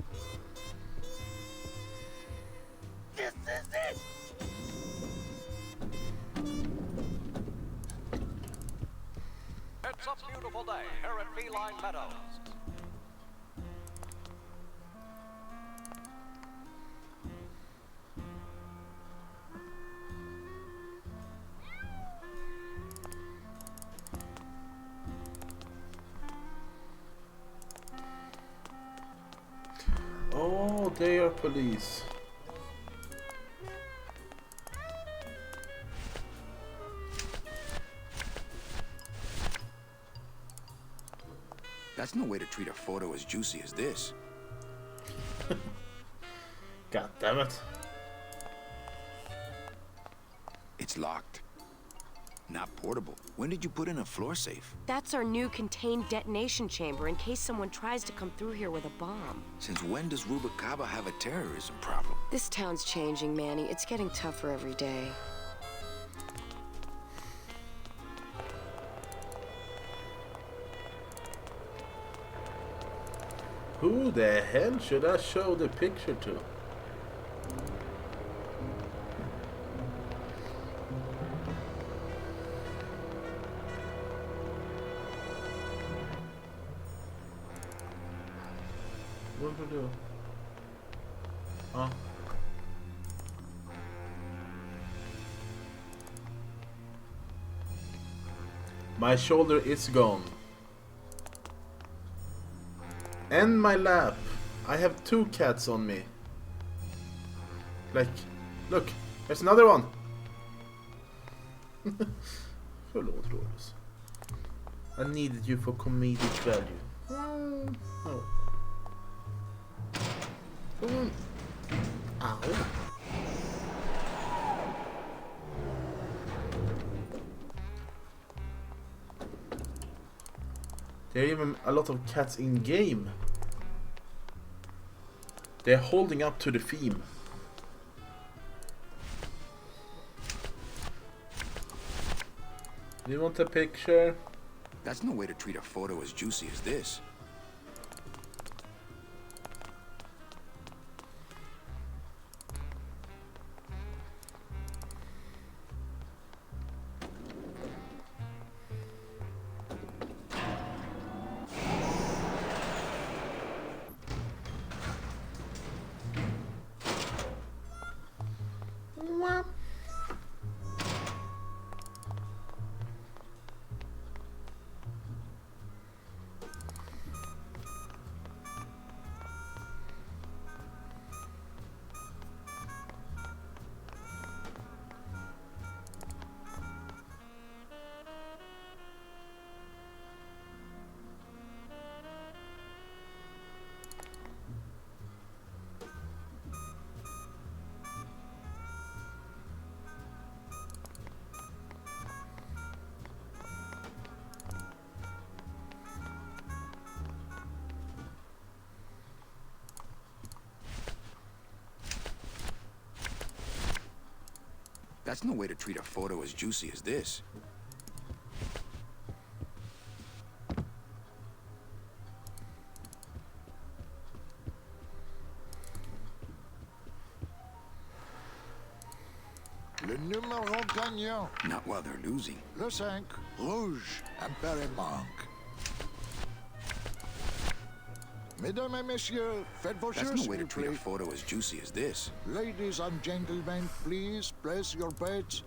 S7: This is it!
S18: It's a beautiful day here at Feline Meadows.
S1: Oh, they are police.
S4: That's no way to treat a photo as juicy as this.
S1: God damn it.
S4: It's locked. Not portable. When did you put in a floor safe?
S15: That's our new contained detonation chamber in case someone tries to come through here with a bomb.
S4: Since when does Rubacaba have a terrorism problem?
S15: This town's changing, Manny. It's getting tougher every day.
S1: Who the hell should I show the picture to? What to do? Huh? My shoulder is gone. And my lap. I have 2 cats on me. Like, look, there's another one. Förlåt, Rorus. I needed you for comedic value. Oh. Ow. There are even a lot of cats in game. They're holding up to the theme. Do you want a picture?
S4: That's no way to treat a photo as juicy as this. That's no way to treat a photo as juicy as this.
S2: gagnant.
S4: Not while they're losing.
S2: Le 5, rouge, impère manque. Mesdames et messieurs, faites vos
S4: That's
S2: jeux,
S4: no
S2: s'il
S4: way to
S2: vous
S4: treat a
S2: plaît.
S4: photo as juicy as this.
S2: Ladies and gentlemen, please place your bets.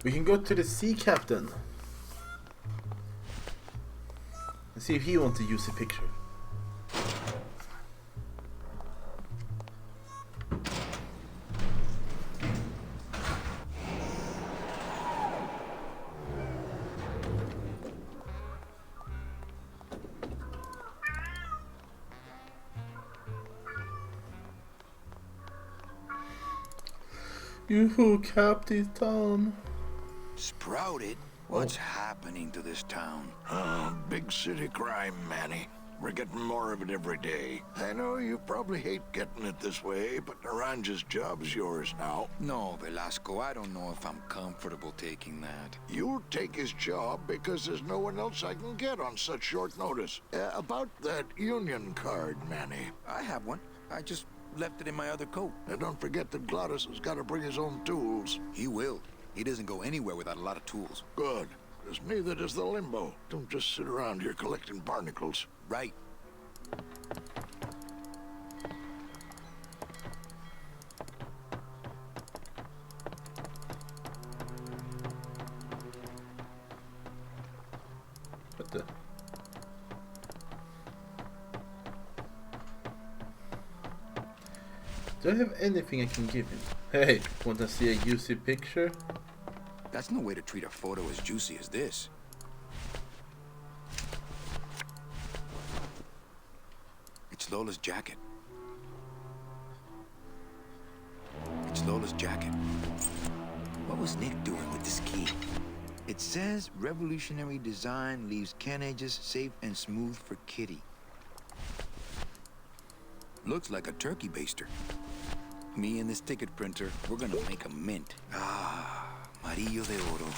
S1: We can go to the sea captain and see if he wants to use a picture. You Captain Tom.
S4: Sprouted? What's happening to this town?
S2: Oh, big city crime, Manny. We're getting more of it every day. I know you probably hate getting it this way, but Naranja's job's yours now.
S4: No, Velasco, I don't know if I'm comfortable taking that.
S2: You'll take his job because there's no one else I can get on such short notice. About that union card, Manny.
S4: I have one. I just left it in my other coat.
S2: Now don't forget that Glottis has got to bring his own tools.
S4: He will. He doesn't go anywhere without a lot of tools.
S2: Good. Because neither does the Limbo. Don't just sit around here collecting barnacles.
S4: Right.
S1: What the? Do I have anything I can give him? Hey, want to see a juicy picture?
S4: That's no way to treat a photo as juicy as this. It's Lola's jacket. It's Lola's jacket. What was Nick doing with this key? It says revolutionary design leaves can edges safe and smooth for Kitty. Looks like a turkey baster. Me and this ticket printer, we're gonna make a mint. Ah, Marillo de Oro.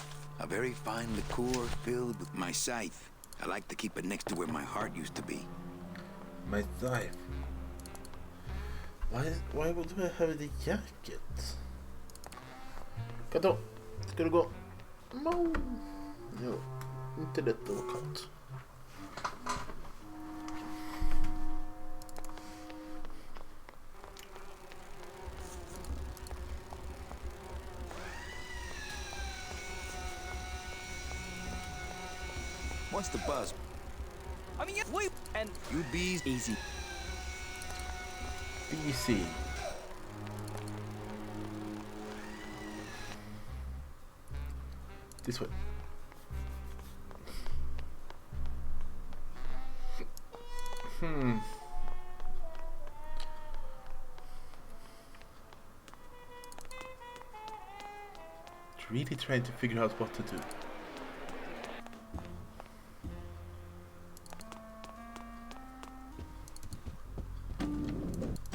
S4: A very fine liqueur filled with my scythe. I like to keep it next to where my heart used to be.
S1: My scythe. Why would I have the jacket? Kato, ska du gå? No. Jo, inte detta var kallt.
S4: What's the buzz?
S10: I mean, wait, and
S4: You bees
S10: easy.
S1: Easy. This way. Really trying to figure out what to do.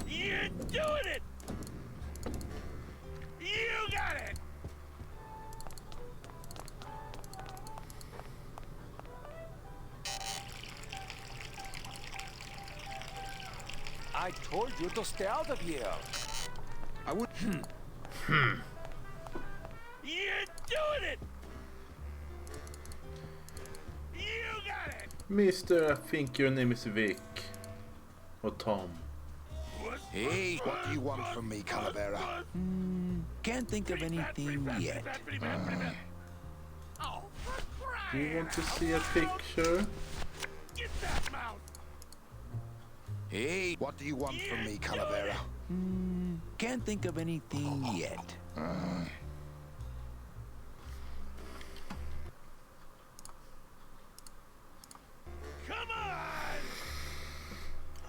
S7: You're doing it! You got it!
S10: I told you to stay out of here.
S4: I would.
S7: You're doing it! You got it!
S1: Mr. I think your name is Vic. Or Tom.
S4: Hey,
S13: What do you want from me, Calavera?
S4: Can't think of anything yet.
S7: Oh, for
S1: Do you
S7: crying
S1: want to
S7: out
S1: see a
S7: loud.
S1: picture?
S7: Get that mouth!
S4: Hey,
S13: What do you want from me, Calavera?
S4: can't think of anything yet.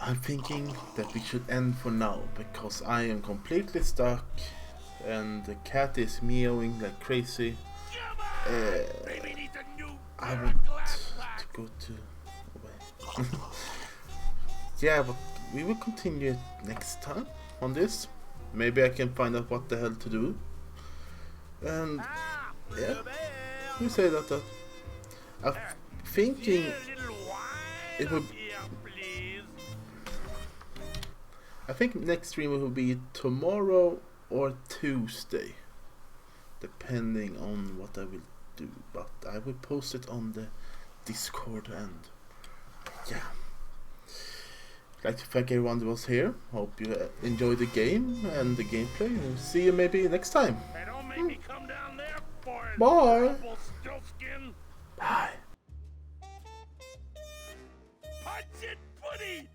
S1: I'm thinking that we should end for now because I am completely stuck and the cat is meowing like crazy. I want to go to away. Yeah, but we will continue next time on this. Maybe I can find out what the hell to do. And yeah, we say that I'm thinking it would. I think next stream will be tomorrow or Tuesday, depending on what I will do. But I will post it on the Discord and yeah. I'd like to thank everyone that was here. Hope you enjoyed the game and the gameplay. We'll see you maybe next time. Bye. Bye.
S7: Punch it, buddy!